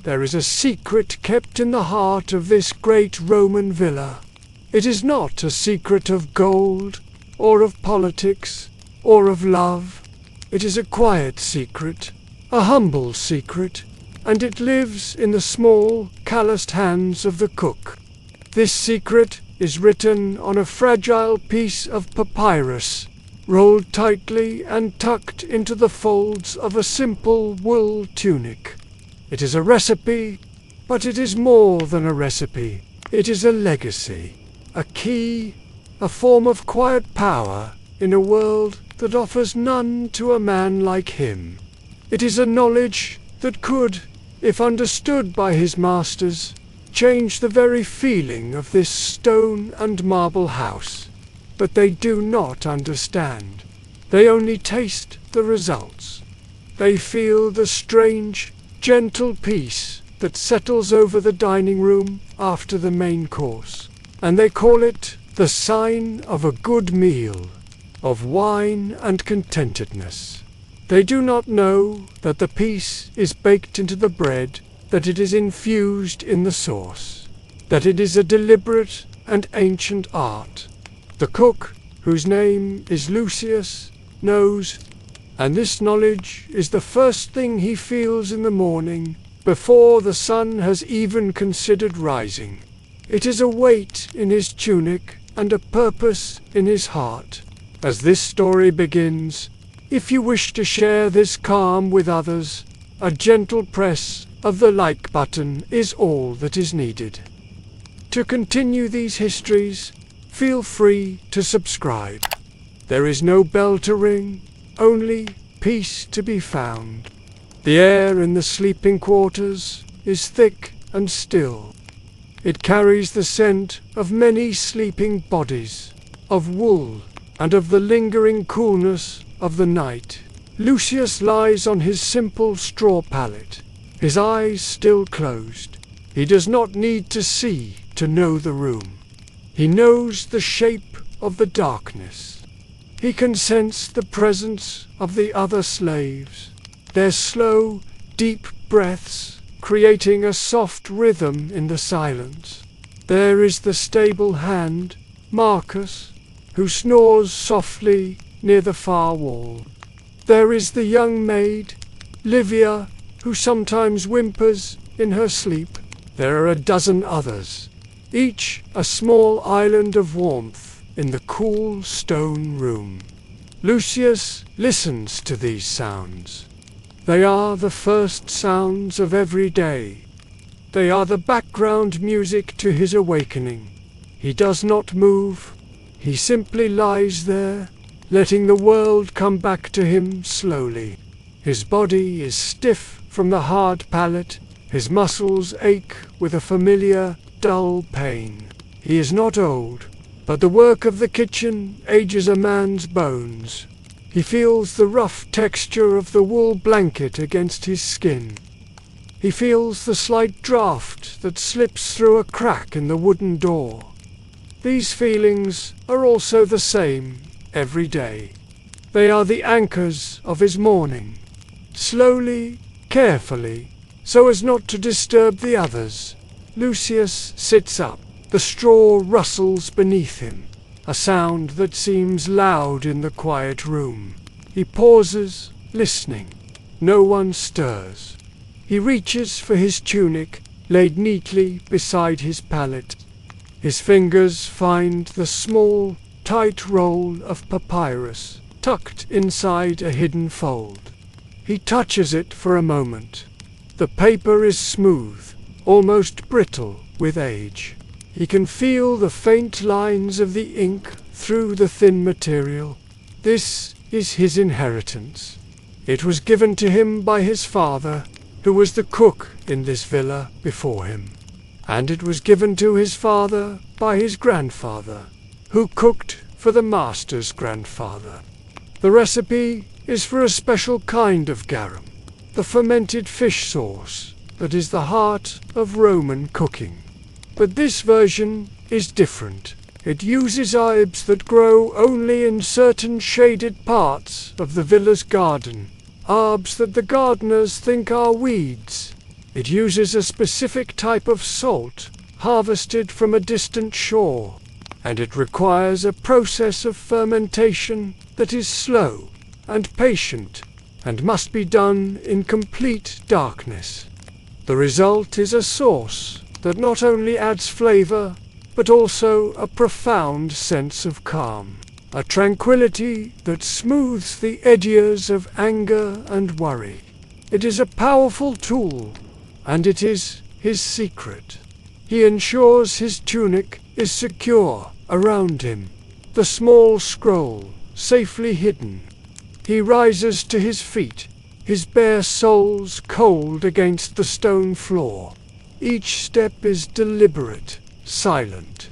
there is a secret kept in the heart of this great Roman villa. It is not a secret of gold, or of politics, or of love. It is a quiet secret, a humble secret, and it lives in the small, calloused hands of the cook. This secret is written on a fragile piece of papyrus, rolled tightly and tucked into the folds of a simple wool tunic. It is a recipe, but it is more than a recipe. It is a legacy, a key, a form of quiet power in a world that offers none to a man like him. It is a knowledge that could, if understood by his masters, change the very feeling of this stone and marble house. But they do not understand. They only taste the results. They feel the strange, gentle peace that settles over the dining room after the main course, and they call it the sign of a good meal, of wine and contentedness. They do not know that the peace is baked into the bread, that it is infused in the sauce, that it is a deliberate and ancient art. The cook, whose name is Lucius, knows, and this knowledge is the first thing he feels in the morning, before the sun has even considered rising. It is a weight in his tunic and a purpose in his heart. As this story begins, if you wish to share this calm with others, a gentle press of the like button is all that is needed. To continue these histories, feel free to subscribe. There is no bell to ring, only peace to be found. The air in the sleeping quarters is thick and still. It carries the scent of many sleeping bodies, of wool, and of the lingering coolness of the night. Lucius lies on his simple straw pallet, his eyes still closed. He does not need to see to know the room. He knows the shape of the darkness. He can sense the presence of the other slaves, their slow, deep breaths creating a soft rhythm in the silence. There is the stable hand, Marcus, who snores softly near the far wall. There is the young maid, Livia, who sometimes whimpers in her sleep. There are a dozen others, each a small island of warmth in the cool stone room. Lucius listens to these sounds. They are the first sounds of every day. They are the background music to his awakening. He does not move. He simply lies there, letting the world come back to him slowly. His body is stiff from the hard pallet. His muscles ache with a familiar, dull pain. He is not old, but the work of the kitchen ages a man's bones. He feels the rough texture of the wool blanket against his skin. He feels the slight draft that slips through a crack in the wooden door. These feelings are also the same every day. They are the anchors of his morning. Slowly, carefully, so as not to disturb the others, Lucius sits up. The straw rustles beneath him, a sound that seems loud in the quiet room. He pauses, listening. No one stirs. He reaches for his tunic, laid neatly beside his pallet. His fingers find the small, tight roll of papyrus, tucked inside a hidden fold. He touches it for a moment. The paper is smooth, almost brittle with age. He can feel the faint lines of the ink through the thin material. This is his inheritance. It was given to him by his father, who was the cook in this villa before him. And it was given to his father by his grandfather, who cooked for the master's grandfather. The recipe is for a special kind of garum, the fermented fish sauce that is the heart of Roman cooking. But this version is different. It uses herbs that grow only in certain shaded parts of the villa's garden, herbs that the gardeners think are weeds. It uses a specific type of salt, harvested from a distant shore, and it requires a process of fermentation that is slow and patient, and must be done in complete darkness. The result is a sauce that not only adds flavor, but also a profound sense of calm, a tranquility that smooths the edges of anger and worry. It is a powerful tool, and it is his secret. He ensures his tunic is secure around him, the small scroll safely hidden. He rises to his feet, his bare soles cold against the stone floor. Each step is deliberate, silent.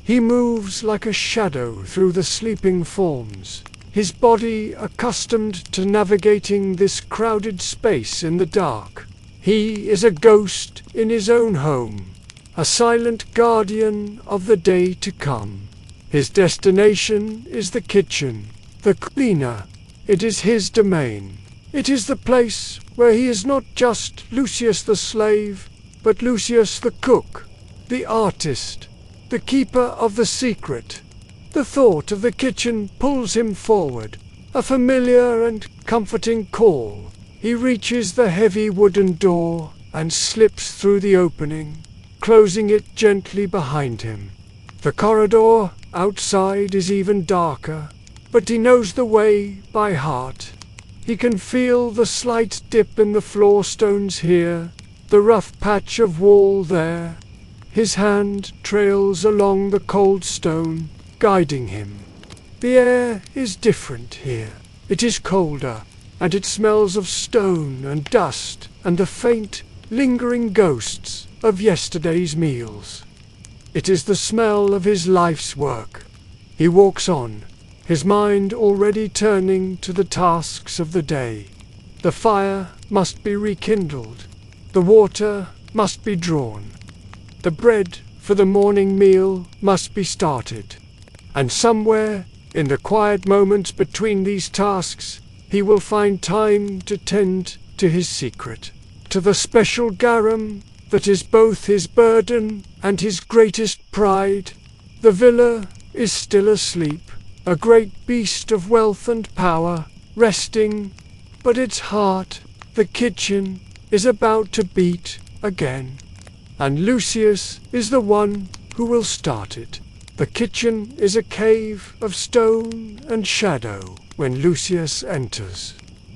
He moves like a shadow through the sleeping forms, his body accustomed to navigating this crowded space in the dark. He is a ghost in his own home, a silent guardian of the day to come. His destination is the kitchen, the cleaner. It is his domain. It is the place where he is not just Lucius the slave, but Lucius the cook, the artist, the keeper of the secret. The thought of the kitchen pulls him forward, a familiar and comforting call. He reaches the heavy wooden door and slips through the opening, closing it gently behind him. The corridor outside is even darker, but he knows the way by heart. He can feel the slight dip in the floor stones here, the rough patch of wall there. His hand trails along the cold stone, guiding him. The air is different here. It is colder, and it smells of stone and dust and the faint, lingering ghosts of yesterday's meals. It is the smell of his life's work. He walks on, his mind already turning to the tasks of the day. The fire must be rekindled. The water must be drawn. The bread for the morning meal must be started. And somewhere, in the quiet moments between these tasks, he will find time to tend to his secret, to the special garum that is both his burden and his greatest pride. The villa is still asleep, a great beast of wealth and power, resting, but its heart, the kitchen, is about to beat again. And Lucius is the one who will start it. The kitchen is a cave of stone and shadow when Lucius enters.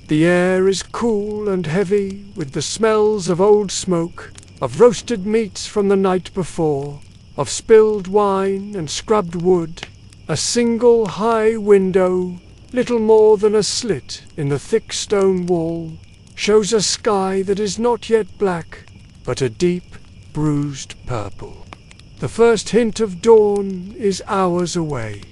The air is cool and heavy with the smells of old smoke, of roasted meats from the night before, of spilled wine and scrubbed wood. A single high window, little more than a slit in the thick stone wall, shows a sky that is not yet black, but a deep, bruised purple. The first hint of dawn is hours away.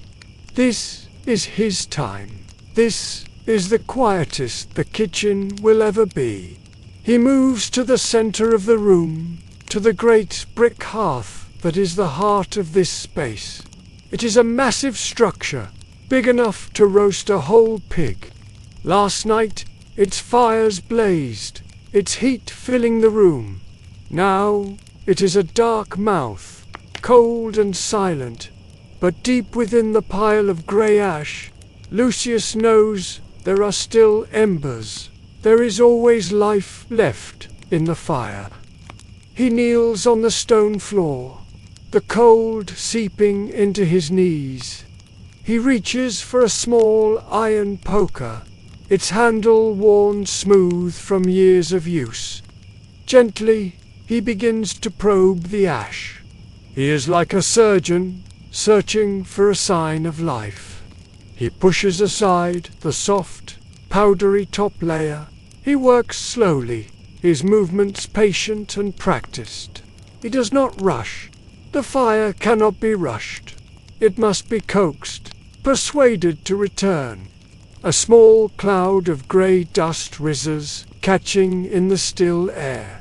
This is his time. This is the quietest the kitchen will ever be. He moves to the center of the room, to the great brick hearth that is the heart of this space. It is a massive structure, big enough to roast a whole pig. Last night, its fires blazed, its heat filling the room. Now, it is a dark mouth, cold and silent, but deep within the pile of grey ash, Lucius knows there are still embers. There is always life left in the fire. He kneels on the stone floor, the cold seeping into his knees. He reaches for a small iron poker, its handle worn smooth from years of use. Gently, he begins to probe the ash. He is like a surgeon searching for a sign of life. He pushes aside the soft, powdery top layer. He works slowly, his movements patient and practiced. He does not rush. The fire cannot be rushed. It must be coaxed, persuaded to return. A small cloud of grey dust rises, catching in the still air.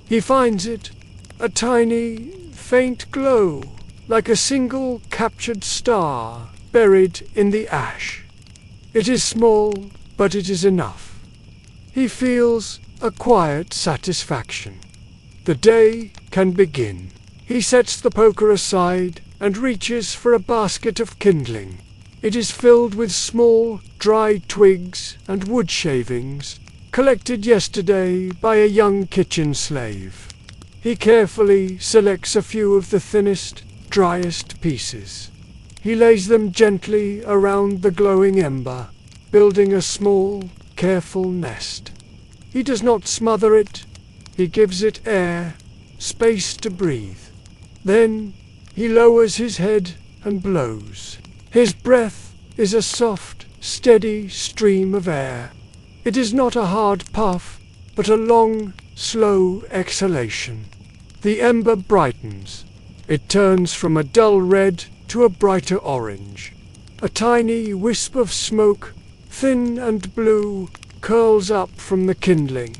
He finds it, a tiny, faint glow, like a single captured star buried in the ash. It is small, but it is enough. He feels a quiet satisfaction. The day can begin. He sets the poker aside and reaches for a basket of kindling. It is filled with small, dry twigs and wood shavings, collected yesterday by a young kitchen slave. He carefully selects a few of the thinnest, driest pieces. He lays them gently around the glowing ember, building a small, careful nest. He does not smother it. He gives it air, space to breathe. Then he lowers his head and blows. His breath is a soft, steady stream of air. It is not a hard puff, but a long, slow exhalation. The ember brightens. It turns from a dull red to a brighter orange. A tiny wisp of smoke, thin and blue, curls up from the kindling.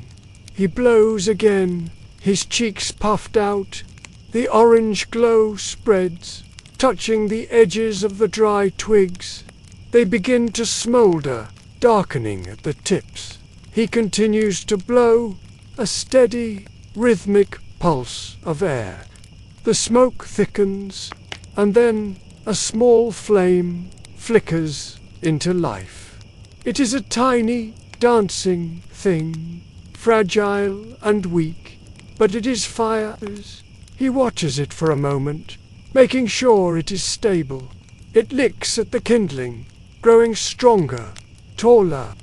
He blows again, his cheeks puffed out. The orange glow spreads, touching the edges of the dry twigs. They begin to smolder, darkening at the tips. He continues to blow, a steady, rhythmic pulse of air. The smoke thickens, and then a small flame flickers into life. It is a tiny, dancing thing, fragile and weak, but it is fire. He watches it for a moment, making sure it is stable. It licks at the kindling, growing stronger, taller.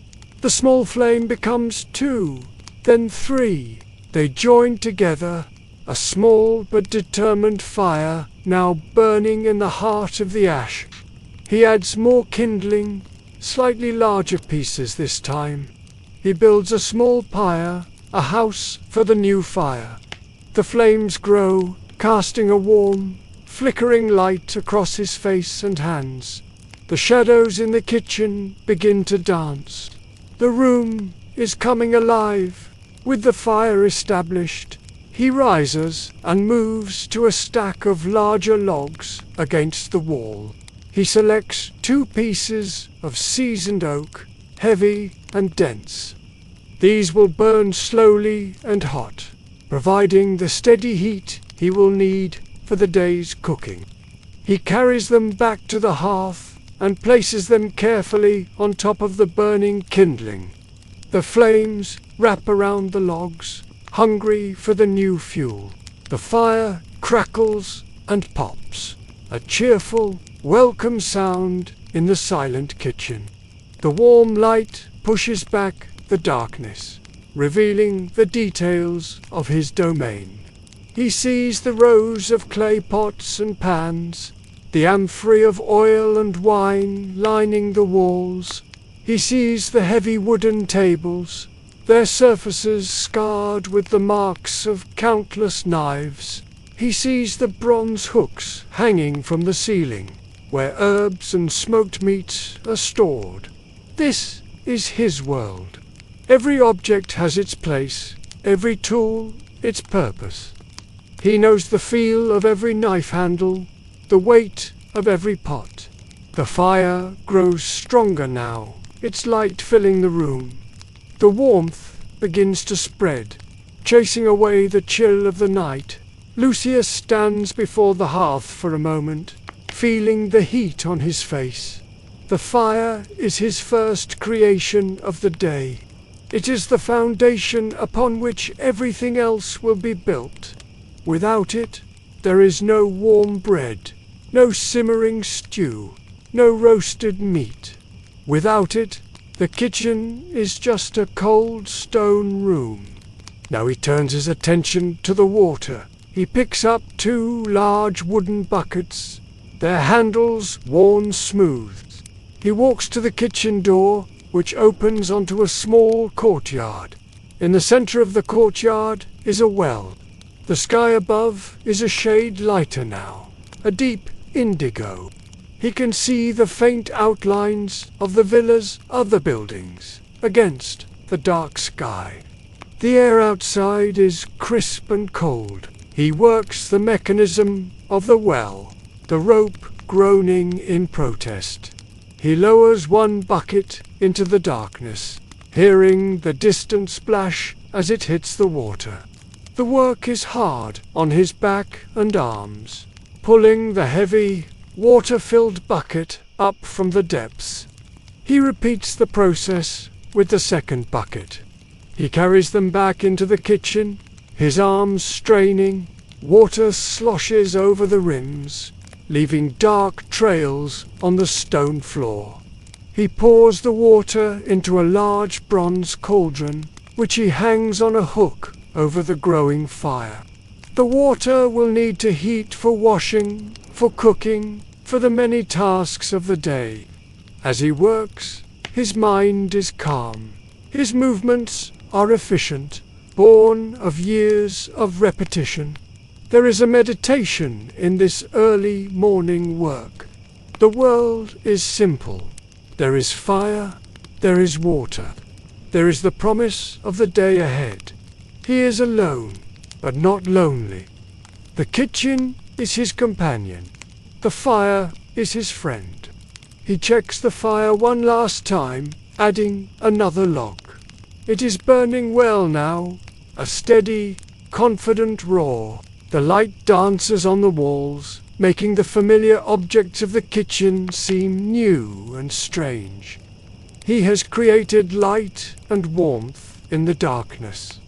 The small flame becomes 2, then 3. They join together, a small but determined fire now burning in the heart of the ash. He adds more kindling, slightly larger pieces this time. He builds a small pyre, a house for the new fire. The flames grow, casting a warm, flickering light across his face and hands. The shadows in the kitchen begin to dance. The room is coming alive. With the fire established, he rises and moves to a stack of larger logs against the wall. He selects 2 pieces of seasoned oak, heavy and dense. These will burn slowly and hot, providing the steady heat he will need for the day's cooking. He carries them back to the hearth and places them carefully on top of the burning kindling. The flames wrap around the logs, hungry for the new fuel. The fire crackles and pops, a cheerful, welcome sound in the silent kitchen. The warm light pushes back the darkness, revealing the details of his domain. He sees the rows of clay pots and pans, the amphorae of oil and wine lining the walls. He sees the heavy wooden tables, their surfaces scarred with the marks of countless knives. He sees the bronze hooks hanging from the ceiling, where herbs and smoked meats are stored. This is his world. Every object has its place, every tool its purpose. He knows the feel of every knife handle, the weight of every pot. The fire grows stronger now, its light filling the room. The warmth begins to spread, chasing away the chill of the night. Lucius stands before the hearth for a moment, feeling the heat on his face. The fire is his first creation of the day. It is the foundation upon which everything else will be built. Without it, there is no warm bread, no simmering stew, no roasted meat. Without it, the kitchen is just a cold stone room. Now he turns his attention to the water. He picks up 2 large wooden buckets, their handles worn smooth. He walks to the kitchen door, which opens onto a small courtyard. In the center of the courtyard is a well. The sky above is a shade lighter now, a deep indigo. He can see the faint outlines of the villa's other buildings against the dark sky. The air outside is crisp and cold. He works the mechanism of the well, the rope groaning in protest. He lowers 1 bucket into the darkness, hearing the distant splash as it hits the water. The work is hard on his back and arms, pulling the heavy, water-filled bucket up from the depths. He repeats the process with the second bucket. He carries them back into the kitchen, his arms straining. Water sloshes over the rims, leaving dark trails on the stone floor. He pours the water into a large bronze cauldron, which he hangs on a hook over the growing fire. The water will need to heat for washing, for cooking, for the many tasks of the day. As he works, his mind is calm. His movements are efficient, born of years of repetition. There is a meditation in this early morning work. The world is simple. There is fire, there is water. There is the promise of the day ahead. He is alone, but not lonely. The kitchen is his companion. The fire is his friend. He checks the fire one last time, adding another log. It is burning well now, a steady, confident roar. The light dances on the walls, making the familiar objects of the kitchen seem new and strange. He has created light and warmth in the darkness.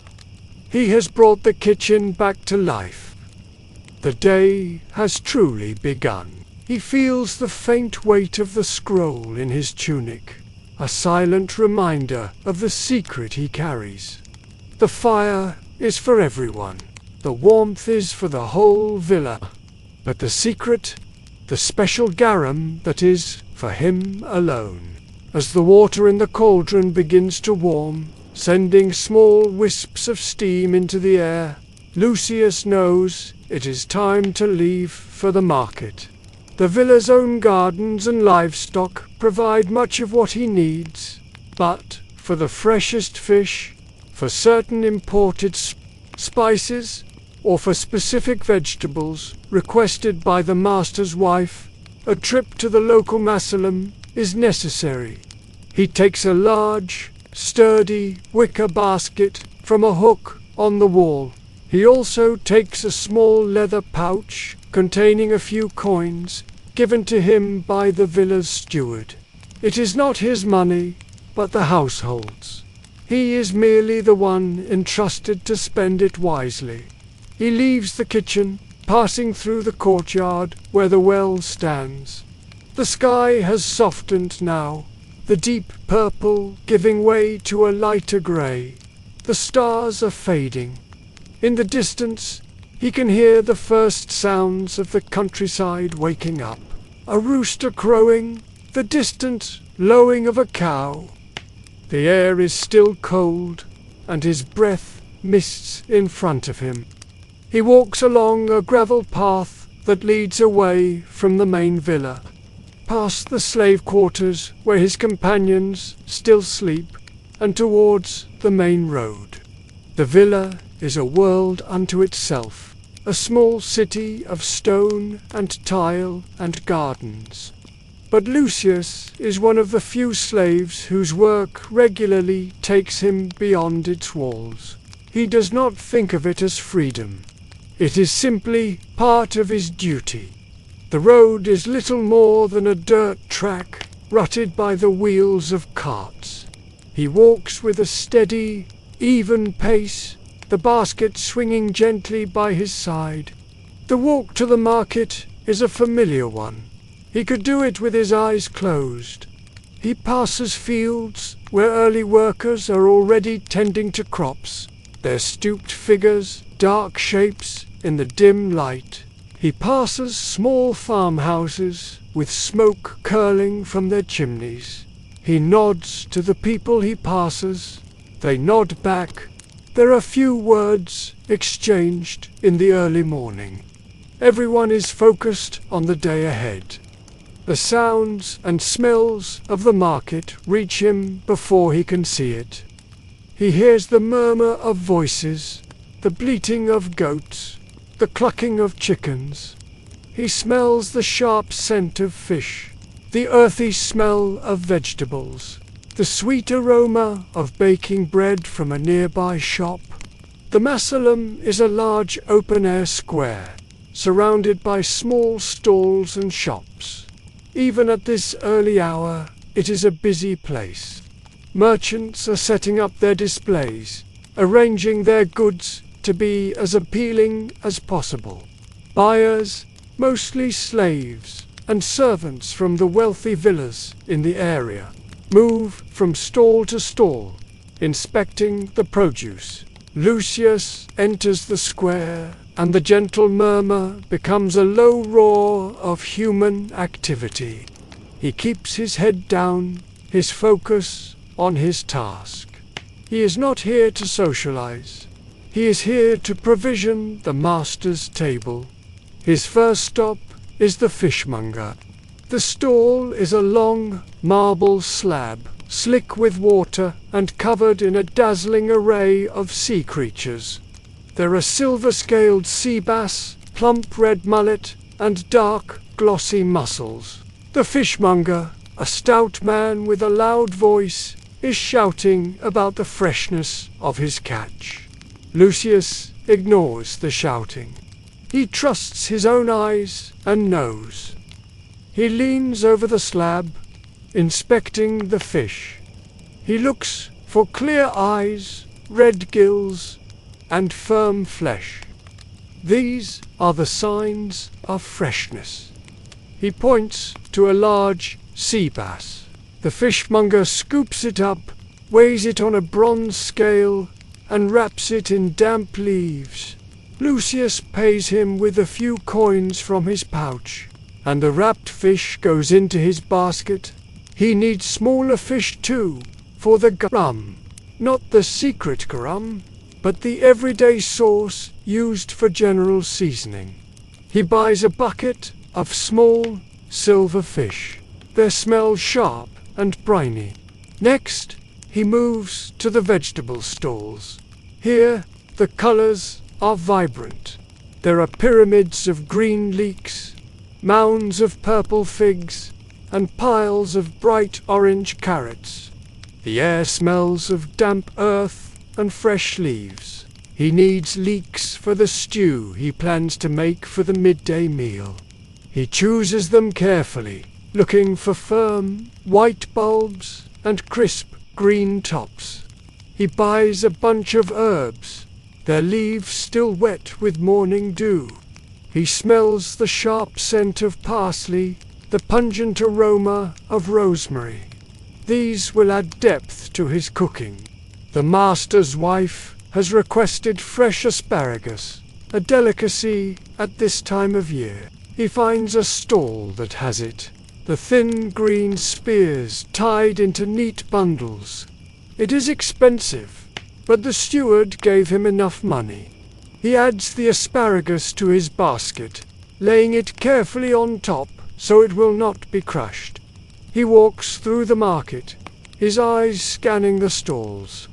He has brought the kitchen back to life. The day has truly begun. He feels the faint weight of the scroll in his tunic, a silent reminder of the secret he carries. The fire is for everyone. The warmth is for the whole villa. But the secret, the special garum that is for him alone. As the water in the cauldron begins to warm, sending small wisps of steam into the air, Lucius knows it is time to leave for the market. The villa's own gardens and livestock provide much of what he needs, but for the freshest fish, for certain imported spices, or for specific vegetables requested by the master's wife, a trip to the local masalum is necessary. He takes a large, sturdy wicker basket from a hook on the wall. He also takes a small leather pouch containing a few coins given to him by the villa's steward. It is not his money, but the household's. He is merely the one entrusted to spend it wisely. He leaves the kitchen, passing through the courtyard where the well stands. The sky has softened now, the deep purple giving way to a lighter grey. The stars are fading. In the distance, he can hear the first sounds of the countryside waking up. A rooster crowing, the distant lowing of a cow. The air is still cold, and his breath mists in front of him. He walks along a gravel path that leads away from the main villa, past the slave quarters where his companions still sleep, and towards the main road. The villa is a world unto itself, a small city of stone and tile and gardens. But Lucius is one of the few slaves whose work regularly takes him beyond its walls. He does not think of it as freedom. It is simply part of his duty. The road is little more than a dirt track, rutted by the wheels of carts. He walks with a steady, even pace, the basket swinging gently by his side. The walk to the market is a familiar one. He could do it with his eyes closed. He passes fields where early workers are already tending to crops, their stooped figures dark shapes in the dim light. He passes small farmhouses with smoke curling from their chimneys. He nods to the people he passes. They nod back. There are few words exchanged in the early morning. Everyone is focused on the day ahead. The sounds and smells of the market reach him before he can see it. He hears the murmur of voices, the bleating of goats, the clucking of chickens. He smells the sharp scent of fish, the earthy smell of vegetables, the sweet aroma of baking bread from a nearby shop. The Masalum is a large open-air square, surrounded by small stalls and shops. Even at this early hour, it is a busy place. Merchants are setting up their displays, arranging their goods to be as appealing as possible. Buyers, mostly slaves and servants from the wealthy villas in the area, move from stall to stall, inspecting the produce. Lucius enters the square, and the gentle murmur becomes a low roar of human activity. He keeps his head down, his focus on his task. He is not here to socialize. He is here to provision the master's table. His first stop is the fishmonger. The stall is a long marble slab, slick with water and covered in a dazzling array of sea creatures. There are silver-scaled sea bass, plump red mullet, and dark, glossy mussels. The fishmonger, a stout man with a loud voice, is shouting about the freshness of his catch. Lucius ignores the shouting. He trusts his own eyes and nose. He leans over the slab, inspecting the fish. He looks for clear eyes, red gills, and firm flesh. These are the signs of freshness. He points to a large sea bass. The fishmonger scoops it up, weighs it on a bronze scale, and wraps it in damp leaves. Lucius pays him with a few coins from his pouch, and the wrapped fish goes into his basket. He needs smaller fish too, for the garum. Not the secret garum, but the everyday sauce used for general seasoning. He buys a bucket of small, silver fish. Their smell sharp and briny. Next, he moves to the vegetable stalls. Here, the colors are vibrant. There are pyramids of green leeks, mounds of purple figs, and piles of bright orange carrots. The air smells of damp earth and fresh leaves. He needs leeks for the stew he plans to make for the midday meal. He chooses them carefully, looking for firm, white bulbs and crisp, green tops. He buys a bunch of herbs, their leaves still wet with morning dew. He smells the sharp scent of parsley, the pungent aroma of rosemary. These will add depth to his cooking. The master's wife has requested fresh asparagus, a delicacy at this time of year. He finds a stall that has it. The thin green spears tied into neat bundles. It is expensive, but the steward gave him enough money. He adds the asparagus to his basket, laying it carefully on top so it will not be crushed. He walks through the market, his eyes scanning the stalls.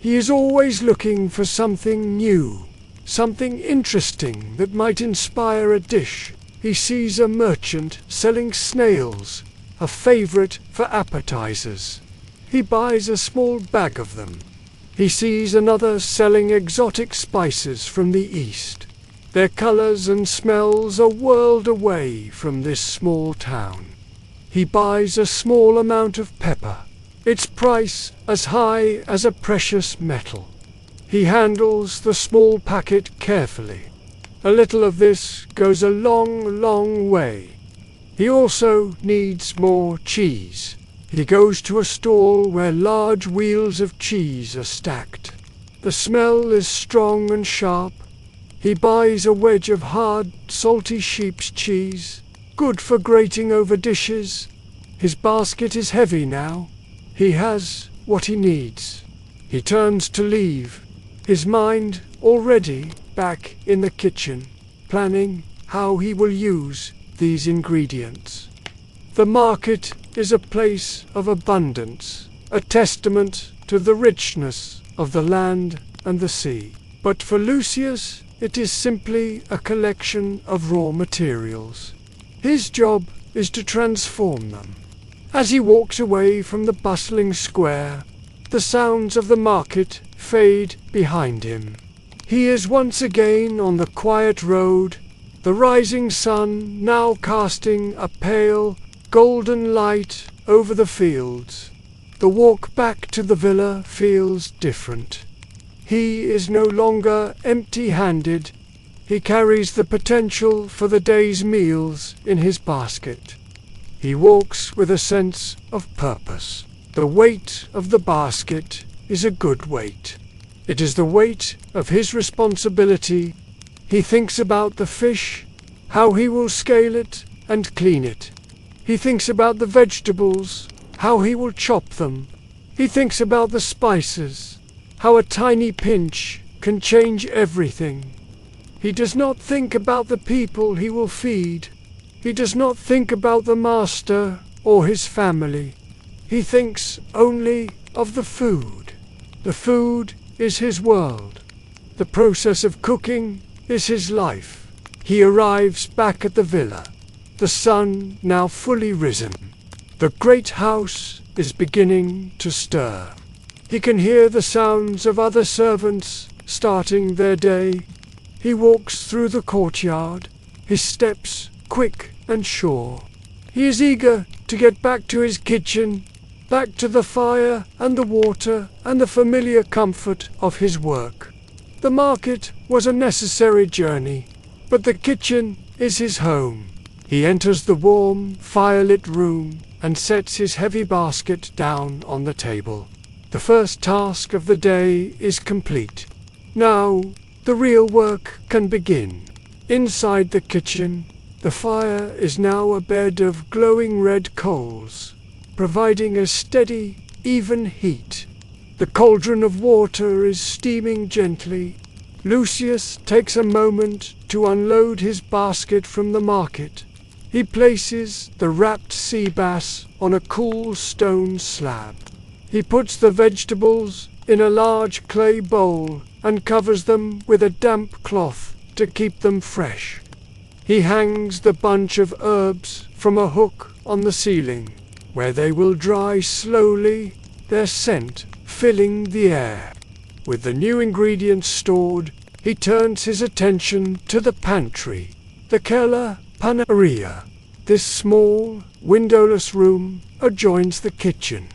He is always looking for something new, something interesting that might inspire a dish. He sees a merchant selling snails, a favorite for appetizers. He buys a small bag of them. He sees another selling exotic spices from the east. Their colors and smells are whirled away from this small town. He buys a small amount of pepper, its price as high as a precious metal. He handles the small packet carefully. A little of this goes a long, long way. He also needs more cheese. He goes to a stall where large wheels of cheese are stacked. The smell is strong and sharp. He buys a wedge of hard, salty sheep's cheese, good for grating over dishes. His basket is heavy now. He has what he needs. He turns to leave, his mind already back in the kitchen, planning how he will use these ingredients. The market is a place of abundance, a testament to the richness of the land and the sea. But for Lucius, it is simply a collection of raw materials. His job is to transform them. As he walks away from the bustling square, the sounds of the market fade behind him. He is once again on the quiet road, the rising sun now casting a pale, golden light over the fields. The walk back to the villa feels different. He is no longer empty-handed. He carries the potential for the day's meals in his basket. He walks with a sense of purpose. The weight of the basket is a good weight. It is the weight of his responsibility. He thinks about the fish, how he will scale it and clean it. He thinks about the vegetables, how he will chop them. He thinks about the spices, how a tiny pinch can change everything. He does not think about the people he will feed. He does not think about the master or his family. He thinks only of the food. The food is his world. The process of cooking is his life. He arrives back at the villa, the sun now fully risen. The great house is beginning to stir. He can hear the sounds of other servants starting their day. He walks through the courtyard, his steps quick and sure. He is eager to get back to his kitchen, back to the fire and the water and the familiar comfort of his work. The market was a necessary journey, but the kitchen is his home. He enters the warm, firelit room and sets his heavy basket down on the table. The first task of the day is complete. Now, the real work can begin. Inside the kitchen, the fire is now a bed of glowing red coals, providing a steady, even heat. The cauldron of water is steaming gently. Lucius takes a moment to unload his basket from the market. He places the wrapped sea bass on a cool stone slab. He puts the vegetables in a large clay bowl and covers them with a damp cloth to keep them fresh. He hangs the bunch of herbs from a hook on the ceiling, where they will dry slowly, their scent filling the air. With the new ingredients stored, he turns his attention to the pantry, the Keller Panaria. This small, windowless room adjoins the kitchen.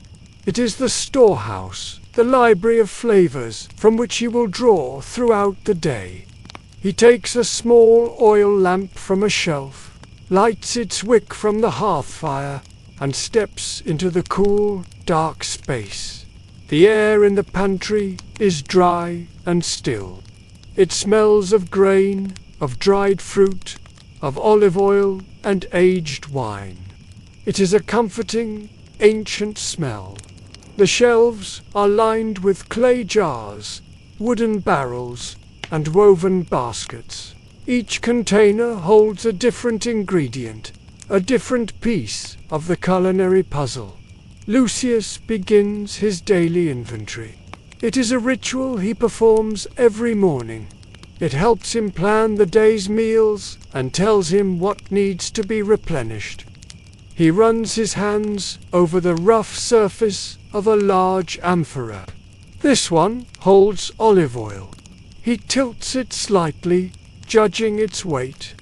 It is the storehouse, the library of flavors from which he will draw throughout the day. He takes a small oil lamp from a shelf, lights its wick from the hearth fire, and steps into the cool, dark space. The air in the pantry is dry and still. It smells of grain, of dried fruit, of olive oil and aged wine. It is a comforting, ancient smell. The shelves are lined with clay jars, wooden barrels, and woven baskets. Each container holds a different ingredient, a different piece of the culinary puzzle. Lucius begins his daily inventory. It is a ritual he performs every morning. It helps him plan the day's meals and tells him what needs to be replenished. He runs his hands over the rough surface of a large amphora. This one holds olive oil. He tilts it slightly, judging its weight.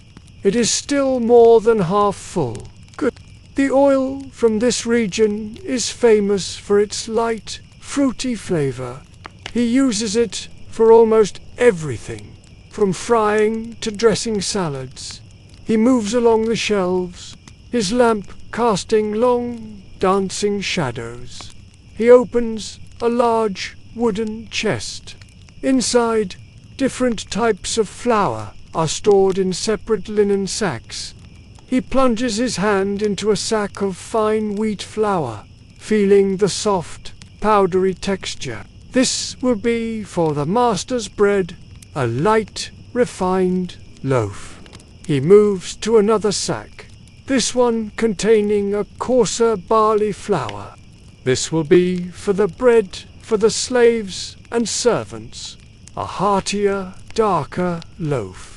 It is still more than half full. Good. The oil from this region is famous for its light, fruity flavor. He uses it for almost everything, from frying to dressing salads. He moves along the shelves, his lamp casting long, dancing shadows. He opens a large wooden chest. Inside, different types of flour are stored in separate linen sacks. He plunges his hand into a sack of fine wheat flour, feeling the soft, powdery texture. This will be for the master's bread, a light, refined loaf. He moves to another sack, this one containing a coarser barley flour. This will be for the bread for the slaves and servants, a heartier, darker loaf.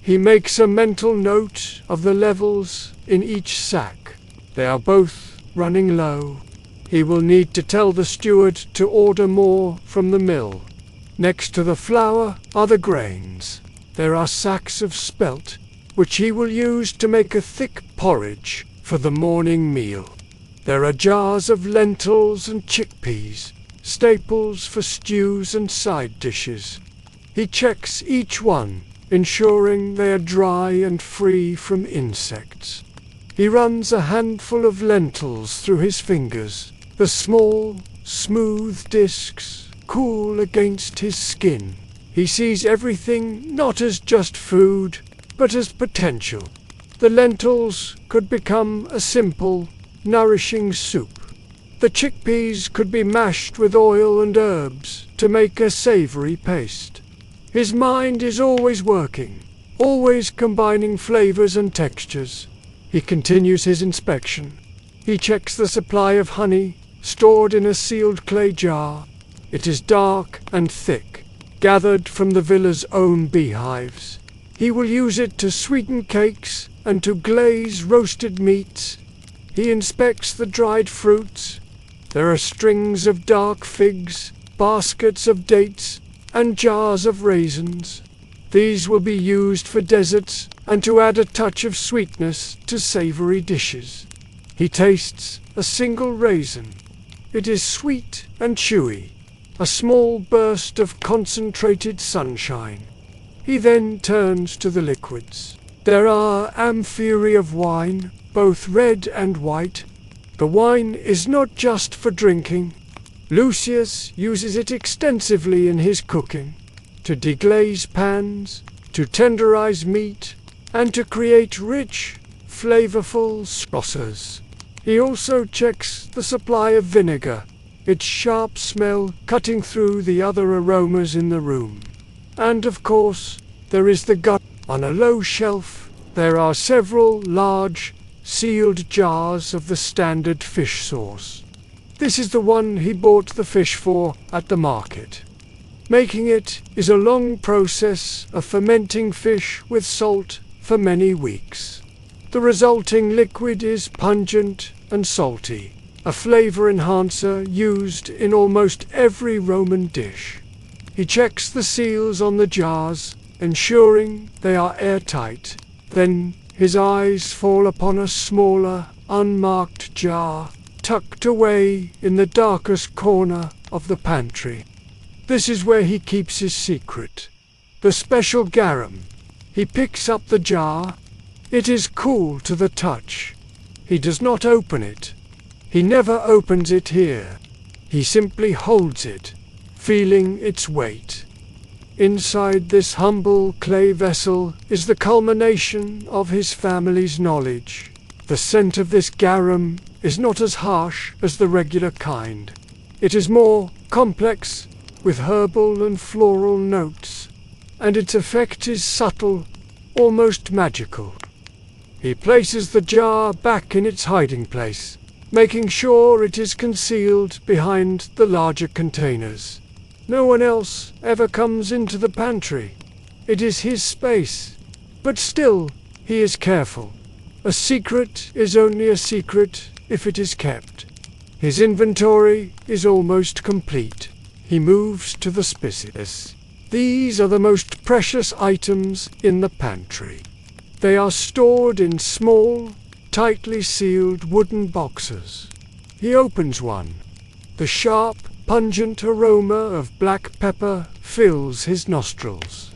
He makes a mental note of the levels in each sack. They are both running low. He will need to tell the steward to order more from the mill. Next to the flour are the grains. There are sacks of spelt, which he will use to make a thick porridge for the morning meal. There are jars of lentils and chickpeas, staples for stews and side dishes. He checks each one, ensuring they are dry and free from insects. He runs a handful of lentils through his fingers. The small, smooth discs cool against his skin. He sees everything not as just food, but as potential. The lentils could become a simple, nourishing soup. The chickpeas could be mashed with oil and herbs to make a savory paste. His mind is always working, always combining flavors and textures. He continues his inspection. He checks the supply of honey, stored in a sealed clay jar. It is dark and thick, gathered from the villa's own beehives. He will use it to sweeten cakes and to glaze roasted meats. He inspects the dried fruits. There are strings of dark figs, baskets of dates, and jars of raisins. These will be used for desserts and to add a touch of sweetness to savory dishes. He tastes a single raisin. It is sweet and chewy, a small burst of concentrated sunshine. He then turns to the liquids. There are amphorae of wine, both red and white. The wine is not just for drinking. Lucius uses it extensively in his cooking, to deglaze pans, to tenderize meat, and to create rich, flavorful sauces. He also checks the supply of vinegar, its sharp smell cutting through the other aromas in the room. And of course, there is the gut. On a low shelf, there are several large, sealed jars of the standard fish sauce. This is the one he bought the fish for at the market. Making it is a long process of fermenting fish with salt for many weeks. The resulting liquid is pungent and salty, a flavor enhancer used in almost every Roman dish. He checks the seals on the jars, ensuring they are airtight. Then his eyes fall upon a smaller, unmarked jar, tucked away in the darkest corner of the pantry. This is where he keeps his secret, the special garum. He picks up the jar. It is cool to the touch. He does not open it. He never opens it here. He simply holds it, feeling its weight. Inside this humble clay vessel is the culmination of his family's knowledge. The scent of this garum is not as harsh as the regular kind. It is more complex, with herbal and floral notes, and its effect is subtle, almost magical. He places the jar back in its hiding place, making sure it is concealed behind the larger containers. No one else ever comes into the pantry. It is his space, but still he is careful. A secret is only a secret if it is kept. His inventory is almost complete. He moves to the spices. These are the most precious items in the pantry. They are stored in small, tightly sealed wooden boxes. He opens one. The sharp, pungent aroma of black pepper fills his nostrils.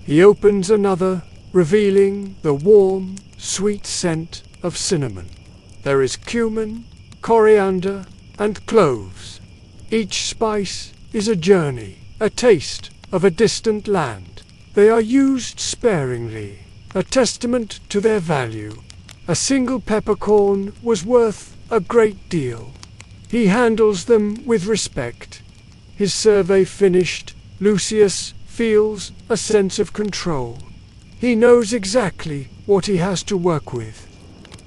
He opens another, revealing the warm, sweet scent of cinnamon. There is cumin, coriander, and cloves. Each spice is a journey, a taste of a distant land. They are used sparingly, a testament to their value. A single peppercorn was worth a great deal. He handles them with respect. His survey finished, Lucius feels a sense of control. He knows exactly what he has to work with.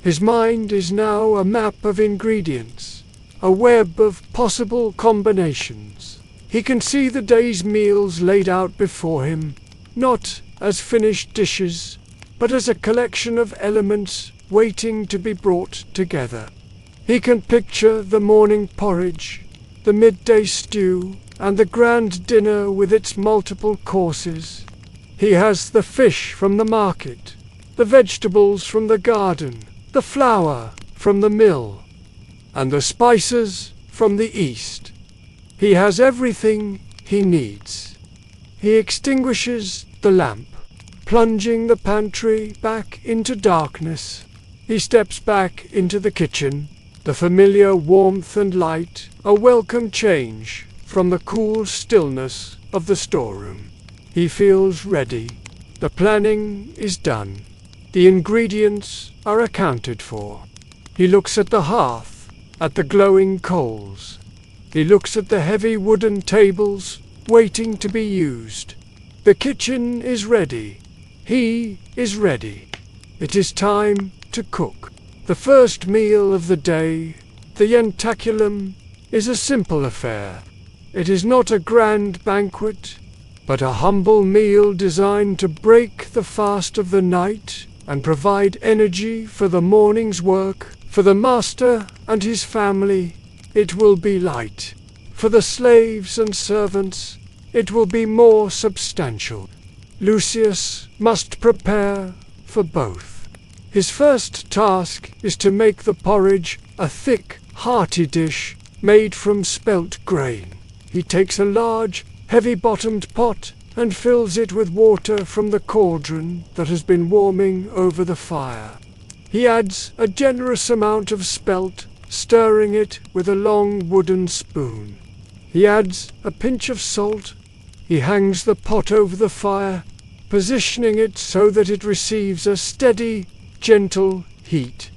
His mind is now a map of ingredients, a web of possible combinations. He can see the day's meals laid out before him, not as finished dishes, but as a collection of elements waiting to be brought together. He can picture the morning porridge, the midday stew, and the grand dinner with its multiple courses. He has the fish from the market, the vegetables from the garden, the flour from the mill, and the spices from the east. He has everything he needs. He extinguishes the lamp, plunging the pantry back into darkness. He steps back into the kitchen, the familiar warmth and light, a welcome change from the cool stillness of the storeroom. He feels ready. The planning is done. The ingredients are accounted for. He looks at the hearth, at the glowing coals. He looks at the heavy wooden tables waiting to be used. The kitchen is ready. He is ready. It is time to cook. The first meal of the day, the yentaculum, is a simple affair. It is not a grand banquet, but a humble meal designed to break the fast of the night and provide energy for the morning's work. For the master and his family, it will be light. For the slaves and servants, it will be more substantial. Lucius must prepare for both. His first task is to make the porridge a thick, hearty dish made from spelt grain. He takes a large, heavy-bottomed pot and fills it with water from the cauldron that has been warming over the fire. He adds a generous amount of spelt, stirring it with a long wooden spoon. He adds a pinch of salt. He hangs the pot over the fire, positioning it so that it receives a steady, gentle heat.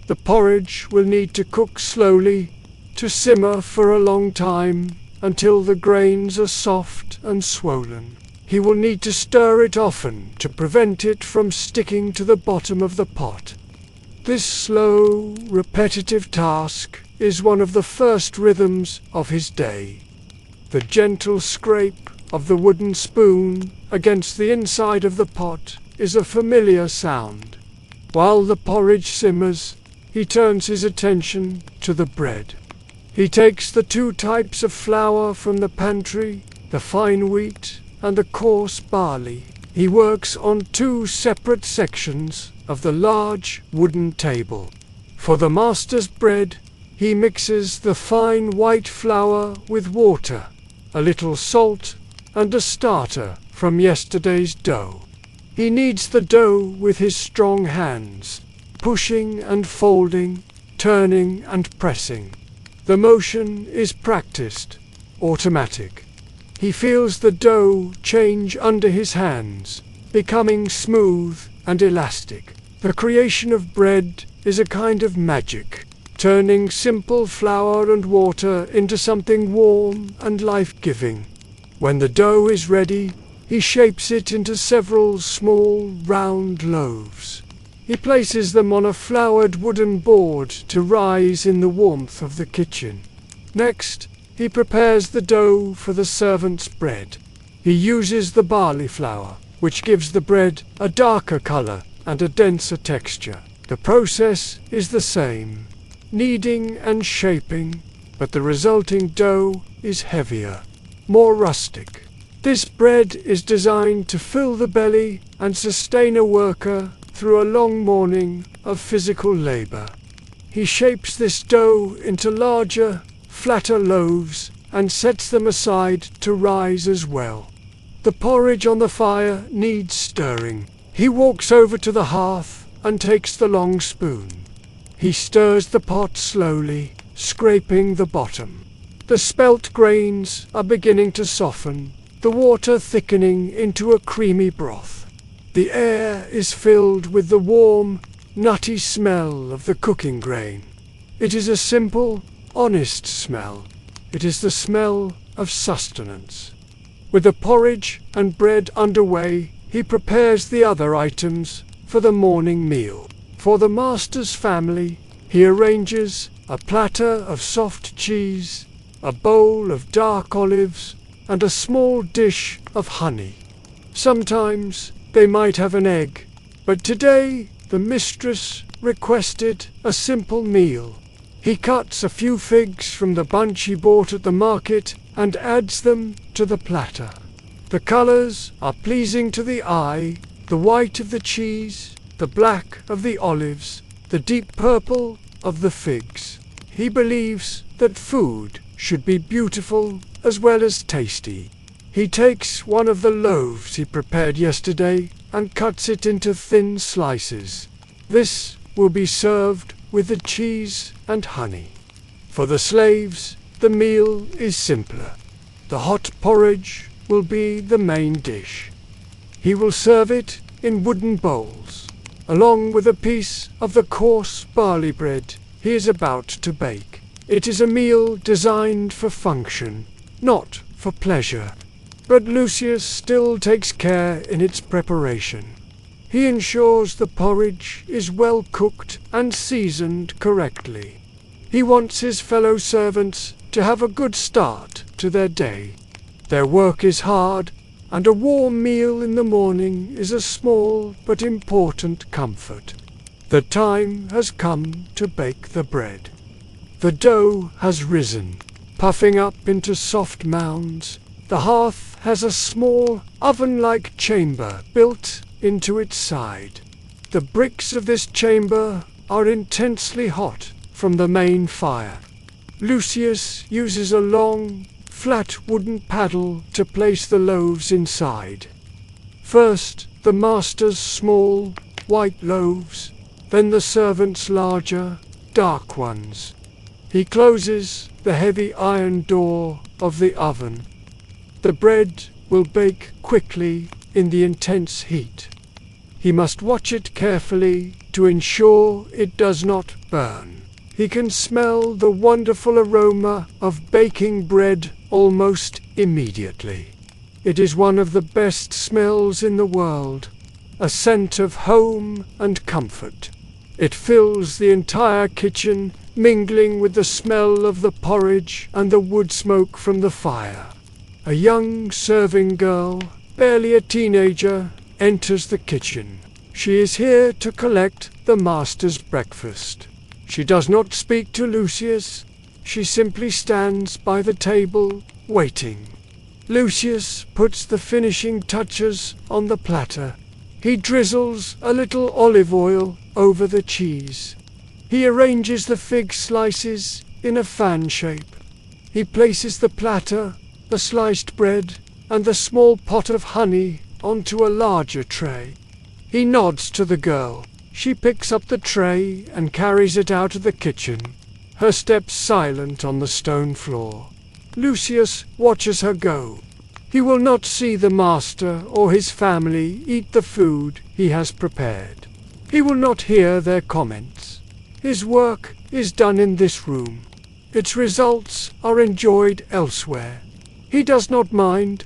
The porridge will need to cook slowly, to simmer for a long time, until the grains are soft and swollen. He will need to stir it often to prevent it from sticking to the bottom of the pot. This slow, repetitive task is one of the first rhythms of his day. The gentle scrape of the wooden spoon against the inside of the pot is a familiar sound. While the porridge simmers, he turns his attention to the bread. He takes the two types of flour from the pantry, the fine wheat and the coarse barley. He works on two separate sections of the large wooden table. For the master's bread, he mixes the fine white flour with water, a little salt, and a starter from yesterday's dough. He kneads the dough with his strong hands, pushing and folding, turning and pressing. The motion is practiced, automatic. He feels the dough change under his hands, becoming smooth and elastic. The creation of bread is a kind of magic, turning simple flour and water into something warm and life-giving. When the dough is ready, he shapes it into several small, round loaves. He places them on a floured wooden board to rise in the warmth of the kitchen. Next, he prepares the dough for the servant's bread. He uses the barley flour, which gives the bread a darker color and a denser texture. The process is the same, kneading and shaping, but the resulting dough is heavier, more rustic. This bread is designed to fill the belly and sustain a worker through a long morning of physical labor. He shapes this dough into larger, flatter loaves and sets them aside to rise as well. The porridge on the fire needs stirring. He walks over to the hearth and takes the long spoon. He stirs the pot slowly, scraping the bottom. The spelt grains are beginning to soften, the water thickening into a creamy broth. The air is filled with the warm, nutty smell of the cooking grain. It is a simple, honest smell. It is the smell of sustenance. With the porridge and bread underway, he prepares the other items for the morning meal. For the master's family, he arranges a platter of soft cheese, a bowl of dark olives, and a small dish of honey. Sometimes they might have an egg, but today the mistress requested a simple meal. He cuts a few figs from the bunch he bought at the market and adds them to the platter. The colors are pleasing to the eye, the white of the cheese, the black of the olives, the deep purple of the figs. He believes that food should be beautiful as well as tasty. He takes one of the loaves he prepared yesterday and cuts it into thin slices. This will be served with the cheese and honey. For the slaves, the meal is simpler. The hot porridge will be the main dish. He will serve it in wooden bowls, along with a piece of the coarse barley bread he is about to bake. It is a meal designed for function, not for pleasure. But Lucius still takes care in its preparation. He ensures the porridge is well cooked and seasoned correctly. He wants his fellow servants to have a good start to their day. Their work is hard, and a warm meal in the morning is a small but important comfort. The time has come to bake the bread. The dough has risen, puffing up into soft mounds. The hearth has a small oven-like chamber built into its side. The bricks of this chamber are intensely hot from the main fire. Lucius uses a long, flat wooden paddle to place the loaves inside. First, the master's small, white loaves, then the servant's larger, dark ones. He closes the heavy iron door of the oven. The bread will bake quickly in the intense heat. He must watch it carefully to ensure it does not burn. He can smell the wonderful aroma of baking bread almost immediately. It is one of the best smells in the world, a scent of home and comfort. It fills the entire kitchen, mingling with the smell of the porridge and the wood smoke from the fire. A young serving girl, barely a teenager, enters the kitchen. She is here to collect the master's breakfast. She does not speak to Lucius. She simply stands by the table, waiting. Lucius puts the finishing touches on the platter. He drizzles a little olive oil over the cheese. He arranges the fig slices in a fan shape. He places the platter, the sliced bread, and the small pot of honey onto a larger tray. He nods to the girl. She picks up the tray and carries it out of the kitchen, her steps silent on the stone floor. Lucius watches her go. He will not see the master or his family eat the food he has prepared. He will not hear their comments. His work is done in this room. Its results are enjoyed elsewhere. He does not mind.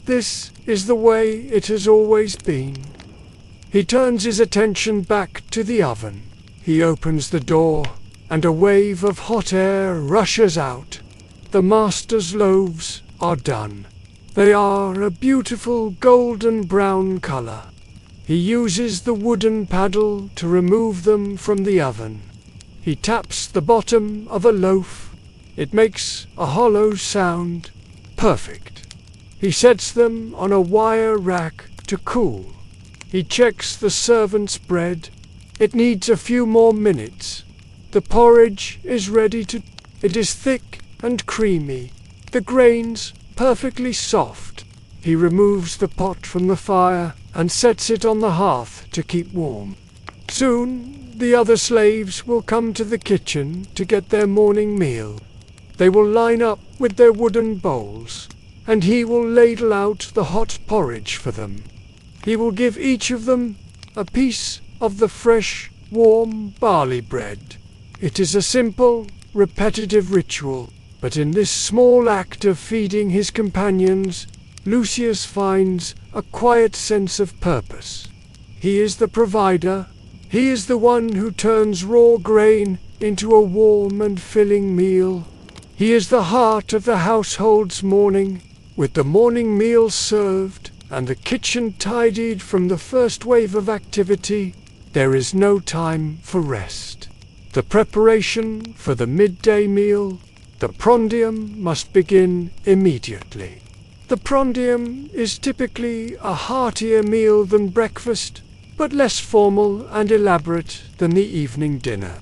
This is the way it has always been. He turns his attention back to the oven. He opens the door, and a wave of hot air rushes out. The master's loaves are done. They are a beautiful golden brown color. He uses the wooden paddle to remove them from the oven. He taps the bottom of a loaf. It makes a hollow sound. Perfect. He sets them on a wire rack to cool. He checks the servant's bread. It needs a few more minutes. The porridge is ready to... It is thick and creamy. The grains perfectly soft. He removes the pot from the fire and sets it on the hearth to keep warm. Soon the other slaves will come to the kitchen to get their morning meal. They will line up with their wooden bowls, and he will ladle out the hot porridge for them. He will give each of them a piece of the fresh, warm barley bread. It is a simple, repetitive ritual, but in this small act of feeding his companions, Lucius finds a quiet sense of purpose. He is the provider. He is the one who turns raw grain into a warm and filling meal. He is the heart of the household's morning. With the morning meal served and the kitchen tidied from the first wave of activity, there is no time for rest. The preparation for the midday meal The prondium must begin immediately. The prondium is typically a heartier meal than breakfast, but less formal and elaborate than the evening dinner.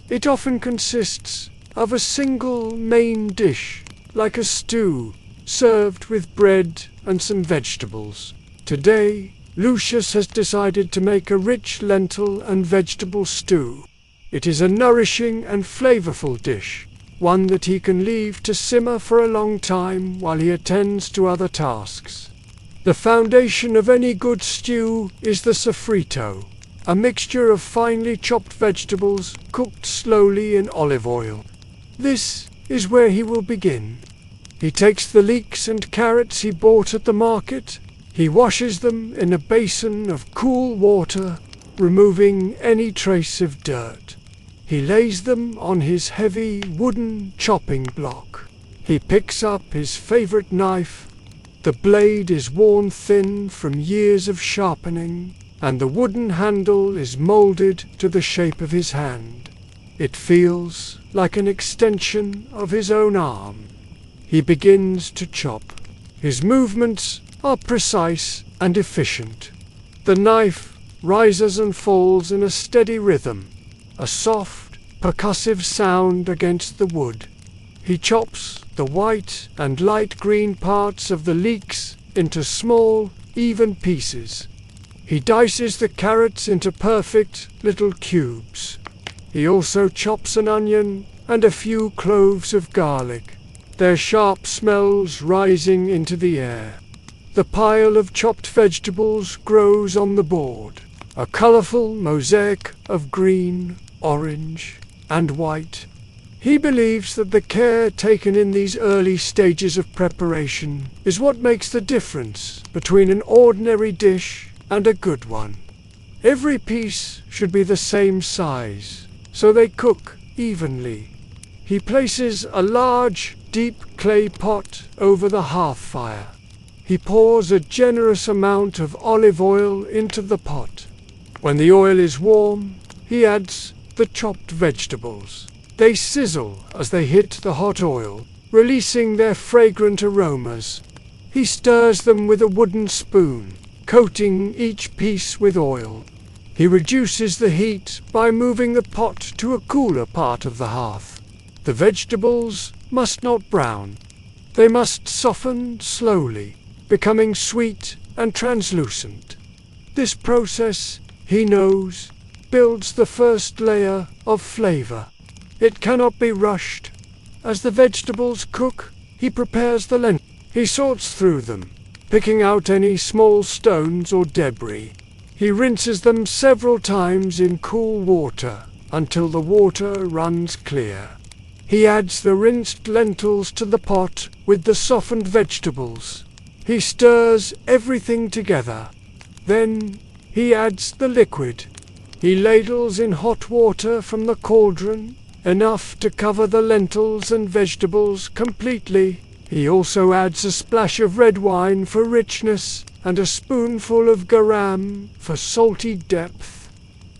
It often consists of a single main dish, like a stew, served with bread and some vegetables. Today, Lucius has decided to make a rich lentil and vegetable stew. It is a nourishing and flavorful dish, one that he can leave to simmer for a long time while he attends to other tasks. The foundation of any good stew is the sofrito, a mixture of finely chopped vegetables cooked slowly in olive oil. This is where he will begin. He takes the leeks and carrots he bought at the market. He washes them in a basin of cool water, removing any trace of dirt. He lays them on his heavy wooden chopping block. He picks up his favorite knife. The blade is worn thin from years of sharpening, and the wooden handle is molded to the shape of his hand. It feels like an extension of his own arm. He begins to chop. His movements are precise and efficient. The knife rises and falls in a steady rhythm, a soft, percussive sound against the wood. He chops the white and light green parts of the leeks into small, even pieces. He dices the carrots into perfect little cubes. He also chops an onion and a few cloves of garlic, their sharp smells rising into the air. The pile of chopped vegetables grows on the board, a colorful mosaic of green, orange, and white. He believes that the care taken in these early stages of preparation is what makes the difference between an ordinary dish and a good one. Every piece should be the same size, so they cook evenly. He places a large, deep clay pot over the hearth fire. He pours a generous amount of olive oil into the pot. When the oil is warm, he adds the chopped vegetables. They sizzle as they hit the hot oil, releasing their fragrant aromas. He stirs them with a wooden spoon, coating each piece with oil. He reduces the heat by moving the pot to a cooler part of the hearth. The vegetables must not brown. They must soften slowly, becoming sweet and translucent. This process, he knows, builds the first layer of flavor. It cannot be rushed. As the vegetables cook, he prepares the lentils. He sorts through them, picking out any small stones or debris. He rinses them several times in cool water until the water runs clear. He adds the rinsed lentils to the pot with the softened vegetables. He stirs everything together. Then he adds the liquid. He ladles in hot water from the cauldron, enough to cover the lentils and vegetables completely. He also adds a splash of red wine for richness and a spoonful of garam for salty depth.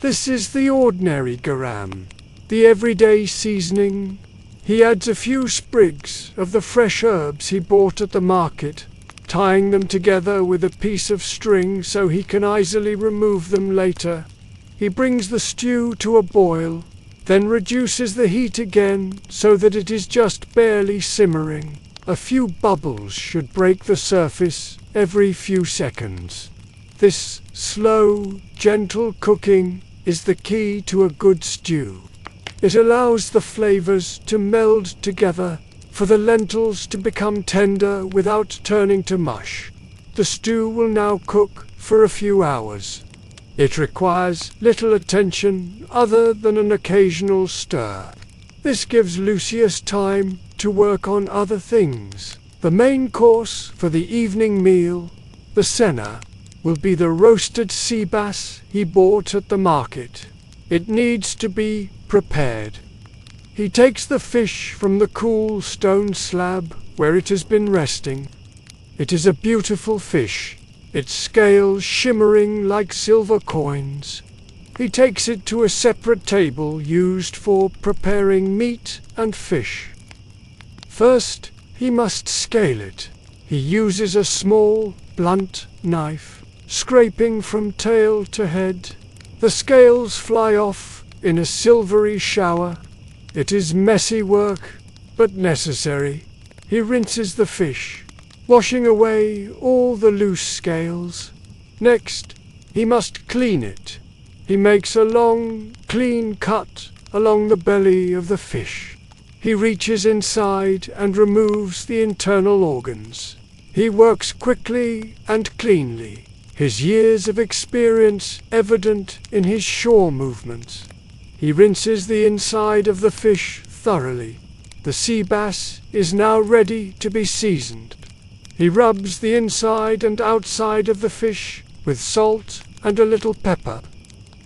This is the ordinary garam, the everyday seasoning. He adds a few sprigs of the fresh herbs he bought at the market, tying them together with a piece of string so he can easily remove them later. He brings the stew to a boil, then reduces the heat again so that it is just barely simmering. A few bubbles should break the surface every few seconds. This slow, gentle cooking is the key to a good stew. It allows the flavors to meld together, for the lentils to become tender without turning to mush. The stew will now cook for a few hours. It requires little attention other than an occasional stir. This gives Lucius time to work on other things. The main course for the evening meal, the cena, will be the roasted sea bass he bought at the market. It needs to be prepared. He takes the fish from the cool stone slab where it has been resting. It is a beautiful fish, its scales shimmering like silver coins. He takes it to a separate table used for preparing meat and fish. First, he must scale it. He uses a small, blunt knife, scraping from tail to head. The scales fly off in a silvery shower. It is messy work, but necessary. He rinses the fish, washing away all the loose scales. Next, he must clean it. He makes a long, clean cut along the belly of the fish. He reaches inside and removes the internal organs. He works quickly and cleanly, his years of experience evident in his shore movements. He rinses the inside of the fish thoroughly. The sea bass is now ready to be seasoned. He rubs the inside and outside of the fish with salt and a little pepper.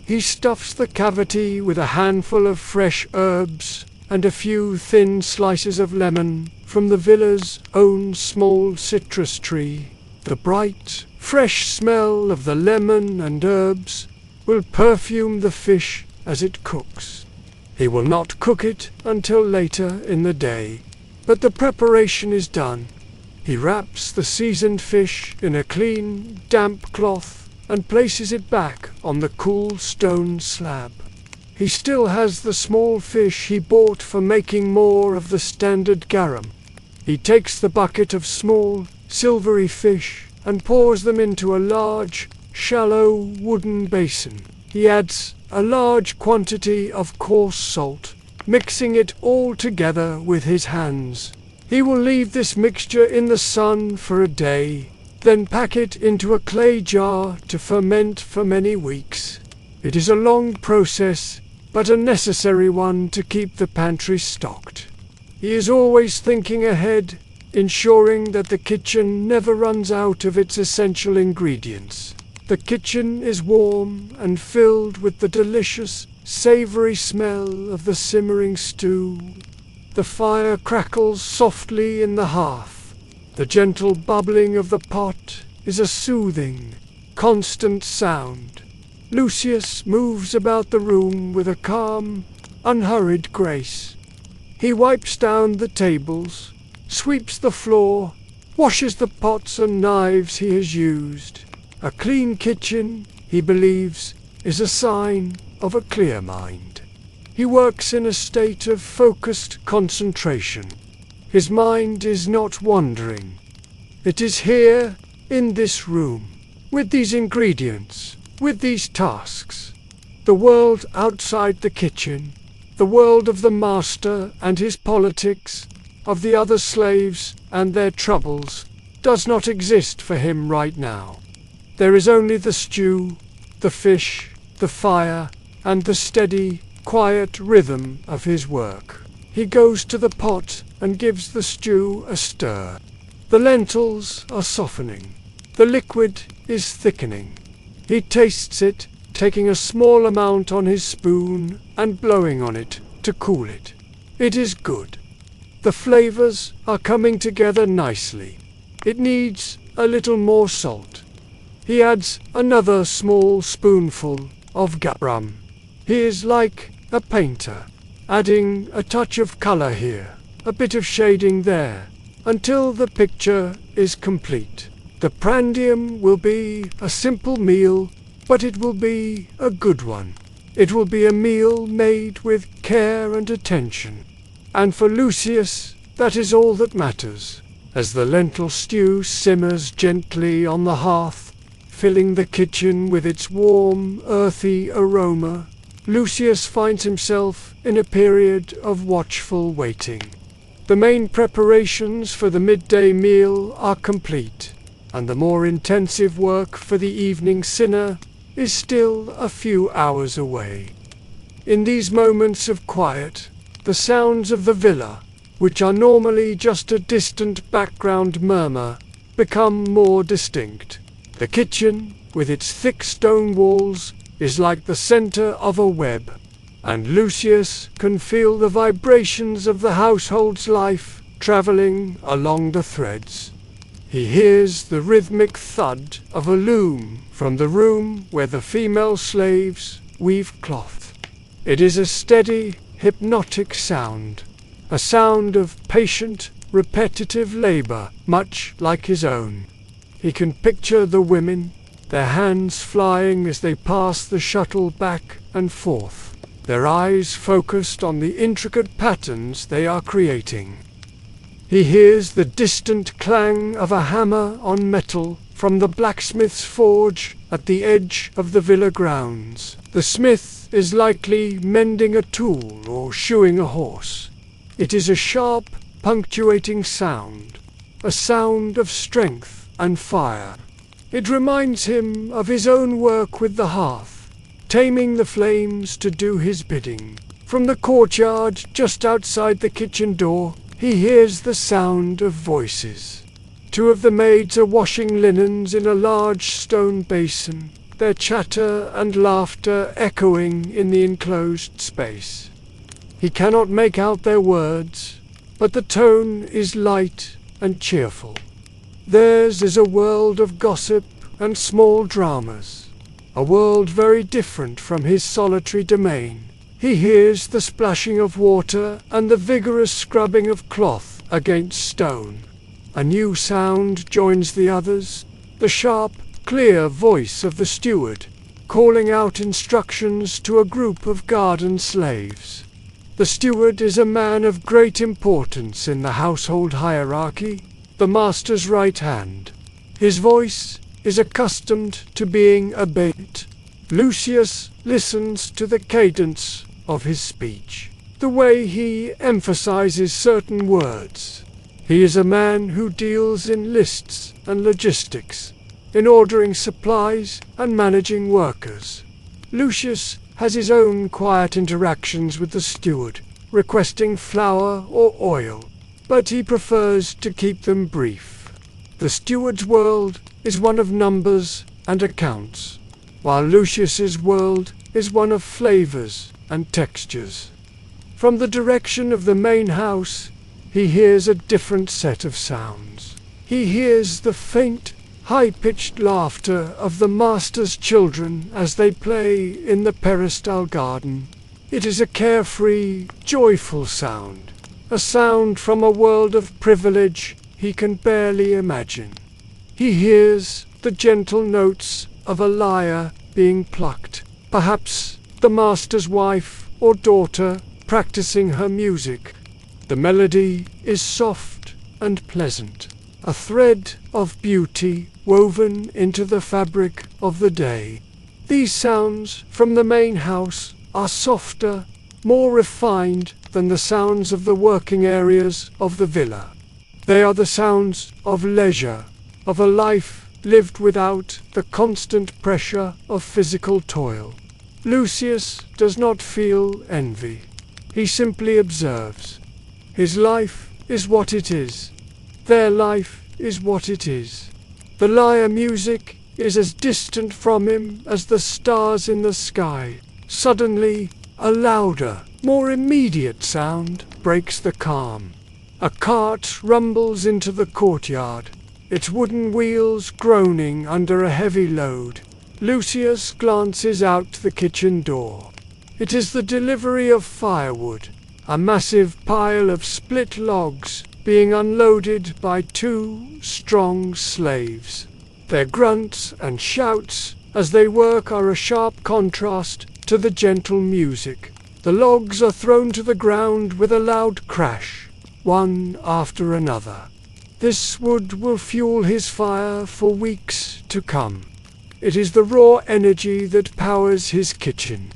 He stuffs the cavity with a handful of fresh herbs and a few thin slices of lemon from the villa's own small citrus tree. The bright, fresh smell of the lemon and herbs will perfume the fish as it cooks. He will not cook it until later in the day, but the preparation is done. He wraps the seasoned fish in a clean, damp cloth and places it back on the cool stone slab. He still has the small fish he bought for making more of the standard garum. He takes the bucket of small, silvery fish and pours them into a large, shallow wooden basin. He adds a large quantity of coarse salt, mixing it all together with his hands. He will leave this mixture in the sun for a day, then pack it into a clay jar to ferment for many weeks. It is a long process, but a necessary one to keep the pantry stocked. He is always thinking ahead, ensuring that the kitchen never runs out of its essential ingredients. The kitchen is warm and filled with the delicious, savory smell of the simmering stew. The fire crackles softly in the hearth. The gentle bubbling of the pot is a soothing, constant sound. Lucius moves about the room with a calm, unhurried grace. He wipes down the tables, sweeps the floor, washes the pots and knives he has used. A clean kitchen, he believes, is a sign of a clear mind. He works in a state of focused concentration. His mind is not wandering. It is here, in this room, with these ingredients, with these tasks. The world outside the kitchen, the world of the master and his politics, of the other slaves and their troubles, does not exist for him right now. There is only the stew, the fish, the fire, and the steady, quiet rhythm of his work. He goes to the pot and gives the stew a stir. The lentils are softening. The liquid is thickening. He tastes it, taking a small amount on his spoon and blowing on it to cool it. It is good. The flavors are coming together nicely. It needs a little more salt. He adds another small spoonful of garum. He is like a painter, adding a touch of color here, a bit of shading there, until the picture is complete. The prandium will be a simple meal, but it will be a good one. It will be a meal made with care and attention. And for Lucius, that is all that matters. As the lentil stew simmers gently on the hearth, filling the kitchen with its warm, earthy aroma, Lucius finds himself in a period of watchful waiting. The main preparations for the midday meal are complete, and the more intensive work for the evening dinner is still a few hours away. In these moments of quiet, the sounds of the villa, which are normally just a distant background murmur, become more distinct. The kitchen, with its thick stone walls, is like the center of a web, and Lucius can feel the vibrations of the household's life traveling along the threads. He hears the rhythmic thud of a loom from the room where the female slaves weave cloth. It is a steady, hypnotic sound, a sound of patient, repetitive labor, much like his own. He can picture the women, their hands flying as they pass the shuttle back and forth, their eyes focused on the intricate patterns they are creating. He hears the distant clang of a hammer on metal from the blacksmith's forge at the edge of the villa grounds. The smith is likely mending a tool or shoeing a horse. It is a sharp, punctuating sound, a sound of strength and fire. It reminds him of his own work with the hearth, taming the flames to do his bidding. From the courtyard just outside the kitchen door, he hears the sound of voices. Two of the maids are washing linens in a large stone basin, their chatter and laughter echoing in the enclosed space. He cannot make out their words, but the tone is light and cheerful. Theirs is a world of gossip and small dramas, a world very different from his solitary domain. He hears the splashing of water and the vigorous scrubbing of cloth against stone. A new sound joins the others, the sharp, clear voice of the steward, calling out instructions to a group of garden slaves. The steward is a man of great importance in the household hierarchy, the master's right hand. His voice is accustomed to being obeyed. Lucius listens to the cadence of his speech, the way he emphasizes certain words. He is a man who deals in lists and logistics, in ordering supplies and managing workers. Lucius has his own quiet interactions with the steward, requesting flour or oil, but he prefers to keep them brief. The steward's world is one of numbers and accounts, while Lucius's world is one of flavors and textures. From the direction of the main house, he hears a different set of sounds. He hears the faint, high-pitched laughter of the master's children as they play in the peristyle garden. It is a carefree, joyful sound, a sound from a world of privilege he can barely imagine. He hears the gentle notes of a lyre being plucked, perhaps the master's wife or daughter practicing her music. The melody is soft and pleasant, a thread of beauty woven into the fabric of the day. These sounds from the main house are softer, more refined than the sounds of the working areas of the villa. They are the sounds of leisure, of a life lived without the constant pressure of physical toil. Lucius does not feel envy. He simply observes. His life is what it is. Their life is what it is. The lyre music is as distant from him as the stars in the sky. Suddenly, a louder, more immediate sound breaks the calm. A cart rumbles into the courtyard, its wooden wheels groaning under a heavy load. Lucius glances out the kitchen door. It is the delivery of firewood, a massive pile of split logs being unloaded by two strong slaves. Their grunts and shouts as they work are a sharp contrast to the gentle music. The logs are thrown to the ground with a loud crash, one after another. This wood will fuel his fire for weeks to come. It is the raw energy that powers his kitchen.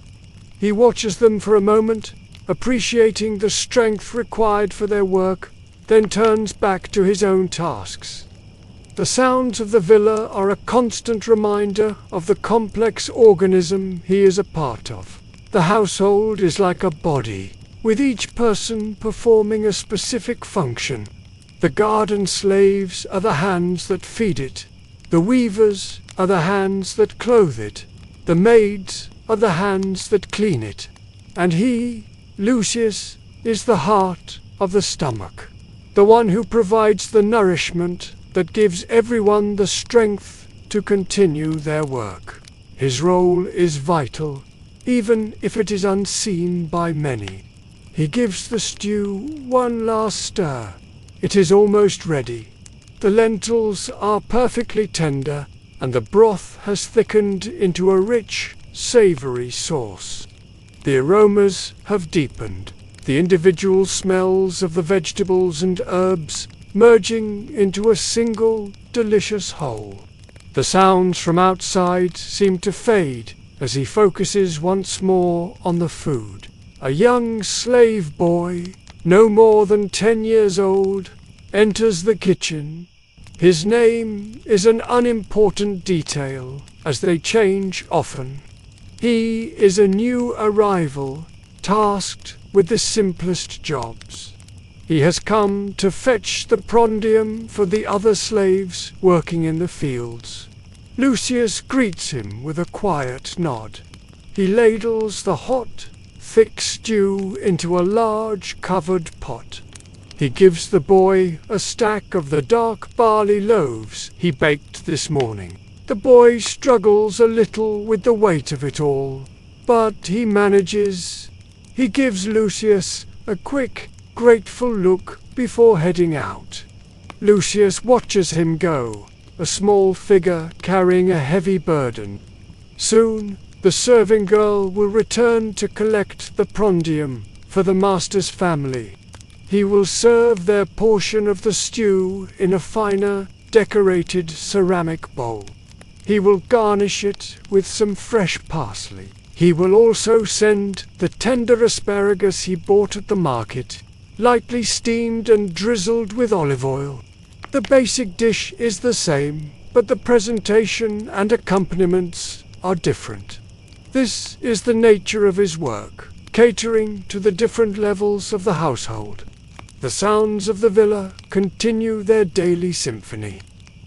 He watches them for a moment, appreciating the strength required for their work, then turns back to his own tasks. The sounds of the villa are a constant reminder of the complex organism he is a part of. The household is like a body, with each person performing a specific function. The garden slaves are the hands that feed it. The weavers are the hands that clothe it. The maids are the hands that clean it. And he, Lucius, is the heart of the stomach, the one who provides the nourishment that gives everyone the strength to continue their work. His role is vital, even if it is unseen by many. He gives the stew one last stir, It is almost ready. The lentils are perfectly tender, and the broth has thickened into a rich, savory sauce. The aromas have deepened, the individual smells of the vegetables and herbs merging into a single, delicious whole. The sounds from outside seem to fade as he focuses once more on the food. A young slave boy, no more than 10 years old, enters the kitchen. His name is an unimportant detail, as they change often. He is a new arrival, tasked with the simplest jobs. He has come to fetch the prondium for the other slaves working in the fields. Lucius greets him with a quiet nod. He ladles the hot, thick stew into a large covered pot. He gives the boy a stack of the dark barley loaves he baked this morning. The boy struggles a little with the weight of it all, but he manages. He gives Lucius a quick, grateful look before heading out. Lucius watches him go, a small figure carrying a heavy burden. Soon, the serving girl will return to collect the prondium for the master's family. He will serve their portion of the stew in a finer, decorated ceramic bowl. He will garnish it with some fresh parsley. He will also send the tender asparagus he bought at the market, lightly steamed and drizzled with olive oil. The basic dish is the same, but the presentation and accompaniments are different. This is the nature of his work, catering to the different levels of the household. The sounds of the villa continue their daily symphony.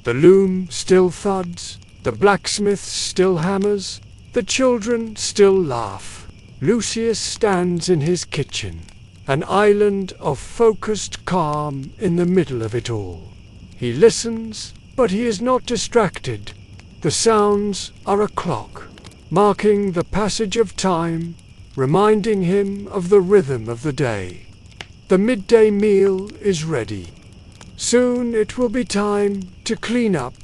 The loom still thuds, the blacksmith still hammers, the children still laugh. Lucius stands in his kitchen, an island of focused calm in the middle of it all. He listens, but he is not distracted. The sounds are a clock, marking the passage of time, reminding him of the rhythm of the day. The midday meal is ready. Soon it will be time to clean up,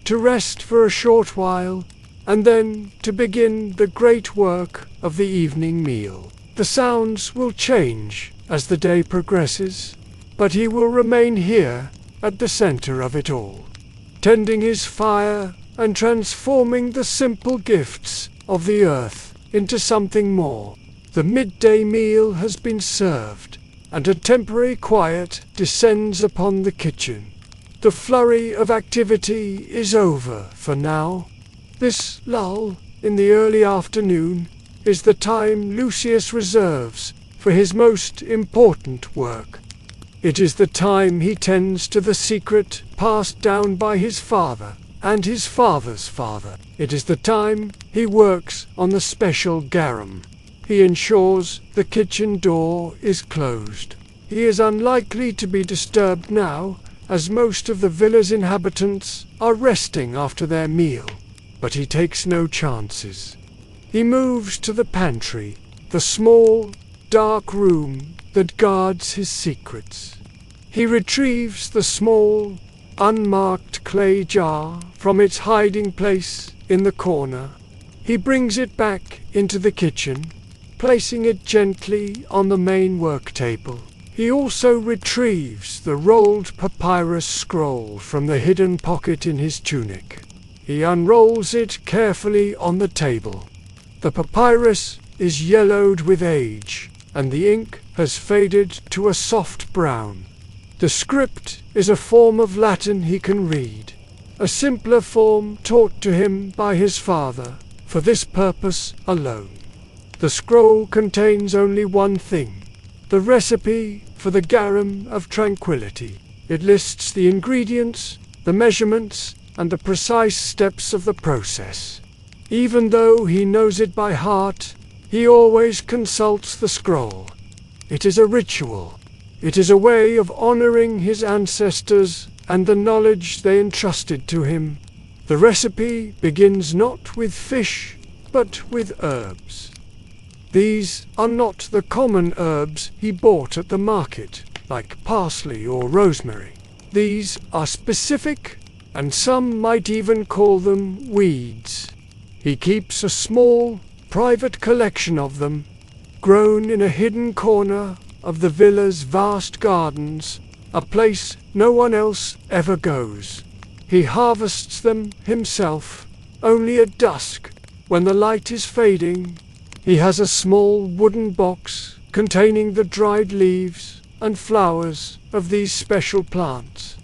to rest for a short while, and then to begin the great work of the evening meal. The sounds will change as the day progresses, but he will remain here at the center of it all, tending his fire and transforming the simple gifts of the earth into something more. The midday meal has been served, and a temporary quiet descends upon the kitchen. The flurry of activity is over for now. This lull in the early afternoon is the time Lucius reserves for his most important work. It is the time he tends to the secret passed down by his father and his father's father. It is the time he works on the special garum. He ensures the kitchen door is closed. He is unlikely to be disturbed now, as most of the villa's inhabitants are resting after their meal. But he takes no chances. He moves to the pantry, the small, dark room that guards his secrets. He retrieves the small, unmarked clay jar from its hiding place in the corner. He brings it back into the kitchen, placing it gently on the main work table. He also retrieves the rolled papyrus scroll from the hidden pocket in his tunic. He unrolls it carefully on the table. The papyrus is yellowed with age, and the ink has faded to a soft brown. The script is a form of Latin he can read, a simpler form taught to him by his father for this purpose alone. The scroll contains only one thing, the recipe for the garum of tranquility. It lists the ingredients, the measurements, and the precise steps of the process. Even though he knows it by heart, he always consults the scroll. It is a ritual. It is a way of honoring his ancestors and the knowledge they entrusted to him. The recipe begins not with fish, but with herbs. These are not the common herbs he bought at the market. like parsley or rosemary. These are specific, and some might even call them weeds. He keeps a small, private collection of them, grown in a hidden corner of the villa's vast gardens, a place no one else ever goes. He harvests them himself, only at dusk, when the light is fading. He has a small wooden box containing the dried leaves and flowers of these special plants.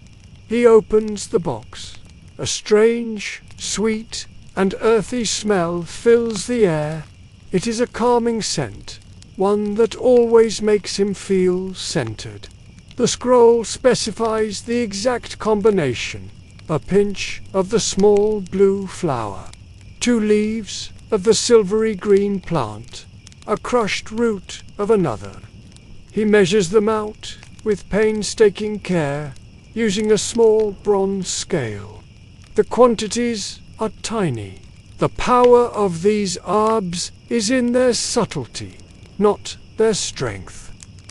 He opens the box. A strange, sweet, and earthy smell fills the air. It is a calming scent, one that always makes him feel centered. The scroll specifies the exact combination: a pinch of the small blue flower, 2 leaves of the silvery green plant, a crushed root of another. He measures them out with painstaking care, using a small bronze scale. The quantities are tiny. The power of these herbs is in their subtlety, not their strength.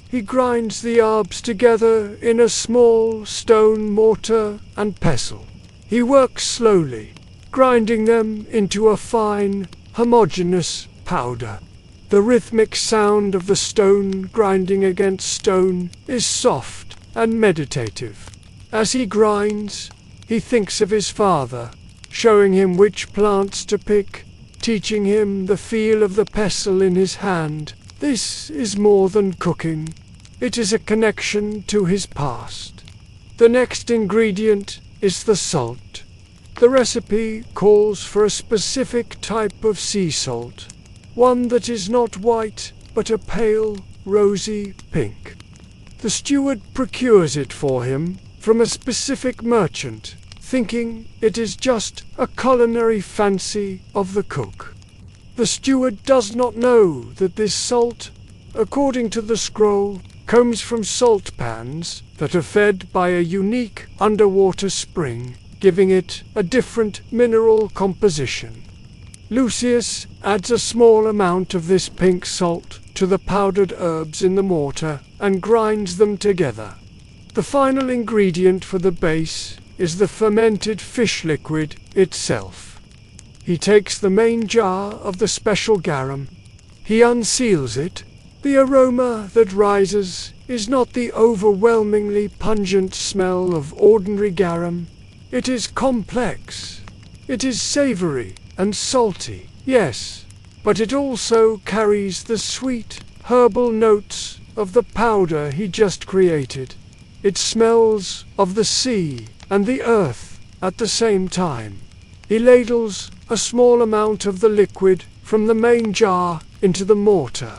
He grinds the herbs together in a small stone mortar and pestle. He works slowly, grinding them into a fine, homogeneous powder. The rhythmic sound of the stone grinding against stone is soft and meditative. As he grinds, he thinks of his father, showing him which plants to pick, teaching him the feel of the pestle in his hand. This is more than cooking. It is a connection to his past. The next ingredient is the salt. The recipe calls for a specific type of sea salt, one that is not white, but a pale, rosy pink. The steward procures it for him from a specific merchant, thinking it is just a culinary fancy of the cook. The steward does not know that this salt, according to the scroll, comes from salt pans that are fed by a unique underwater spring, giving it a different mineral composition. Lucius adds a small amount of this pink salt to the powdered herbs in the mortar and grinds them together. The final ingredient for the base is the fermented fish liquid itself. He takes the main jar of the special garum. He unseals it. The aroma that rises is not the overwhelmingly pungent smell of ordinary garum. It is complex. It is savory and salty, yes, but it also carries the sweet, herbal notes of the powder he just created. It smells of the sea and the earth at the same time. He ladles a small amount of the liquid from the main jar into the mortar.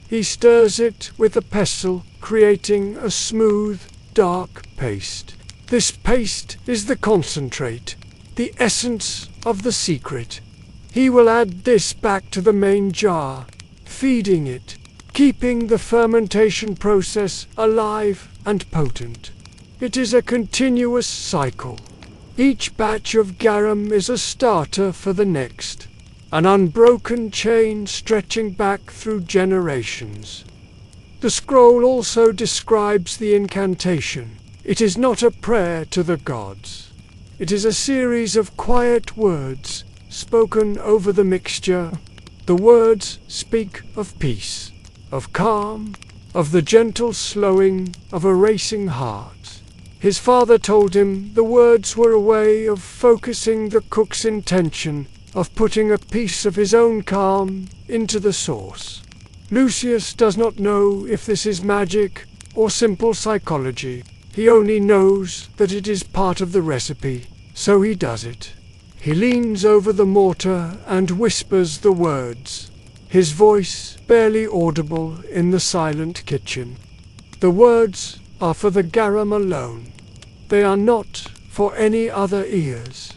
He stirs it with a pestle, creating a smooth, dark paste. This paste is the concentrate, the essence of the secret. He will add this back to the main jar, feeding it, keeping the fermentation process alive and potent. It is a continuous cycle. Each batch of garum is a starter for the next, an unbroken chain stretching back through generations. The scroll also describes the incantation. It is not a prayer to the gods. It is a series of quiet words spoken over the mixture. The words speak of peace, of calm, of the gentle slowing of a racing heart. His father told him the words were a way of focusing the cook's intention, of putting a piece of his own calm into the sauce. Lucius does not know if this is magic or simple psychology. He only knows that it is part of the recipe, so he does it. He leans over the mortar and whispers the words, his voice barely audible in the silent kitchen. The words are for the garum alone. They are not for any other ears.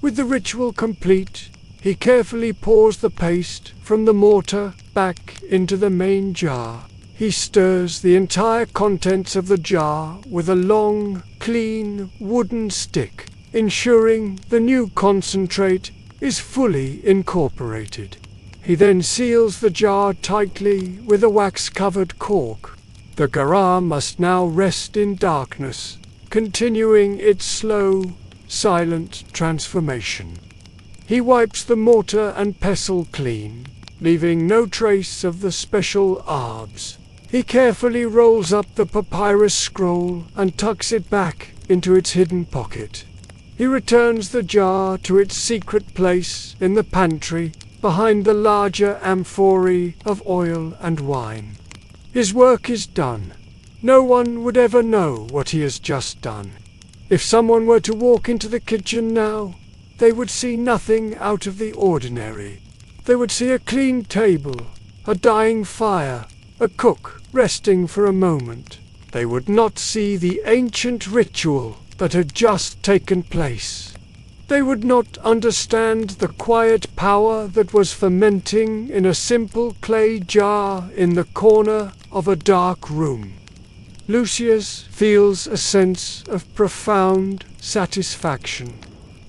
With the ritual complete, he carefully pours the paste from the mortar back into the main jar. He stirs the entire contents of the jar with a long, clean wooden stick, ensuring the new concentrate is fully incorporated. He then seals the jar tightly with a wax-covered cork. The Gara must now rest in darkness, continuing its slow, silent transformation. He wipes the mortar and pestle clean, leaving no trace of the special herbs. He carefully rolls up the papyrus scroll and tucks it back into its hidden pocket. He returns the jar to its secret place in the pantry behind the larger amphorae of oil and wine. His work is done. No one would ever know what he has just done. If someone were to walk into the kitchen now, they would see nothing out of the ordinary. They would see a clean table, a dying fire, a cook resting for a moment. They would not see the ancient ritual that had just taken place. They would not understand the quiet power that was fermenting in a simple clay jar in the corner of a dark room. Lucius feels a sense of profound satisfaction.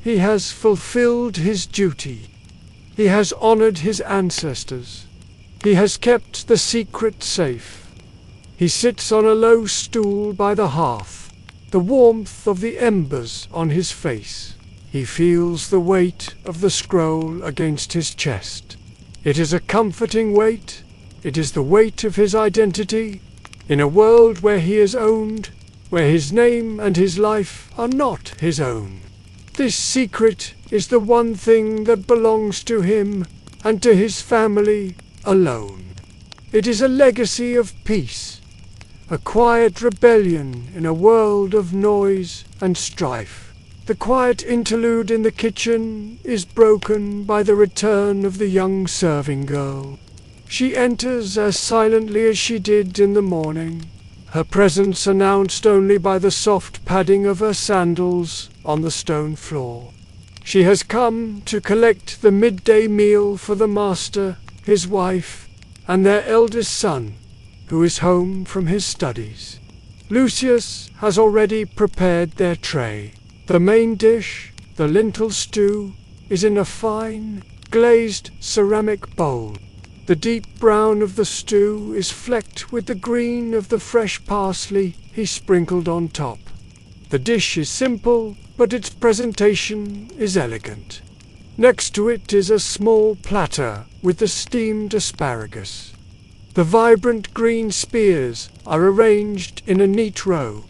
He has fulfilled his duty. He has honored his ancestors. He has kept the secret safe. He sits on a low stool by the hearth, the warmth of the embers on his face. He feels the weight of the scroll against his chest. It is a comforting weight. It is the weight of his identity. In a world where he is owned, where his name and his life are not his own. This secret is the one thing that belongs to him and to his family alone. It is a legacy of peace, a quiet rebellion in a world of noise and strife. The quiet interlude in the kitchen is broken by the return of the young serving girl. She enters as silently as she did in the morning, her presence announced only by the soft padding of her sandals on the stone floor. She has come to collect the midday meal for the master, his wife, and their eldest son, who is home from his studies. Lucius has already prepared their tray. The main dish, the lentil stew, is in a fine, glazed ceramic bowl. The deep brown of the stew is flecked with the green of the fresh parsley he sprinkled on top. The dish is simple, but its presentation is elegant. Next to it is a small platter with the steamed asparagus. The vibrant green spears are arranged in a neat row,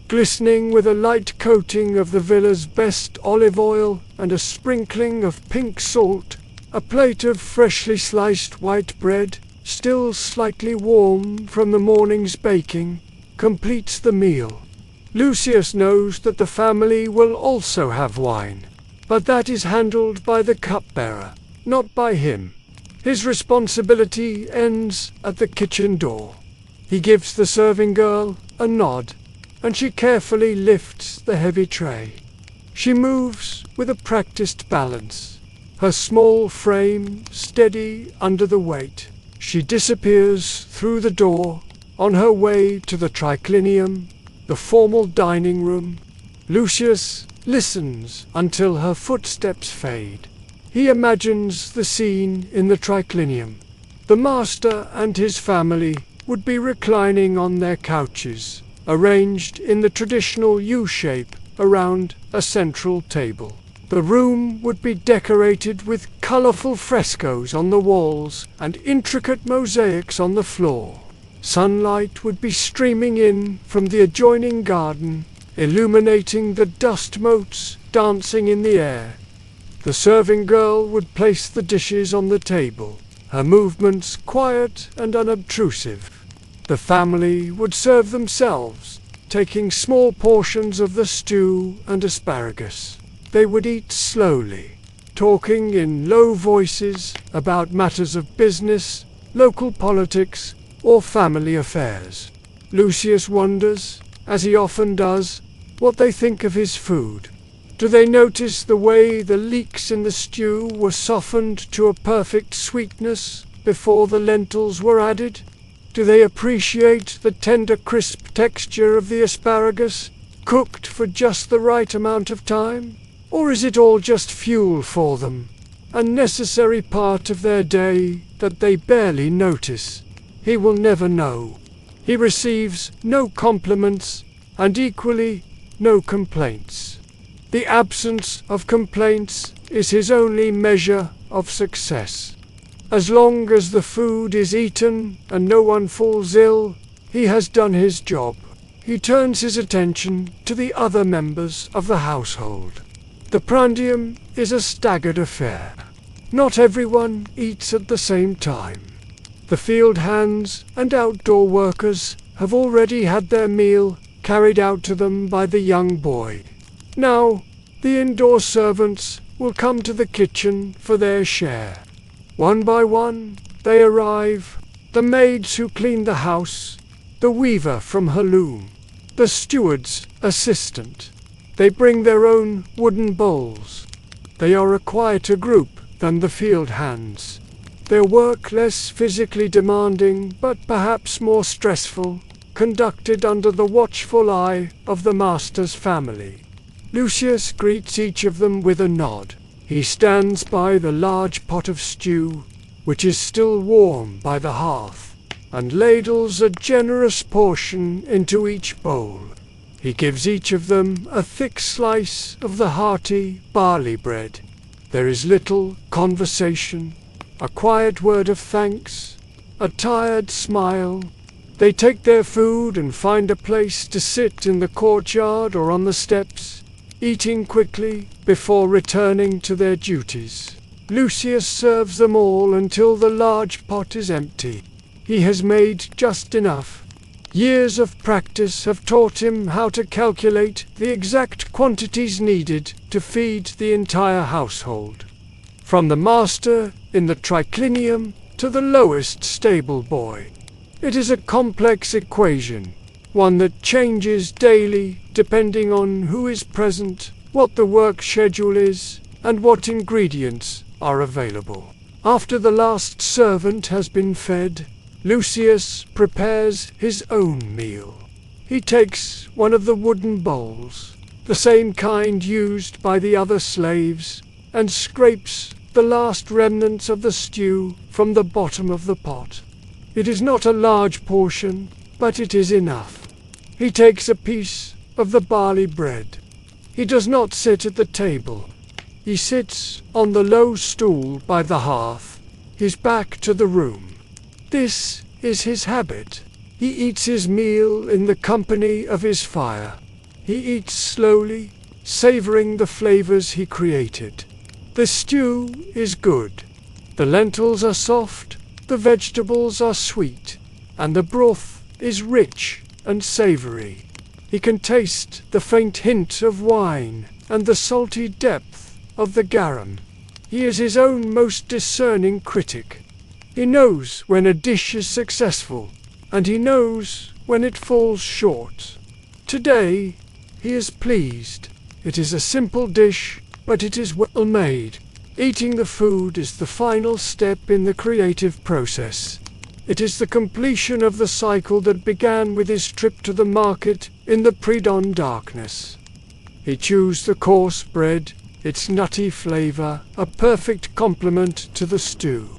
glistening with a light coating of the villa's best olive oil and a sprinkling of pink salt. A plate of freshly sliced white bread, still slightly warm from the morning's baking, completes the meal. Lucius knows that the family will also have wine, but that is handled by the cupbearer, not by him. His responsibility ends at the kitchen door. He gives the serving girl a nod, and she carefully lifts the heavy tray. She moves with a practiced balance, her small frame steady under the weight. She disappears through the door on her way to the triclinium, the formal dining room. Lucius listens until her footsteps fade. He imagines the scene in the triclinium. The master and his family would be reclining on their couches, arranged in the traditional U-shape around a central table. The room would be decorated with colorful frescoes on the walls and intricate mosaics on the floor. Sunlight would be streaming in from the adjoining garden, illuminating the dust motes dancing in the air. The serving girl would place the dishes on the table, her movements quiet and unobtrusive. The family would serve themselves, taking small portions of the stew and asparagus. They would eat slowly, talking in low voices about matters of business, local politics, or family affairs. Lucius wonders, as he often does, what they think of his food. Do they notice the way the leeks in the stew were softened to a perfect sweetness before the lentils were added? Do they appreciate the tender, crisp texture of the asparagus, cooked for just the right amount of time? Or is it all just fuel for them, a necessary part of their day that they barely notice? He will never know. He receives no compliments and equally no complaints. The absence of complaints is his only measure of success. As long as the food is eaten and no one falls ill, he has done his job. He turns his attention to the other members of the household. The prandium is a staggered affair. Not everyone eats at the same time. The field hands and outdoor workers have already had their meal carried out to them by the young boy. Now, the indoor servants will come to the kitchen for their share. One by one, they arrive: the maids who clean the house, the weaver from her loom, the steward's assistant. They bring their own wooden bowls. They are a quieter group than the field hands. Their work less physically demanding, but perhaps more stressful, conducted under the watchful eye of the master's family. Lucius greets each of them with a nod. He stands by the large pot of stew, which is still warm by the hearth, and ladles a generous portion into each bowl. He gives each of them a thick slice of the hearty barley bread. There is little conversation, a quiet word of thanks, a tired smile. They take their food and find a place to sit in the courtyard or on the steps, eating quickly before returning to their duties. Lucius serves them all until the large pot is empty. He has made just enough. Years of practice have taught him how to calculate the exact quantities needed to feed the entire household. From the master in the triclinium to the lowest stable boy. It is a complex equation, one that changes daily depending on who is present, what the work schedule is, and what ingredients are available. After the last servant has been fed, Lucius prepares his own meal. He takes one of the wooden bowls, the same kind used by the other slaves, and scrapes the last remnants of the stew from the bottom of the pot. It is not a large portion, but it is enough. He takes a piece of the barley bread. He does not sit at the table. He sits on the low stool by the hearth, his back to the room. This is his habit. He eats his meal in the company of his fire. He eats slowly, savoring the flavors he created. The stew is good. The lentils are soft, the vegetables are sweet, and the broth is rich and savory. He can taste the faint hint of wine and the salty depth of the garum. He is his own most discerning critic. He knows when a dish is successful, and he knows when it falls short. Today, he is pleased. It is a simple dish, but it is well made. Eating the food is the final step in the creative process. It is the completion of the cycle that began with his trip to the market in the pre-dawn darkness. He chews the coarse bread, its nutty flavor, a perfect complement to the stew.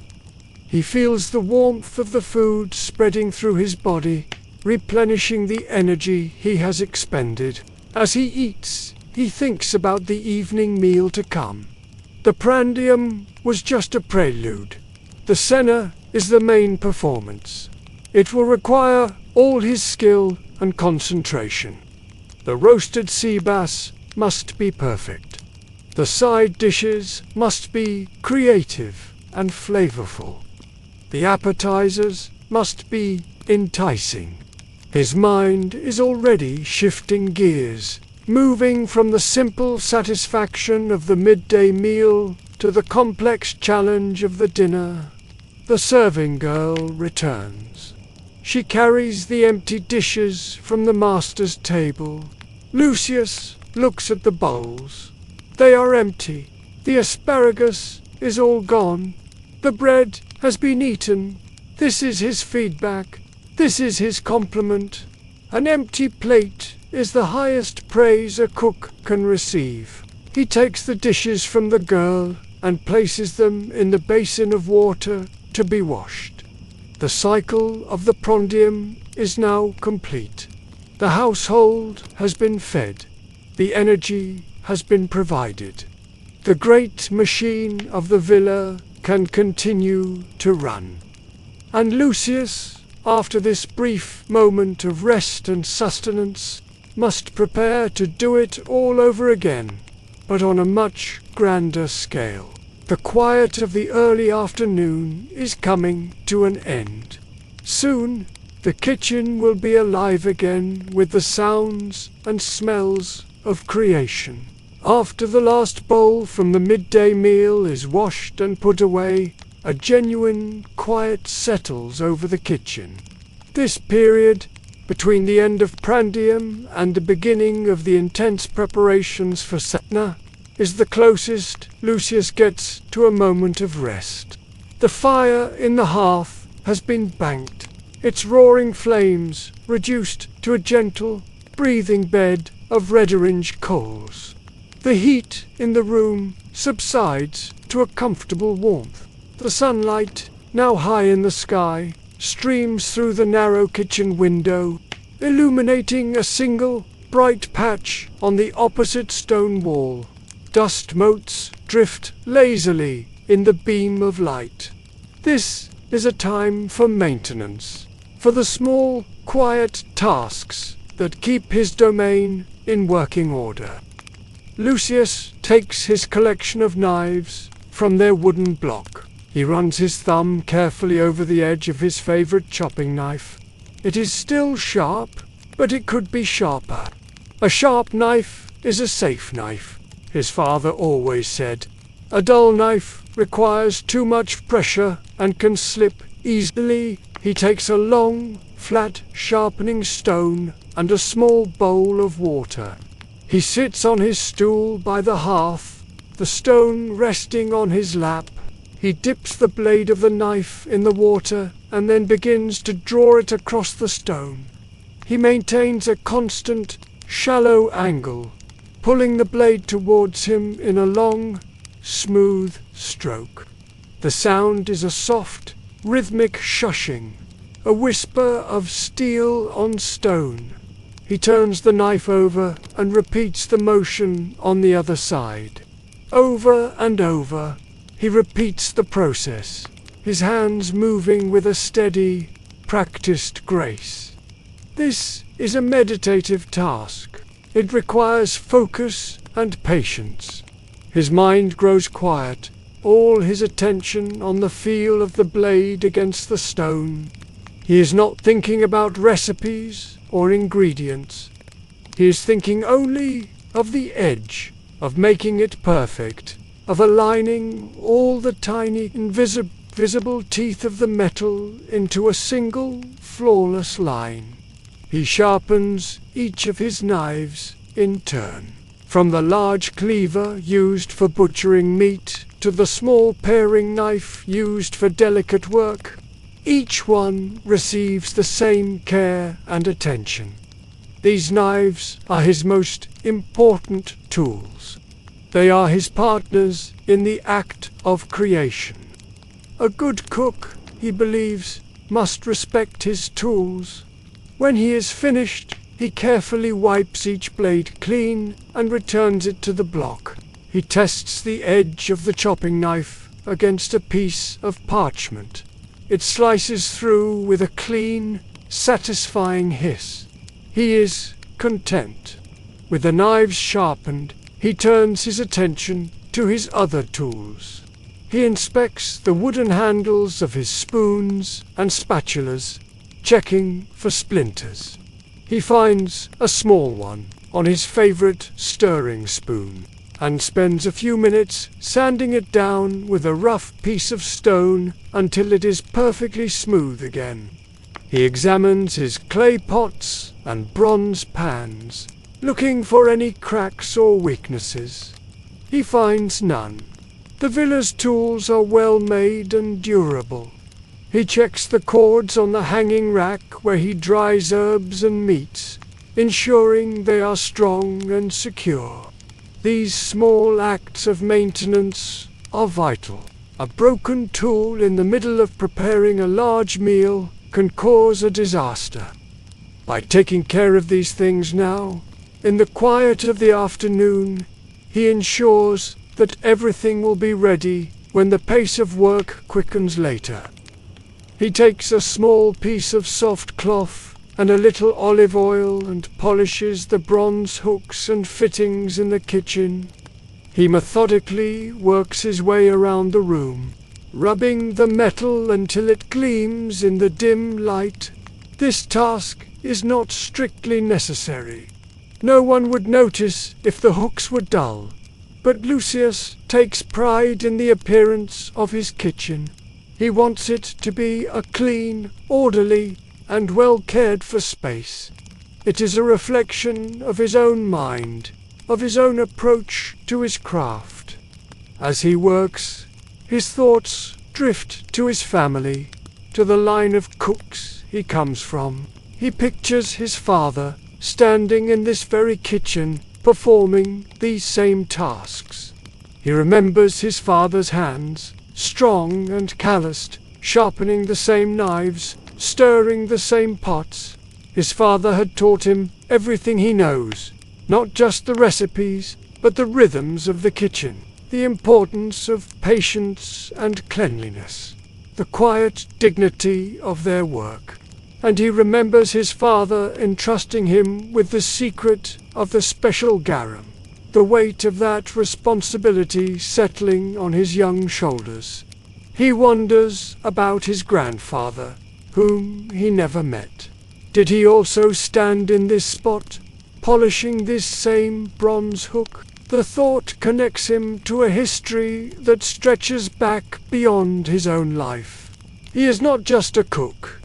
He feels the warmth of the food spreading through his body, replenishing the energy he has expended. As he eats, he thinks about the evening meal to come. The prandium was just a prelude. The cena is the main performance. It will require all his skill and concentration. The roasted sea bass must be perfect. The side dishes must be creative and flavorful. The appetizers must be enticing. His mind is already shifting gears, moving from the simple satisfaction of the midday meal to the complex challenge of the dinner. The serving girl returns. She carries the empty dishes from the master's table. Lucius looks at the bowls. They are empty. The asparagus is all gone. The bread has been eaten. This is his feedback. This is his compliment. An empty plate is the highest praise a cook can receive. He takes the dishes from the girl and places them in the basin of water to be washed. The cycle of the prondium is now complete. The household has been fed. The energy has been provided. The great machine of the villa can continue to run. And Lucius, after this brief moment of rest and sustenance, must prepare to do it all over again, but on a much grander scale. The quiet of the early afternoon is coming to an end. Soon, the kitchen will be alive again with the sounds and smells of creation. After the last bowl from the midday meal is washed and put away, a genuine quiet settles over the kitchen. This period, between the end of prandium and the beginning of the intense preparations for Setna, is the closest Lucius gets to a moment of rest. The fire in the hearth has been banked, its roaring flames reduced to a gentle, breathing bed of red-orange coals. The heat in the room subsides to a comfortable warmth. The sunlight, now high in the sky, streams through the narrow kitchen window, illuminating a single, bright patch on the opposite stone wall. Dust motes drift lazily in the beam of light. This is a time for maintenance, for the small, quiet tasks that keep his domain in working order. Lucius takes his collection of knives from their wooden block. He runs his thumb carefully over the edge of his favorite chopping knife. It is still sharp, but it could be sharper. A sharp knife is a safe knife, his father always said. A dull knife requires too much pressure and can slip easily. He takes a long, flat, sharpening stone and a small bowl of water. He sits on his stool by the hearth, the stone resting on his lap. He dips the blade of the knife in the water and then begins to draw it across the stone. He maintains a constant, shallow angle, pulling the blade towards him in a long, smooth stroke. The sound is a soft, rhythmic shushing, a whisper of steel on stone. He turns the knife over and repeats the motion on the other side. Over and over, he repeats the process, his hands moving with a steady, practiced grace. This is a meditative task. It requires focus and patience. His mind grows quiet, all his attention on the feel of the blade against the stone. He is not thinking about recipes or ingredients. He is thinking only of the edge, of making it perfect, of aligning all the tiny invisible teeth of the metal into a single, flawless line. He sharpens each of his knives in turn, from the large cleaver used for butchering meat to the small paring knife used for delicate work. Each one receives the same care and attention. These knives are his most important tools. They are his partners in the act of creation. A good cook, he believes, must respect his tools. When he is finished, he carefully wipes each blade clean and returns it to the block. He tests the edge of the chopping knife against a piece of parchment. It slices through with a clean, satisfying hiss. He is content. With the knives sharpened, he turns his attention to his other tools. He inspects the wooden handles of his spoons and spatulas, checking for splinters. He finds a small one on his favorite stirring spoon and spends a few minutes sanding it down with a rough piece of stone until it is perfectly smooth again. He examines his clay pots and bronze pans, looking for any cracks or weaknesses. He finds none. The villa's tools are well made and durable. He checks the cords on the hanging rack where he dries herbs and meats, ensuring they are strong and secure. These small acts of maintenance are vital. A broken tool in the middle of preparing a large meal can cause a disaster. By taking care of these things now, in the quiet of the afternoon, he ensures that everything will be ready when the pace of work quickens later. He takes a small piece of soft cloth and a little olive oil and polishes the bronze hooks and fittings in the kitchen. He methodically works his way around the room, rubbing the metal until it gleams in the dim light. This task is not strictly necessary. No one would notice if the hooks were dull, but Lucius takes pride in the appearance of his kitchen. He wants it to be a clean, orderly, and well cared for space. It is a reflection of his own mind, of his own approach to his craft. As he works, his thoughts drift to his family, to the line of cooks he comes from. He pictures his father standing in this very kitchen, performing these same tasks. He remembers his father's hands, strong and calloused, sharpening the same knives, stirring the same pots. His father had taught him everything he knows, not just the recipes, but the rhythms of the kitchen, the importance of patience and cleanliness, the quiet dignity of their work. And he remembers his father entrusting him with the secret of the special garum, the weight of that responsibility settling on his young shoulders. He wonders about his grandfather, whom he never met. Did he also stand in this spot, polishing this same bronze hook? The thought connects him to a history that stretches back beyond his own life. He is not just a cook.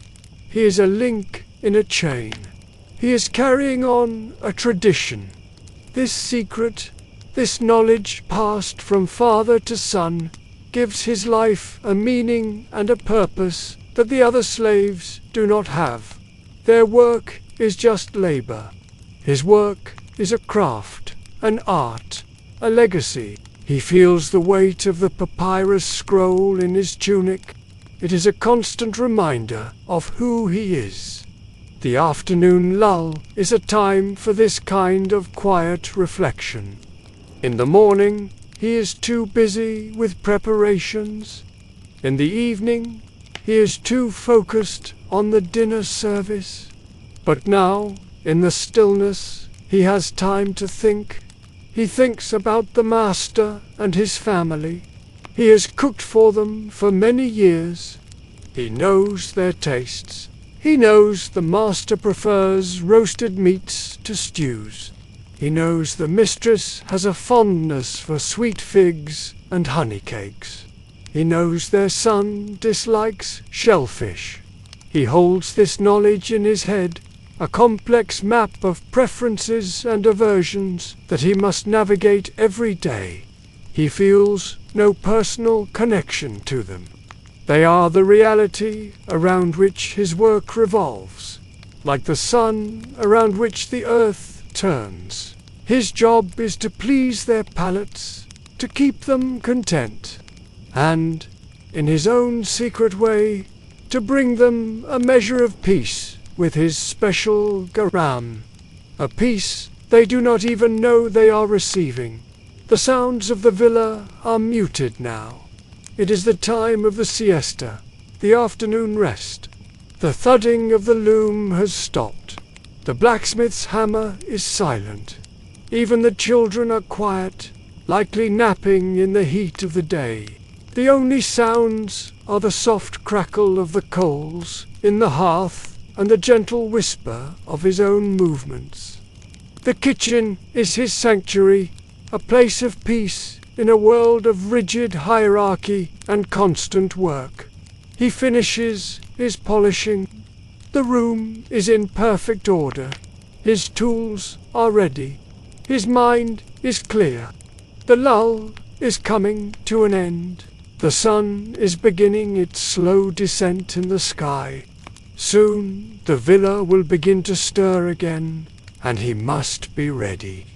He is a link in a chain. He is carrying on a tradition. This secret, this knowledge passed from father to son, gives his life a meaning and a purpose that the other slaves do not have. Their work is just labor. His work is a craft, an art, a legacy. He feels the weight of the papyrus scroll in his tunic. It is a constant reminder of who he is. The afternoon lull is a time for this kind of quiet reflection. In the morning, he is too busy with preparations. In the evening, he is too focused on the dinner service. But now, in the stillness, he has time to think. He thinks about the master and his family. He has cooked for them for many years. He knows their tastes. He knows the master prefers roasted meats to stews. He knows the mistress has a fondness for sweet figs and honey cakes. He knows their son dislikes shellfish. He holds this knowledge in his head, a complex map of preferences and aversions that he must navigate every day. He feels no personal connection to them. They are the reality around which his work revolves, like the sun around which the earth turns. His job is to please their palates, to keep them content, and, in his own secret way, to bring them a measure of peace with his special garam, a peace they do not even know they are receiving. The sounds of the villa are muted now. It is the time of the siesta, the afternoon rest. The thudding of the loom has stopped. The blacksmith's hammer is silent. Even the children are quiet, likely napping in the heat of the day. The only sounds are the soft crackle of the coals in the hearth and the gentle whisper of his own movements. The kitchen is his sanctuary, a place of peace in a world of rigid hierarchy and constant work. He finishes his polishing. The room is in perfect order. His tools are ready. His mind is clear. The lull is coming to an end. The sun is beginning its slow descent in the sky. Soon the villa will begin to stir again, and he must be ready.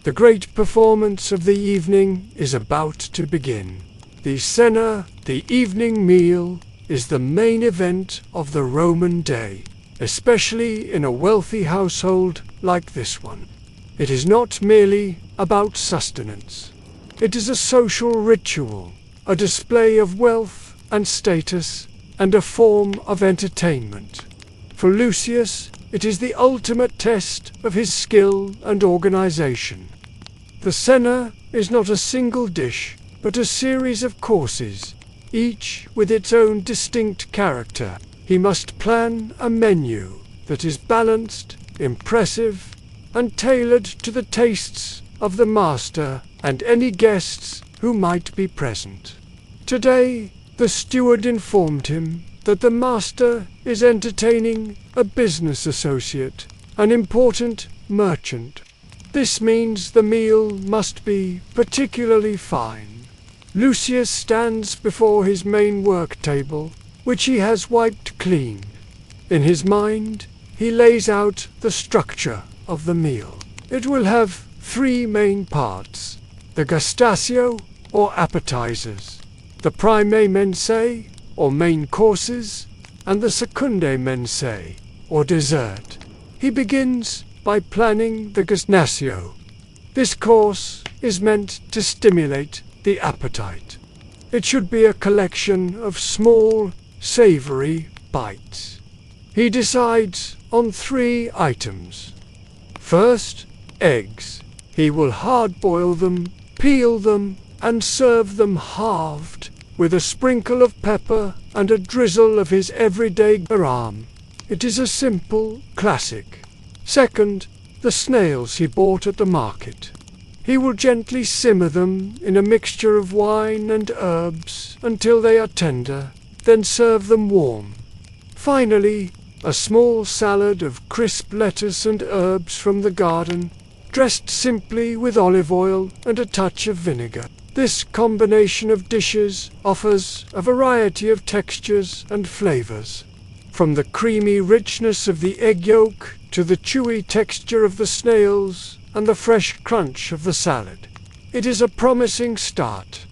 The great performance of the evening is about to begin. The scena The evening meal is the main event of the Roman day, especially in a wealthy household like this one. It is not merely about sustenance. It is a social ritual, a display of wealth and status, and a form of entertainment. For Lucius, it is the ultimate test of his skill and organization. The cena is not a single dish, but a series of courses, each with its own distinct character. He must plan a menu that is balanced, impressive, and tailored to the tastes of the master and any guests who might be present. Today, the steward informed him that the master is entertaining a business associate, an important merchant. This means the meal must be particularly fine. Lucius stands before his main work table, which he has wiped clean. In his mind, he lays out the structure of the meal. It will have 3 main parts: the gustaccio, or appetizers, the primae mensae, or main courses, and the secundae mensae, or dessert. He begins by planning the gustaccio. This course is meant to stimulate the appetite. It should be a collection of small, savory bites. He decides on 3 items. First, eggs. He will hard-boil them, peel them, and serve them halved, with a sprinkle of pepper and a drizzle of his everyday garam. It is a simple classic. Second, the snails he bought at the market. He will gently simmer them in a mixture of wine and herbs until they are tender, then serve them warm. Finally, a small salad of crisp lettuce and herbs from the garden, dressed simply with olive oil and a touch of vinegar. This combination of dishes offers a variety of textures and flavors, from the creamy richness of the egg yolk to the chewy texture of the snails and the fresh crunch of the salad. It is a promising start.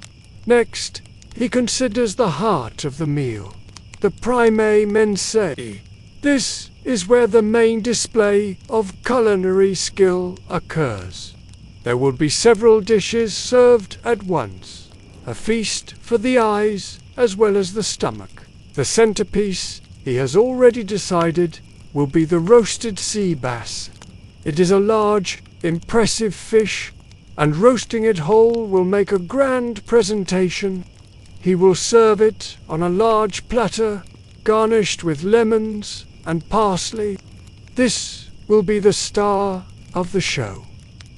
Next, he considers the heart of the meal, the primae mensae. This is where the main display of culinary skill occurs. There will be several dishes served at once, a feast for the eyes as well as the stomach. The centerpiece, he has already decided, will be the roasted sea bass. It is a large, impressive fish, and roasting it whole will make a grand presentation. He will serve it on a large platter, garnished with lemons and parsley. This will be the star of the show.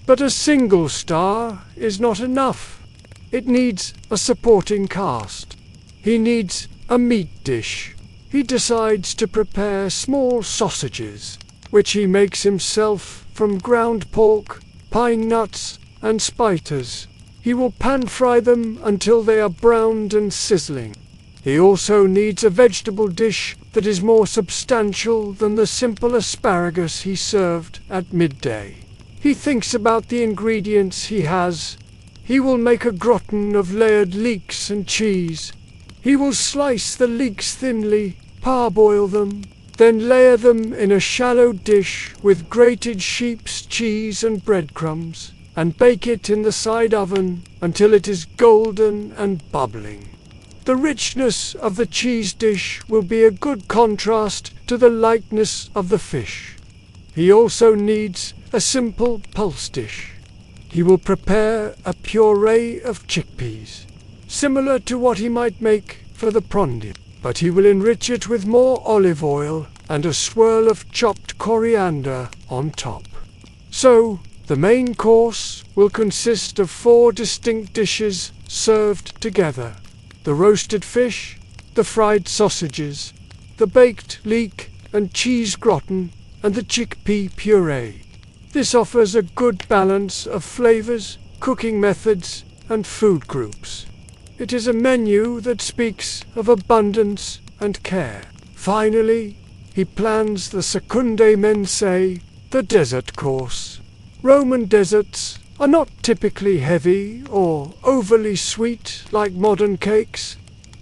But a single star is not enough. It needs a supporting cast. He needs a meat dish. He decides to prepare small sausages, which he makes himself from ground pork, pine nuts, and spiders. He will pan-fry them until they are browned and sizzling. He also needs a vegetable dish that is more substantial than the simple asparagus he served at midday. He thinks about the ingredients he has. He will make a gratin of layered leeks and cheese. He will slice the leeks thinly, parboil them, then layer them in a shallow dish with grated sheep's cheese and breadcrumbs, and bake it in the side oven until it is golden and bubbling. The richness of the cheese dish will be a good contrast to the lightness of the fish. He also needs a simple pulse dish. He will prepare a puree of chickpeas, similar to what he might make for the prondi, but he will enrich it with more olive oil and a swirl of chopped coriander on top. So, the main course will consist of 4 distinct dishes served together: the roasted fish, the fried sausages, the baked leek and cheese gratin, and the chickpea puree. This offers a good balance of flavors, cooking methods, and food groups. It is a menu that speaks of abundance and care. Finally, he plans the secundae mensae, the dessert course. Roman desserts are not typically heavy or overly sweet like modern cakes.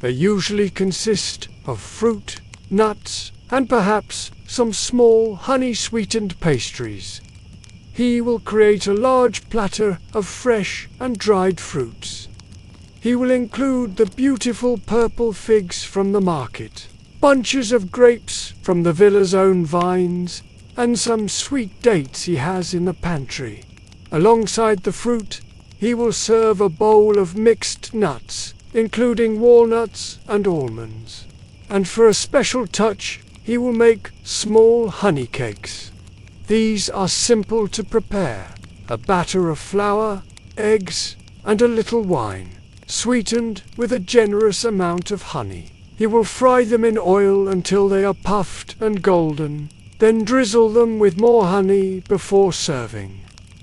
They usually consist of fruit, nuts, and perhaps some small honey-sweetened pastries. He will create a large platter of fresh and dried fruits. He will include the beautiful purple figs from the market, bunches of grapes from the villa's own vines, and some sweet dates he has in the pantry. Alongside the fruit, he will serve a bowl of mixed nuts, including walnuts and almonds. And for a special touch, he will make small honey cakes. These are simple to prepare: a batter of flour, eggs, and a little wine, sweetened with a generous amount of honey. He will fry them in oil until they are puffed and golden, then drizzle them with more honey before serving.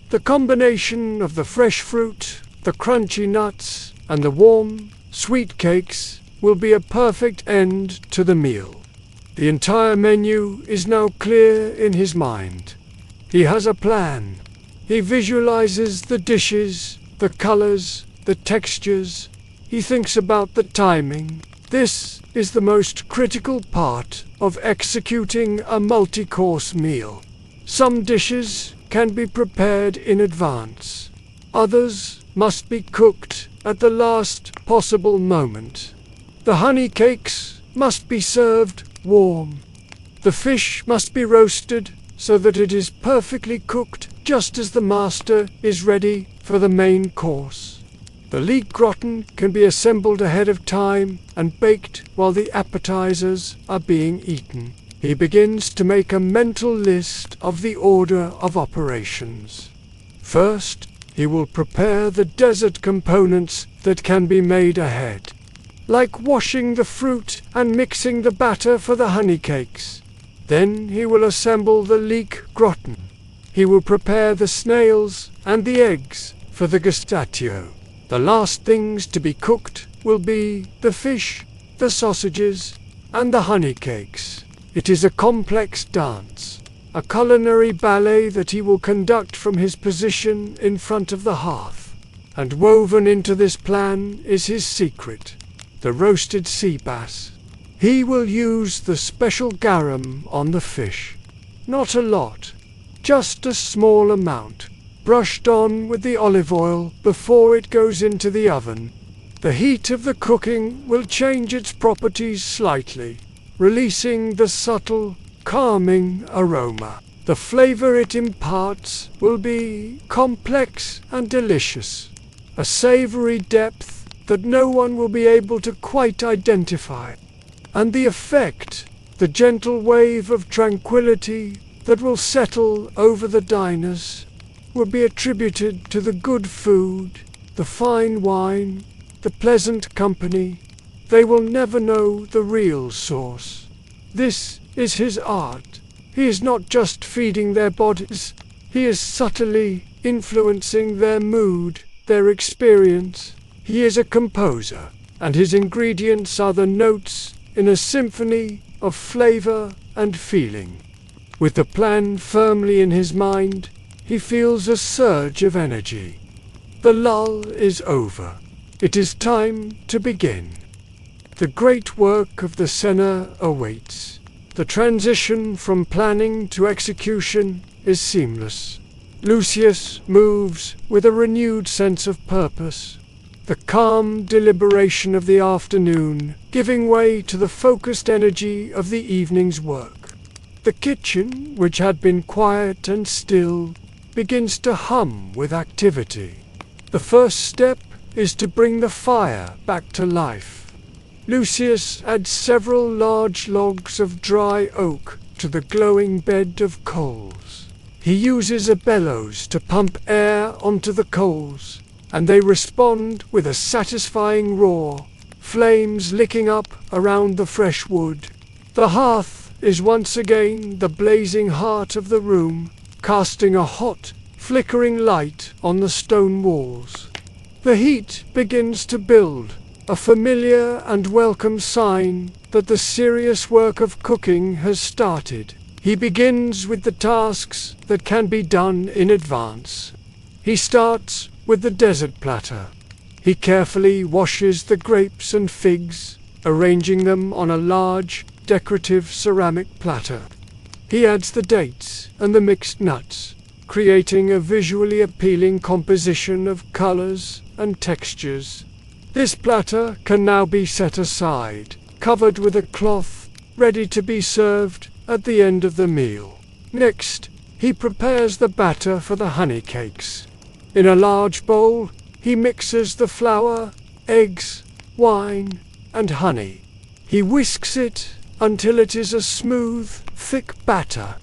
The combination of the fresh fruit, the crunchy nuts, and the warm, sweet cakes will be a perfect end to the meal. The entire menu is now clear in his mind. He has a plan. He visualizes the dishes, the colors, the textures. He thinks about the timing. This is the most critical part of executing a multi-course meal. Some dishes can be prepared in advance. Others must be cooked at the last possible moment. The honey cakes must be served warm. The fish must be roasted so that it is perfectly cooked just as the master is ready for the main course. The leek gratin can be assembled ahead of time and baked while the appetizers are being eaten. He begins to make a mental list of the order of operations. First, he will prepare the dessert components that can be made ahead, like washing the fruit and mixing the batter for the honey cakes. Then he will assemble the leek gratin. He will prepare the snails and the eggs for the gazpacho. The last things to be cooked will be the fish, the sausages, and the honey cakes. It is a complex dance, a culinary ballet that he will conduct from his position in front of the hearth. And woven into this plan is his secret: the roasted sea bass. He will use the special garum on the fish. Not a lot, just a small amount, brushed on with the olive oil before it goes into the oven. The heat of the cooking will change its properties slightly, releasing the subtle, calming aroma. The flavor it imparts will be complex and delicious, a savory depth that no one will be able to quite identify. And the effect, the gentle wave of tranquility that will settle over the diners, will be attributed to the good food, the fine wine, the pleasant company. They will never know the real source. This is his art. He is not just feeding their bodies, he is subtly influencing their mood, their experience. He is a composer, and his ingredients are the notes in a symphony of flavor and feeling. With the plan firmly in his mind, he feels a surge of energy. The lull is over. It is time to begin. The great work of the cena awaits. The transition from planning to execution is seamless. Lucius moves with a renewed sense of purpose, the calm deliberation of the afternoon giving way to the focused energy of the evening's work. The kitchen, which had been quiet and still, begins to hum with activity. The first step is to bring the fire back to life. Lucius adds several large logs of dry oak to the glowing bed of coals. He uses a bellows to pump air onto the coals, and they respond with a satisfying roar, flames licking up around the fresh wood. The hearth is once again the blazing heart of the room, casting a hot, flickering light on the stone walls. The heat begins to build, a familiar and welcome sign that the serious work of cooking has started. He begins with the tasks that can be done in advance. He starts with the dessert platter. He carefully washes the grapes and figs, arranging them on a large, decorative ceramic platter. He adds the dates and the mixed nuts, creating a visually appealing composition of colors and textures. This platter can now be set aside, covered with a cloth, ready to be served at the end of the meal. Next, he prepares the batter for the honey cakes. In a large bowl, he mixes the flour, eggs, wine, and honey. He whisks it until it is a smooth, thick batter.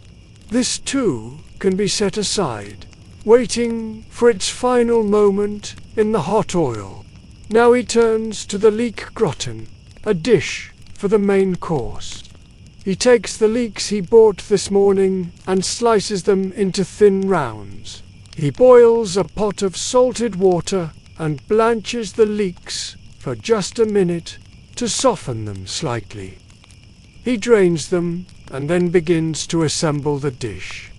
This too can be set aside, waiting for its final moment in the hot oil. Now he turns to the leek gratin, a dish for the main course. He takes the leeks he bought this morning and slices them into thin rounds. He boils a pot of salted water and blanches the leeks for just a minute to soften them slightly. He drains them and then begins to assemble the dish.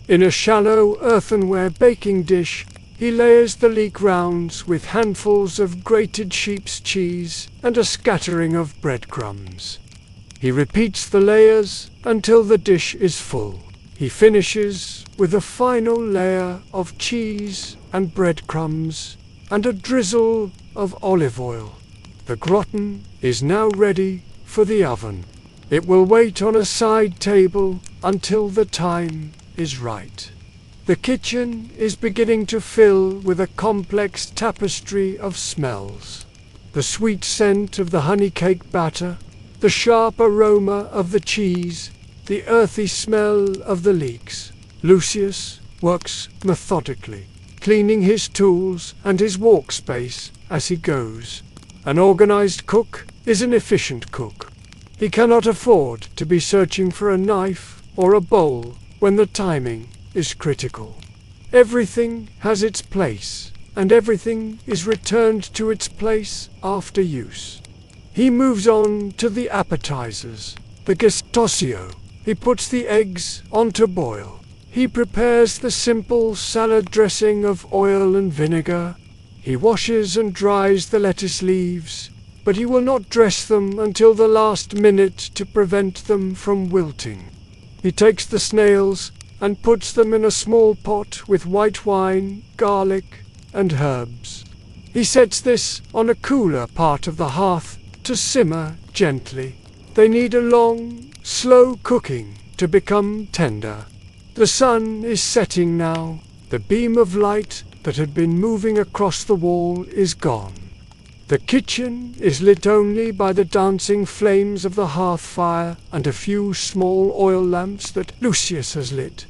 In a shallow earthenware baking dish, he layers the leek rounds with handfuls of grated sheep's cheese and a scattering of breadcrumbs. He repeats the layers until the dish is full. He finishes with a final layer of cheese and breadcrumbs and a drizzle of olive oil. The gratin is now ready for the oven. It will wait on a side table until the time is right. The kitchen is beginning to fill with a complex tapestry of smells. The sweet scent of the honey cake batter, the sharp aroma of the cheese, the earthy smell of the leeks. Lucius works methodically, cleaning his tools and his workspace as he goes. An organized cook is an efficient cook. He cannot afford to be searching for a knife or a bowl when the timing is critical. Everything has its place, and everything is returned to its place after use. He moves on to the appetizers, the gestosio. He puts the eggs on to boil. He prepares the simple salad dressing of oil and vinegar. He washes and dries the lettuce leaves, but he will not dress them until the last minute to prevent them from wilting. He takes the snails and puts them in a small pot with white wine, garlic, and herbs. He sets this on a cooler part of the hearth to simmer gently. They need a long, slow cooking to become tender. The sun is setting now. The beam of light that had been moving across the wall is gone. The kitchen is lit only by the dancing flames of the hearth fire and a few small oil lamps that Lucius has lit.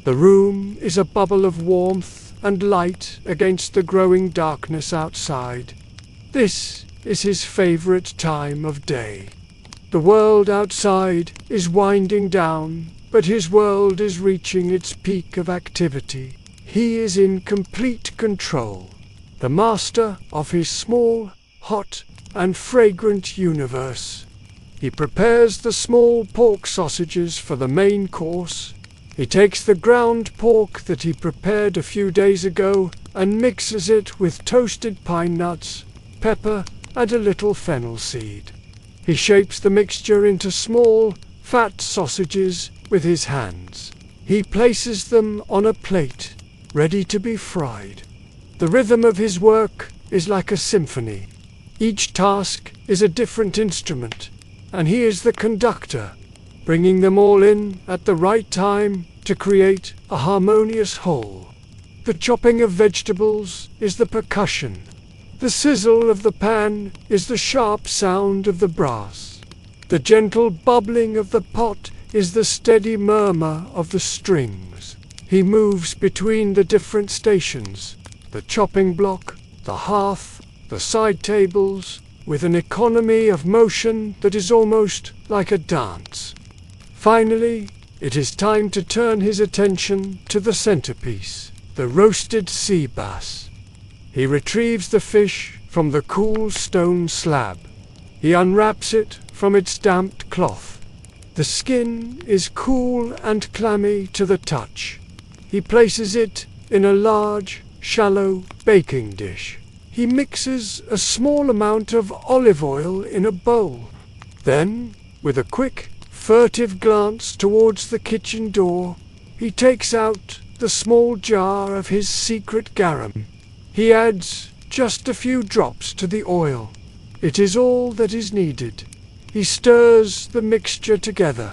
The room is a bubble of warmth and light against the growing darkness outside. This is his favorite time of day. The world outside is winding down, but his world is reaching its peak of activity. He is in complete control, the master of his small, hot, and fragrant universe. He prepares the small pork sausages for the main course. He takes the ground pork that he prepared a few days ago and mixes it with toasted pine nuts, pepper, and a little fennel seed. He shapes the mixture into small, fat sausages with his hands. He places them on a plate, ready to be fried. The rhythm of his work is like a symphony. Each task is a different instrument, and he is the conductor, bringing them all in at the right time to create a harmonious whole. The chopping of vegetables is the percussion. The sizzle of the pan is the sharp sound of the brass. The gentle bubbling of the pot is the steady murmur of the strings. He moves between the different stations, the chopping block, the hearth, the side tables, with an economy of motion that is almost like a dance. Finally, it is time to turn his attention to the centerpiece, the roasted sea bass. He retrieves the fish from the cool stone slab. He unwraps it from its damped cloth. The skin is cool and clammy to the touch. He places it in a large, shallow baking dish. he mixes a small amount of olive oil in a bowl. Then, with a quick, furtive glance towards the kitchen door, he takes out the small jar of his secret garum. He adds just a few drops to the oil. It is all that is needed. He stirs the mixture together.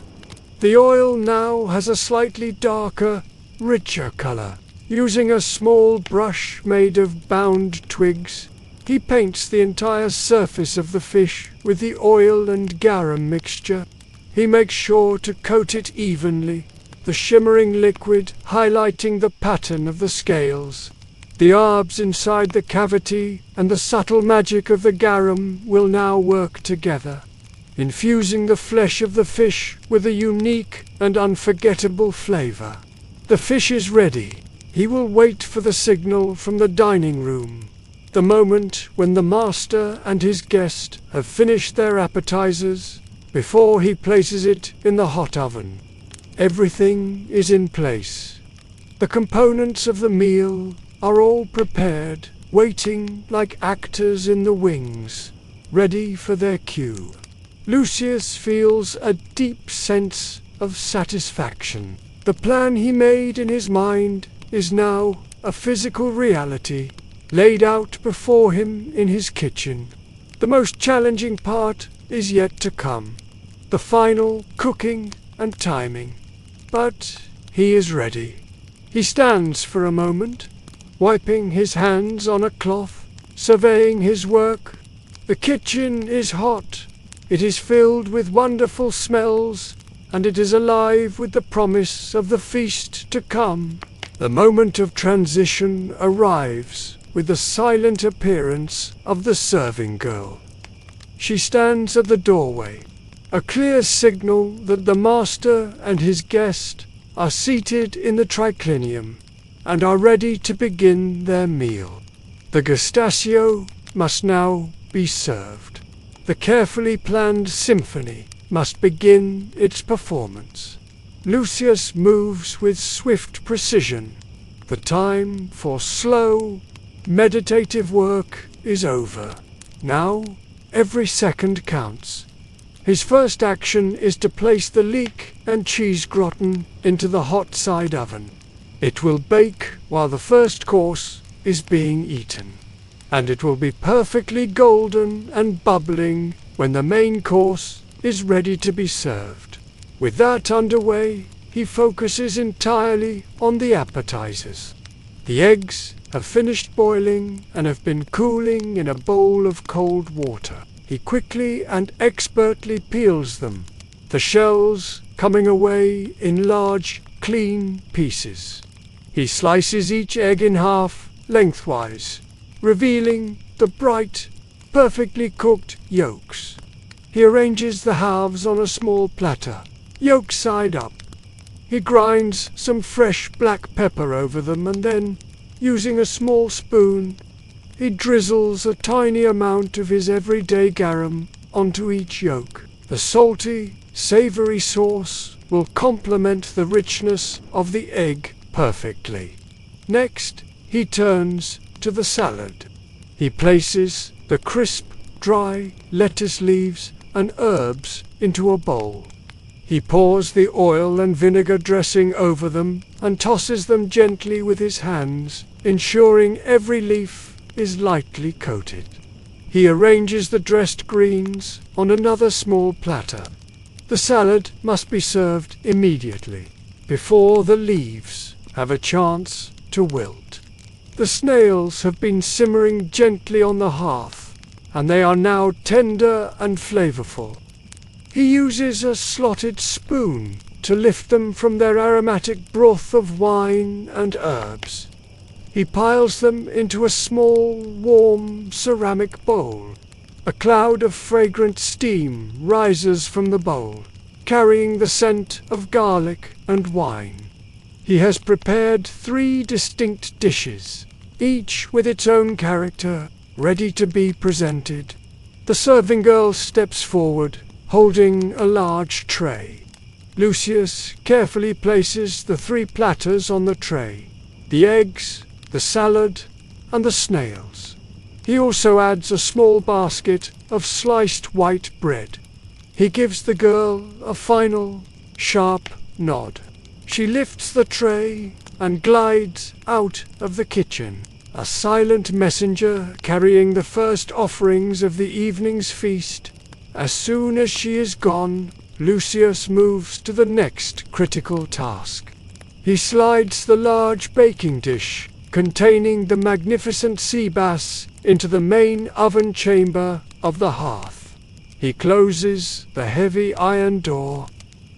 The oil now has a slightly darker, richer color. Using a small brush made of bound twigs, he paints the entire surface of the fish with the oil and garum mixture. He makes sure to coat it evenly, the shimmering liquid highlighting the pattern of the scales. The herbs inside the cavity and the subtle magic of the garum will now work together, infusing the flesh of the fish with a unique and unforgettable flavor. The fish is ready. He will wait for the signal from the dining room, the moment when the master and his guest have finished their appetizers, before he places it in the hot oven. Everything is in place. The components of the meal are all prepared, waiting like actors in the wings, ready for their cue. Lucius feels a deep sense of satisfaction. The plan he made in his mind is now a physical reality, laid out before him in his kitchen. The most challenging part is yet to come, the final cooking and timing. But he is ready. He stands for a moment, wiping his hands on a cloth, surveying his work. The kitchen is hot. It is filled with wonderful smells, and it is alive with the promise of the feast to come. The moment of transition arrives with the silent appearance of the serving girl. She stands at the doorway, a clear signal that the master and his guest are seated in the triclinium and are ready to begin their meal. The gustaccio must now be served. The carefully planned symphony must begin its performance. Lucius moves with swift precision. The time for slow, meditative work is over. Now, every second counts. His first action is to place the leek and cheese gratin into the hot side oven. It will bake while the first course is being eaten, and it will be perfectly golden and bubbling when the main course is ready to be served. With that underway, he focuses entirely on the appetizers. The eggs have finished boiling and have been cooling in a bowl of cold water. He quickly and expertly peels them, the shells coming away in large, clean pieces. He slices each egg in half, lengthwise, revealing the bright, perfectly cooked yolks. He arranges the halves on a small platter, yolk side up. He grinds some fresh black pepper over them and then, using a small spoon, he drizzles a tiny amount of his everyday garum onto each yolk. The salty, savory sauce will complement the richness of the egg perfectly. Next, he turns to the salad. He places the crisp, dry lettuce leaves and herbs into a bowl. He pours the oil and vinegar dressing over them and tosses them gently with his hands, ensuring every leaf is lightly coated. He arranges the dressed greens on another small platter. The salad must be served immediately, before the leaves have a chance to wilt. The snails have been simmering gently on the hearth, and they are now tender and flavorful. He uses a slotted spoon to lift them from their aromatic broth of wine and herbs. He piles them into a small, warm ceramic bowl. A cloud of fragrant steam rises from the bowl, carrying the scent of garlic and wine. He has prepared 3 distinct dishes, each with its own character, ready to be presented. The serving girl steps forward, holding a large tray. Lucius carefully places the 3 platters on the tray: the eggs, the salad, and the snails. He also adds a small basket of sliced white bread. He gives the girl a final, sharp nod. She lifts the tray and glides out of the kitchen, a silent messenger carrying the first offerings of the evening's feast. As soon as she is gone, Lucius moves to the next critical task. He slides the large baking dish containing the magnificent sea bass into the main oven chamber of the hearth. He closes the heavy iron door.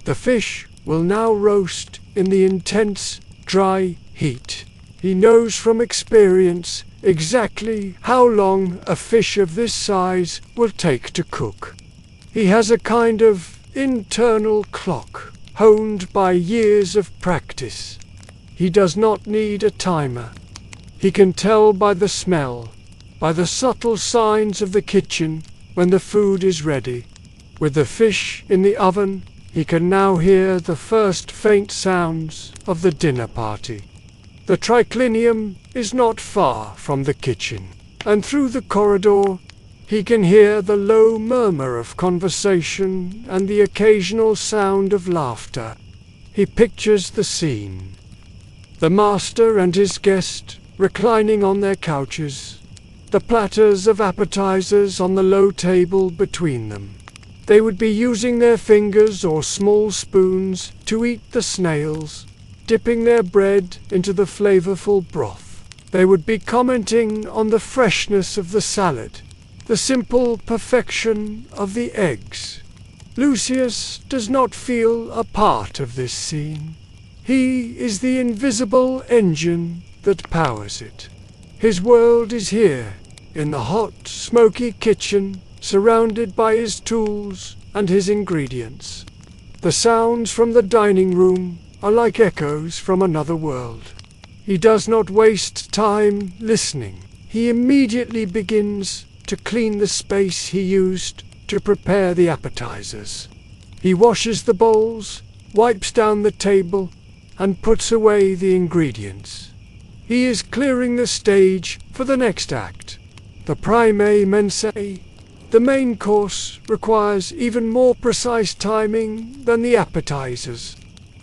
The fish will now roast in the intense, dry heat. He knows from experience exactly how long a fish of this size will take to cook. He has a kind of internal clock, honed by years of practice. He does not need a timer. He can tell by the smell, by the subtle signs of the kitchen, when the food is ready. With the fish in the oven, he can now hear the first faint sounds of the dinner party. The triclinium is not far from the kitchen, and through the corridor he can hear the low murmur of conversation and the occasional sound of laughter. He pictures the scene. The master and his guest reclining on their couches, the platters of appetizers on the low table between them. They would be using their fingers or small spoons to eat the snails, dipping their bread into the flavorful broth. They would be commenting on the freshness of the salad, the simple perfection of the eggs. Lucius does not feel a part of this scene. He is the invisible engine that powers it. His world is here, in the hot, smoky kitchen, surrounded by his tools and his ingredients. The sounds from the dining room are like echoes from another world. He does not waste time listening. He immediately begins to clean the space he used to prepare the appetizers. He washes the bowls, wipes down the table, and puts away the ingredients. He is clearing the stage for the next act, the prime mensae. The main course requires even more precise timing than the appetizers.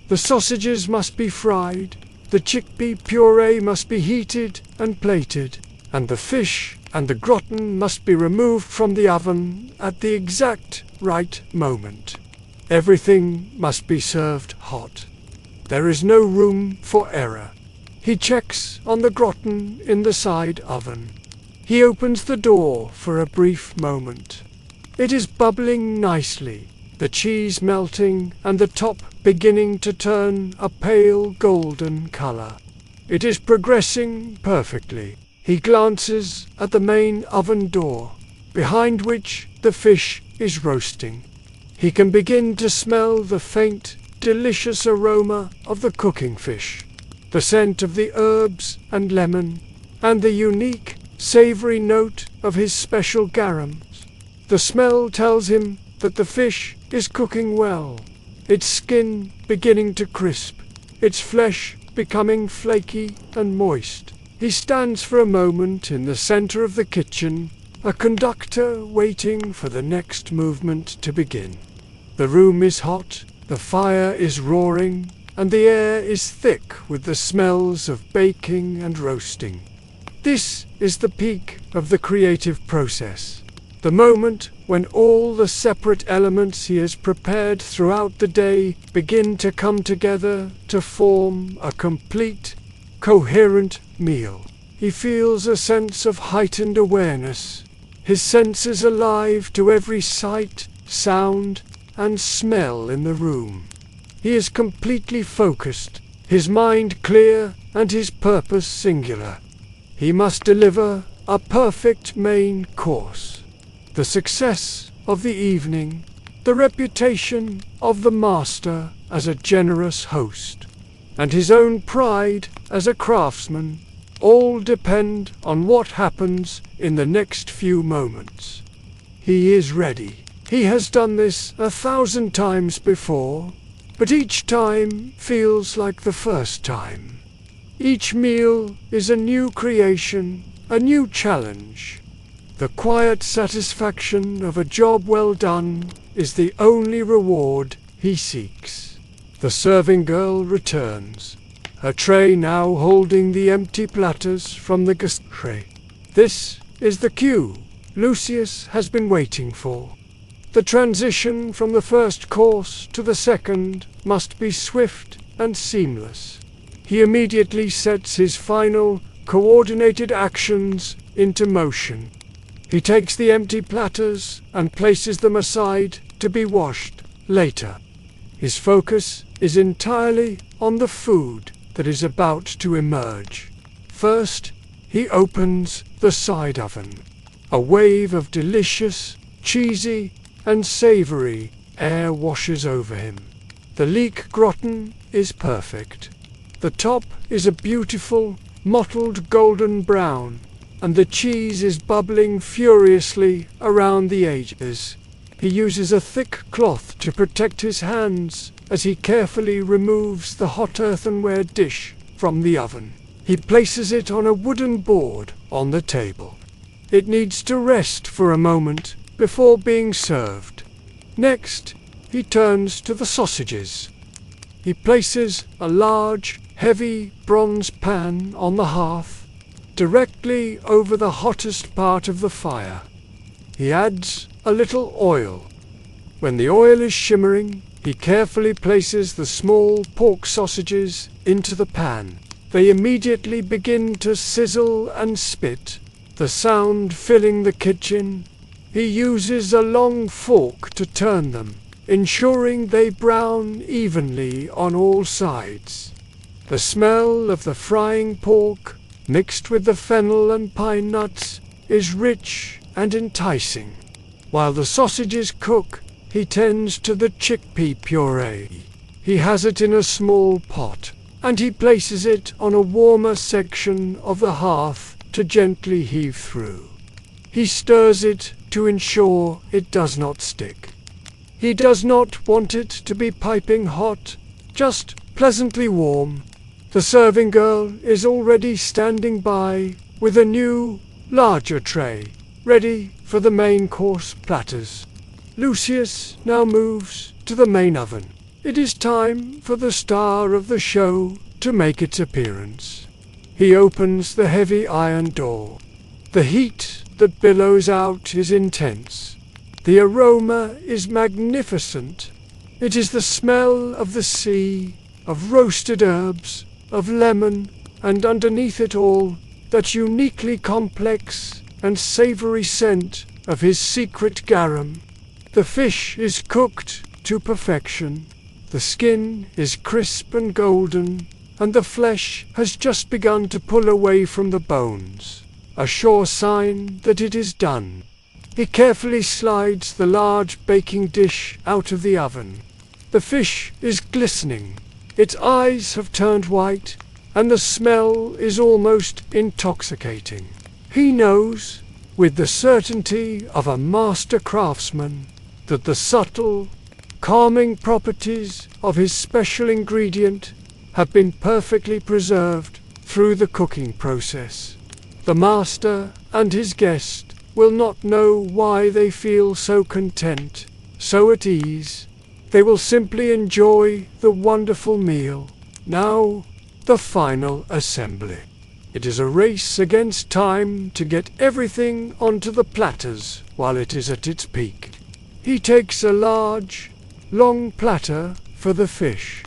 The sausages must be fried, the chickpea puree must be heated and plated, and the fish and the gratin must be removed from the oven at the exact right moment. Everything must be served hot. There is no room for error. He checks on the gratin in the side oven. He opens the door for a brief moment. It is bubbling nicely, the cheese melting and the top beginning to turn a pale golden color. It is progressing perfectly. He glances at the main oven door, behind which the fish is roasting. He can begin to smell the faint, delicious aroma of the cooking fish, the scent of the herbs and lemon, and the unique, savory note of his special garums. The smell tells him that the fish is cooking well, its skin beginning to crisp, its flesh becoming flaky and moist. He stands for a moment in the center of the kitchen, a conductor waiting for the next movement to begin. The room is hot, the fire is roaring, and the air is thick with the smells of baking and roasting. This is the peak of the creative process, the moment when all the separate elements he has prepared throughout the day begin to come together to form a complete, coherent meal. He feels a sense of heightened awareness, his senses alive to every sight, sound, and smell in the room. He is completely focused, his mind clear and his purpose singular. He must deliver a perfect main course. The success of the evening, the reputation of the master as a generous host, and his own pride as a craftsman, all depend on what happens in the next few moments. He is ready. He has done this 1,000 times before, but each time feels like the first time. Each meal is a new creation, a new challenge. The quiet satisfaction of a job well done is the only reward he seeks. The serving girl returns, her tray now holding the empty platters from the guest tray. This is the cue Lucius has been waiting for. The transition from the first course to the second must be swift and seamless. He immediately sets his final, coordinated actions into motion. He takes the empty platters and places them aside to be washed later. His focus is entirely on the food that is about to emerge. First, he opens the side oven. A wave of delicious, cheesy, and savory air washes over him. The leek gratin is perfect. The top is a beautiful, mottled golden brown, and the cheese is bubbling furiously around the edges. He uses a thick cloth to protect his hands as he carefully removes the hot earthenware dish from the oven. He places it on a wooden board on the table. It needs to rest for a moment before being served. Next, he turns to the sausages. He places a large, heavy bronze pan on the hearth, directly over the hottest part of the fire. He adds a little oil. When the oil is shimmering, he carefully places the small pork sausages into the pan. They immediately begin to sizzle and spit, the sound filling the kitchen. He uses a long fork to turn them, ensuring they brown evenly on all sides. The smell of the frying pork, mixed with the fennel and pine nuts, is rich and enticing. While the sausages cook, he tends to the chickpea puree. He has it in a small pot, and he places it on a warmer section of the hearth to gently heave through. He stirs it to ensure it does not stick. He does not want it to be piping hot, just pleasantly warm. The serving girl is already standing by with a new, larger tray, ready for the main course platters. Lucius now moves to the main oven. It is time for the star of the show to make its appearance. He opens the heavy iron door. The heat that billows out is intense. The aroma is magnificent. It is the smell of the sea, of roasted herbs, of lemon, and underneath it all, that uniquely complex and savory scent of his secret garum. The fish is cooked to perfection. The skin is crisp and golden, and the flesh has just begun to pull away from the bones, a sure sign that it is done. He carefully slides the large baking dish out of the oven. The fish is glistening. Its eyes have turned white, and the smell is almost intoxicating. He knows, with the certainty of a master craftsman, that the subtle, calming properties of his special ingredient have been perfectly preserved through the cooking process. The master and his guest will not know why they feel so content, so at ease. They will simply enjoy the wonderful meal. Now, the final assembly. It is a race against time to get everything onto the platters while it is at its peak. He takes a large, long platter for the fish.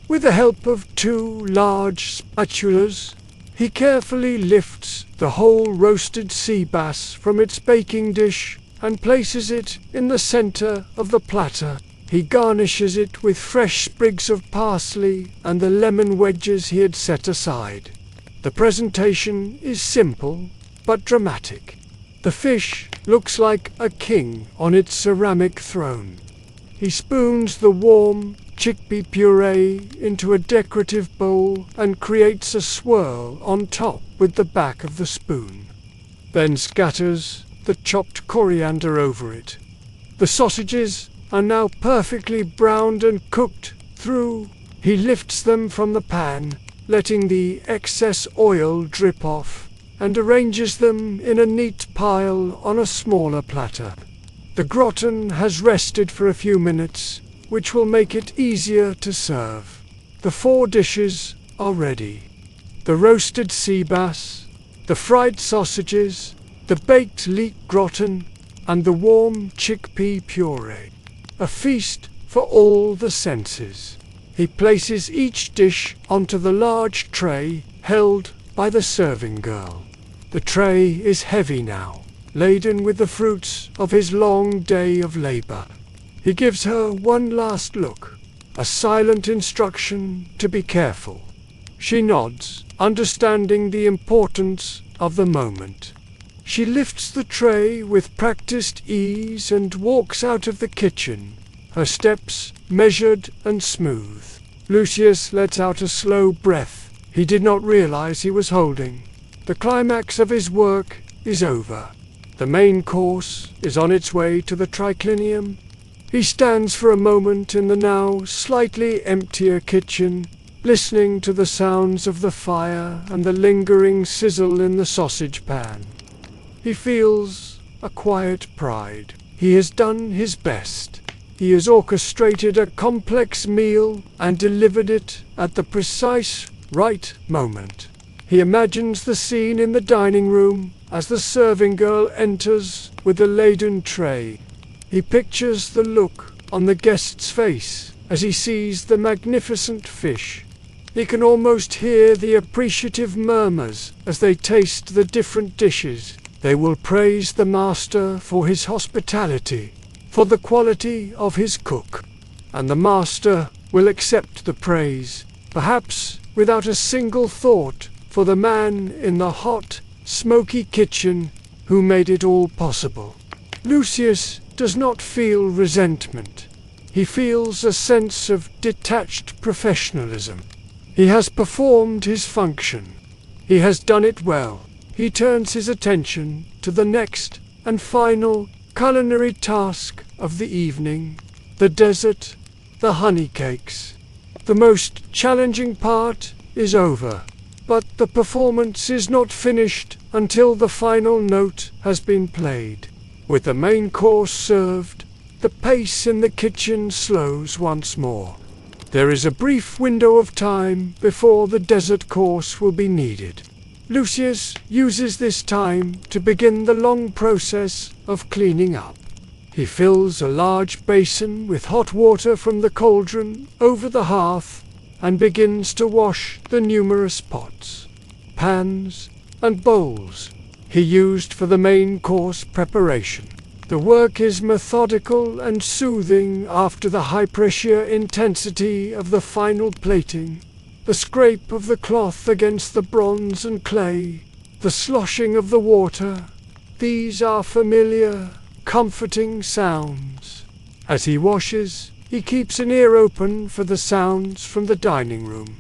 With the help of 2 large spatulas, he carefully lifts the whole roasted sea bass from its baking dish and places it in the center of the platter. He garnishes it with fresh sprigs of parsley and the lemon wedges he had set aside. The presentation is simple but dramatic. The fish looks like a king on its ceramic throne. He spoons the warm chickpea puree into a decorative bowl and creates a swirl on top with the back of the spoon. Then scatters the chopped coriander over it. The sausages are now perfectly browned and cooked through. He lifts them from the pan, letting the excess oil drip off. and arranges them in a neat pile on a smaller platter. The gratin has rested for a few minutes, which will make it easier to serve. The 4 dishes are ready. The roasted sea bass, the fried sausages, the baked leek gratin, and the warm chickpea puree. A feast for all the senses. He places each dish onto the large tray held by the serving girl. The tray is heavy now, laden with the fruits of his long day of labor. He gives her one last look, a silent instruction to be careful. She nods, understanding the importance of the moment. She lifts the tray with practiced ease and walks out of the kitchen, her steps measured and smooth. Lucius lets out a slow breath he did not realize he was holding. The climax of his work is over. The main course is on its way to the triclinium. He stands for a moment in the now slightly emptier kitchen, listening to the sounds of the fire and the lingering sizzle in the sausage pan. He feels a quiet pride. He has done his best. He has orchestrated a complex meal and delivered it at the precise right moment. He imagines the scene in the dining room as the serving girl enters with a laden tray. He pictures the look on the guest's face as he sees the magnificent fish. He can almost hear the appreciative murmurs as they taste the different dishes. They will praise the master for his hospitality, for the quality of his cook, and the master will accept the praise, perhaps without a single thought for the man in the hot, smoky kitchen who made it all possible. Lucius does not feel resentment. He feels a sense of detached professionalism. He has performed his function. He has done it well. He turns his attention to the next and final culinary task of the evening, the dessert, the honey cakes. The most challenging part is over, but the performance is not finished until the final note has been played. With the main course served, the pace in the kitchen slows once more. There is a brief window of time before the dessert course will be needed. Lucius uses this time to begin the long process of cleaning up. He fills a large basin with hot water from the cauldron over the hearth and begins to wash the numerous pots, pans, and bowls he used for the main course preparation. The work is methodical and soothing after the high-pressure intensity of the final plating. The scrape of the cloth against the bronze and clay, the sloshing of the water, these are familiar, comforting sounds. As he washes, he keeps an ear open for the sounds from the dining room.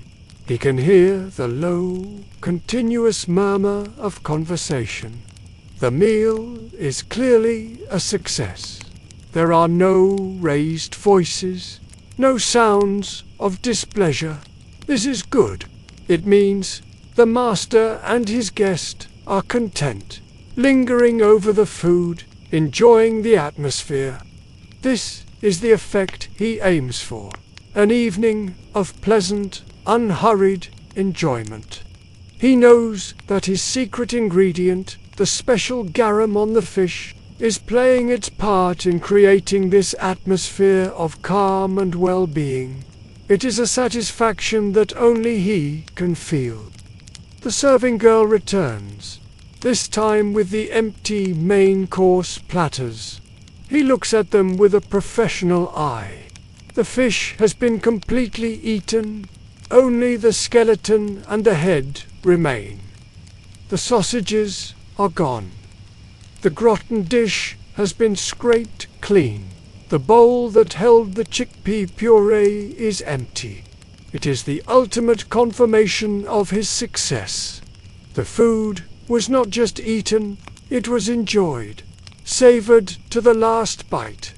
He can hear the low, continuous murmur of conversation. The meal is clearly a success. There are no raised voices, no sounds of displeasure. This is good. It means the master and his guest are content, lingering over the food, enjoying the atmosphere. This is the effect he aims for, an evening of pleasant, unhurried enjoyment. He knows that his secret ingredient, the special garum on the fish, is playing its part in creating this atmosphere of calm and well-being. It is a satisfaction that only he can feel. The serving girl returns, this time with the empty main course platters. He looks at them with a professional eye. The fish has been completely eaten. Only the skeleton and the head remain. The sausages are gone. The gratin dish has been scraped clean. The bowl that held the chickpea puree is empty. It is the ultimate confirmation of his success. The food was not just eaten, it was enjoyed, savored to the last bite.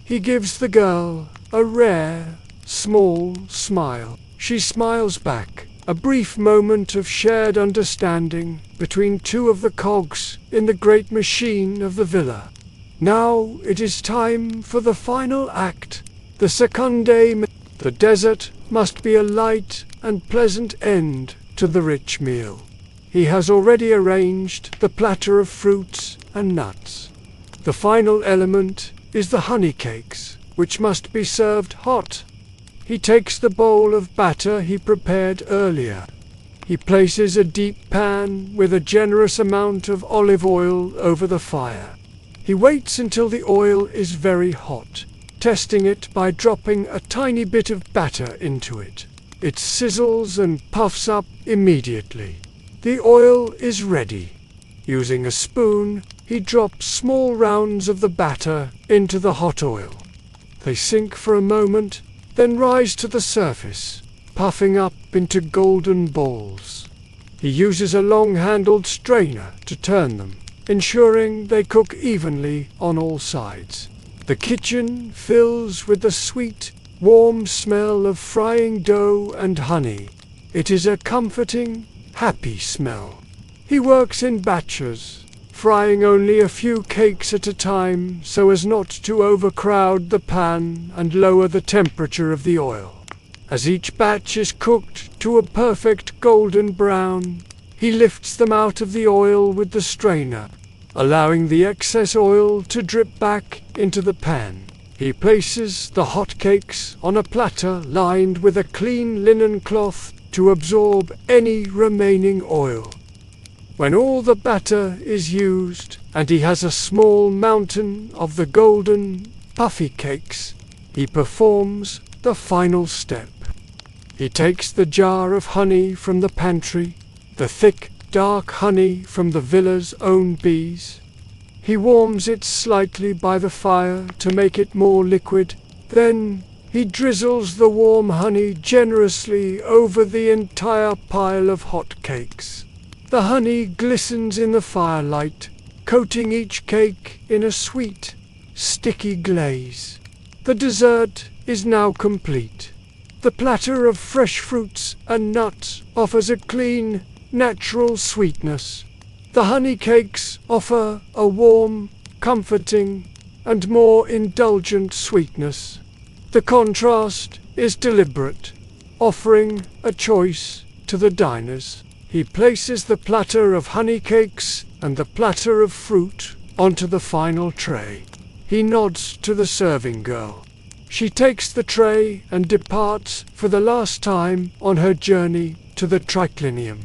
He gives the girl a rare, small smile. She smiles back, A brief moment of shared understanding between two of the cogs in the great machine of the villa. Now it is time for the final act, the seconde. The dessert must be a light and pleasant end to the rich meal. He has already arranged the platter of fruits and nuts. The final element is the honey cakes, which must be served hot. He takes the bowl of batter he prepared earlier. He places a deep pan with a generous amount of olive oil over the fire. He waits until the oil is very hot, testing it by dropping a tiny bit of batter into it. It sizzles and puffs up immediately. The oil is ready. Using a spoon, he drops small rounds of the batter into the hot oil. They sink for a moment, then rise to the surface, puffing up into golden balls. He uses a long-handled strainer to turn them, ensuring they cook evenly on all sides. The kitchen fills with the sweet, warm smell of frying dough and honey. It is a comforting, happy smell. He works in batches, frying only a few cakes at a time so as not to overcrowd the pan and lower the temperature of the oil. As each batch is cooked to a perfect golden brown, he lifts them out of the oil with the strainer, allowing the excess oil to drip back into the pan. He places the hot cakes on a platter lined with a clean linen cloth to absorb any remaining oil. When all the batter is used and he has a small mountain of the golden, puffy cakes, he performs the final step. He takes the jar of honey from the pantry, the thick, dark honey from the villa's own bees. He warms it slightly by the fire to make it more liquid. Then he drizzles the warm honey generously over the entire pile of hot cakes. The honey glistens in the firelight, coating each cake in a sweet, sticky glaze. The dessert is now complete. The platter of fresh fruits and nuts offers a clean, natural sweetness. The honey cakes offer a warm, comforting, and more indulgent sweetness. The contrast is deliberate, offering a choice to the diners. He places the platter of honey cakes and the platter of fruit onto the final tray. He nods to the serving girl. She takes the tray and departs for the last time on her journey to the triclinium.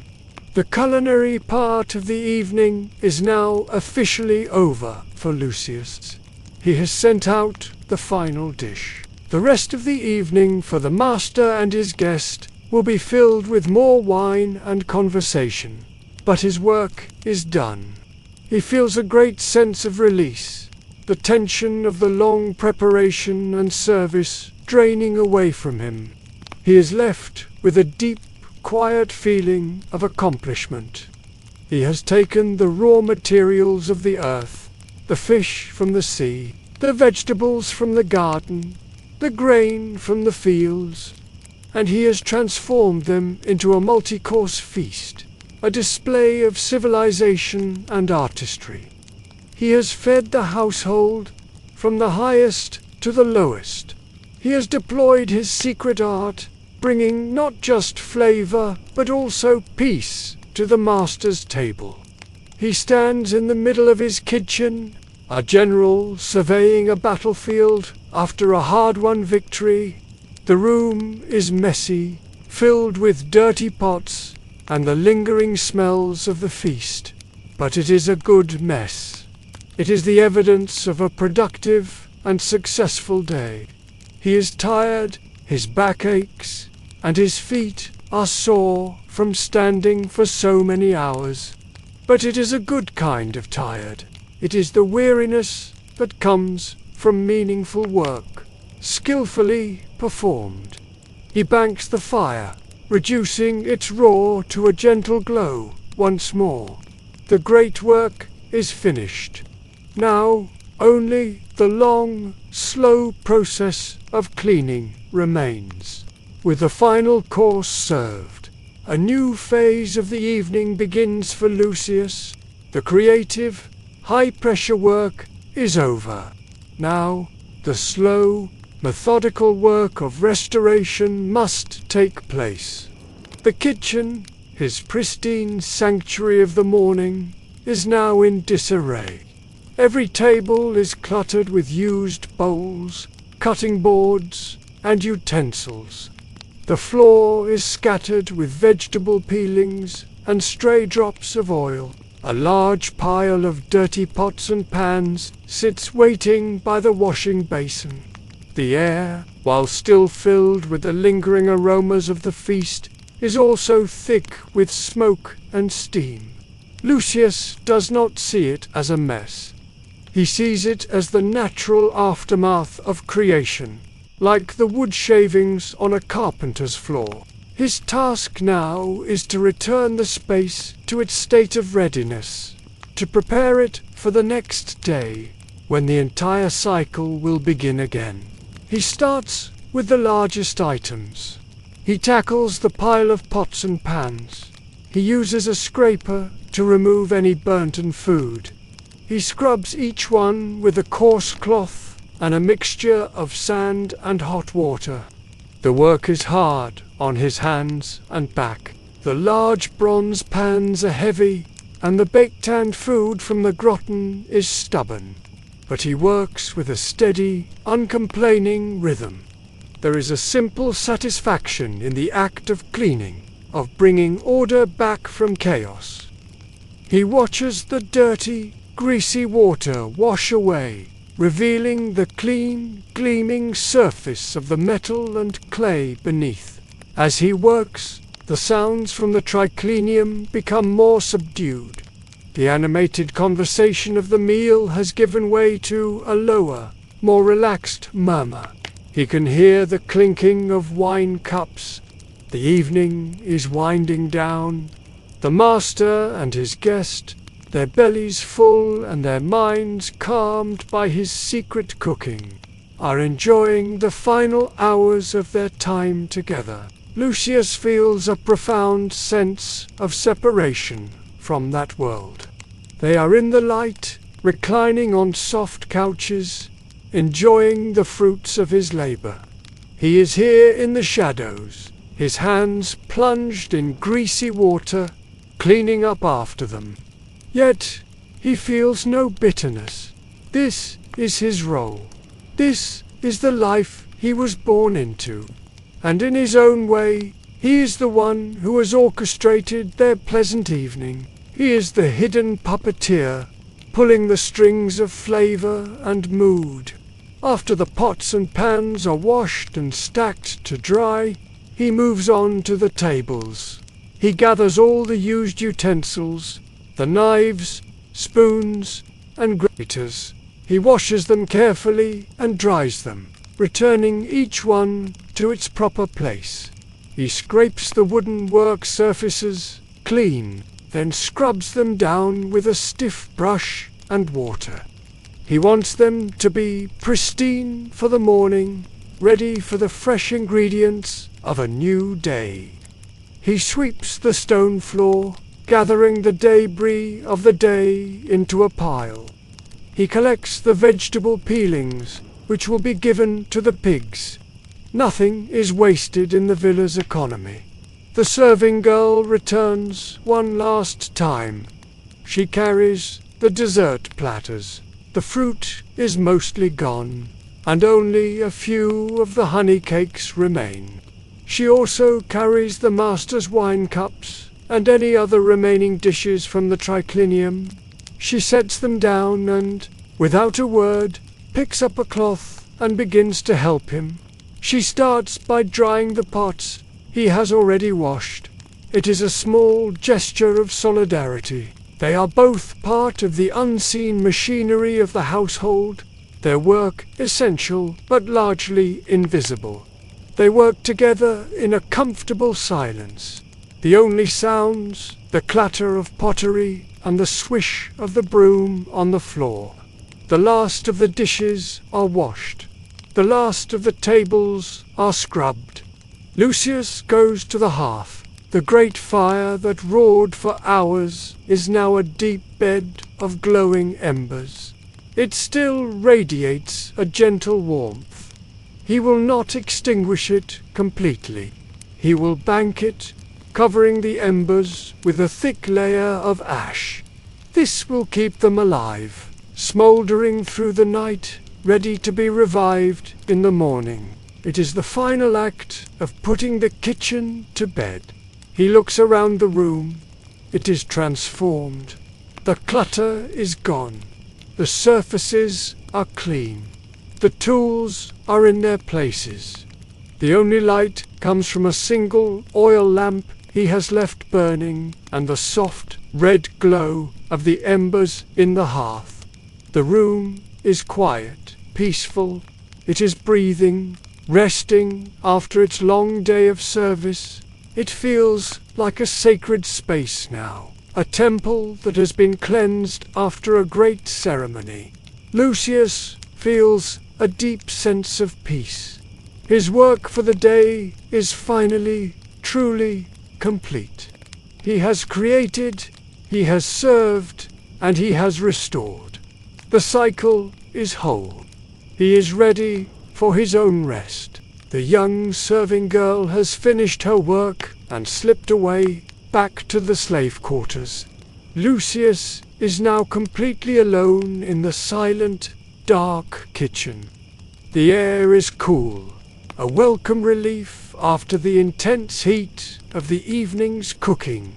The culinary part of the evening is now officially over for Lucius. He has sent out the final dish. The rest of the evening for the master and his guest will be filled with more wine and conversation. But his work is done. He feels a great sense of release, the tension of the long preparation and service draining away from him. He is left with a deep, quiet feeling of accomplishment. He has taken the raw materials of the earth, the fish from the sea, the vegetables from the garden, the grain from the fields, and he has transformed them into a multi-course feast, a display of civilization and artistry. He has fed the household from the highest to the lowest. He has deployed his secret art, bringing not just flavor but also peace to the master's table. He stands in the middle of his kitchen, a general surveying a battlefield after a hard-won victory. The room is messy, filled with dirty pots and the lingering smells of the feast. But it is a good mess. It is the evidence of a productive and successful day. He is tired, his back aches, and his feet are sore from standing for so many hours. But it is a good kind of tired. It is the weariness that comes from meaningful work, skillfully performed. He banks the fire, reducing its roar to a gentle glow once more. The great work is finished. Now only the long, slow process of cleaning remains. With the final course served, A new phase of the evening begins for Lucius. The creative, high-pressure work is over. Now, the slow, methodical work of restoration must take place. The kitchen, his pristine sanctuary of the morning, is now in disarray. Every table is cluttered with used bowls, cutting boards, and utensils. The floor is scattered with vegetable peelings and stray drops of oil. A large pile of dirty pots and pans sits waiting by the washing basin. The air, while still filled with the lingering aromas of the feast, is also thick with smoke and steam. Lucius does not see it as a mess. He sees it as the natural aftermath of creation, like the wood shavings on a carpenter's floor. His task now is to return the space to its state of readiness, to prepare it for the next day, when the entire cycle will begin again. He starts with the largest items. He tackles the pile of pots and pans. He uses a scraper to remove any burnt-in food. He scrubs each one with a coarse cloth and a mixture of sand and hot water. The work is hard on his hands and back. The large bronze pans are heavy, and the baked-tanned food from the gratin is stubborn. But he works with a steady, uncomplaining rhythm. There is a simple satisfaction in the act of cleaning, of bringing order back from chaos. He watches the dirty, greasy water wash away, revealing the clean, gleaming surface of the metal and clay beneath. As he works, the sounds from the triclinium become more subdued. The animated conversation of the meal has given way to a lower, more relaxed murmur. He can hear the clinking of wine cups. The evening is winding down. The master and his guest, their bellies full and their minds calmed by his secret cooking, are enjoying the final hours of their time together. Lucius feels a profound sense of separation from that world. They are in the light, reclining on soft couches, enjoying the fruits of his labor. He is here in the shadows, his hands plunged in greasy water, cleaning up after them. Yet he feels no bitterness. This is his role. This is the life he was born into. And in his own way, he is the one who has orchestrated their pleasant evening. He is the hidden puppeteer, pulling the strings of flavor and mood. After the pots and pans are washed and stacked to dry, he moves on to the tables. He gathers all the used utensils, the knives, spoons, and graters. He washes them carefully and dries them, returning each one to its proper place. He scrapes the wooden work surfaces clean, then scrubs them down with a stiff brush and water. He wants them to be pristine for the morning, ready for the fresh ingredients of a new day. He sweeps the stone floor, gathering the debris of the day into a pile. He collects the vegetable peelings, which will be given to the pigs. Nothing is wasted in the villa's economy. The serving girl returns one last time. She carries the dessert platters. The fruit is mostly gone, and only a few of the honey cakes remain. She also carries the master's wine cups and any other remaining dishes from the triclinium. She sets them down and, without a word, picks up a cloth and begins to help him. She starts by drying the pots he has already washed. It is a small gesture of solidarity. They are both part of the unseen machinery of the household, their work essential but largely invisible. They work together in a comfortable silence. The only sounds, the clatter of pottery and the swish of the broom on the floor. The last of the dishes are washed. The last of the tables are scrubbed. Lucius goes to the hearth. The great fire that roared for hours is now a deep bed of glowing embers. It still radiates a gentle warmth. He will not extinguish it completely. He will bank it, covering the embers with a thick layer of ash. This will keep them alive, smouldering through the night, ready to be revived in the morning. It is the final act of putting the kitchen to bed. He looks around the room. It is transformed. The clutter is gone. The surfaces are clean. The tools are in their places. The only light comes from a single oil lamp he has left burning and the soft red glow of the embers in the hearth. The room is quiet, peaceful. It is breathing, resting after its long day of service. It feels like a sacred space now, a temple that has been cleansed after a great ceremony. Lucius feels a deep sense of peace. His work for the day is finally, truly complete. He has created, he has served, and he has restored. The cycle is whole. He is ready for his own rest. The young serving girl has finished her work and slipped away back to the slave quarters. Lucius is now completely alone in the silent, dark kitchen. The air is cool, a welcome relief after the intense heat of the evening's cooking.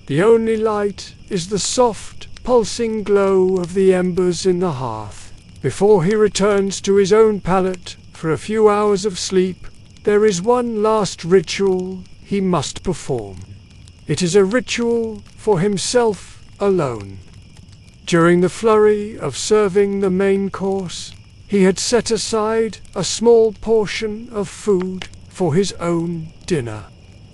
The only light is the soft, pulsing glow of the embers in the hearth. Before he returns to his own pallet for a few hours of sleep, there is one last ritual he must perform. It is a ritual for himself alone. During the flurry of serving the main course, he had set aside a small portion of food for his own dinner.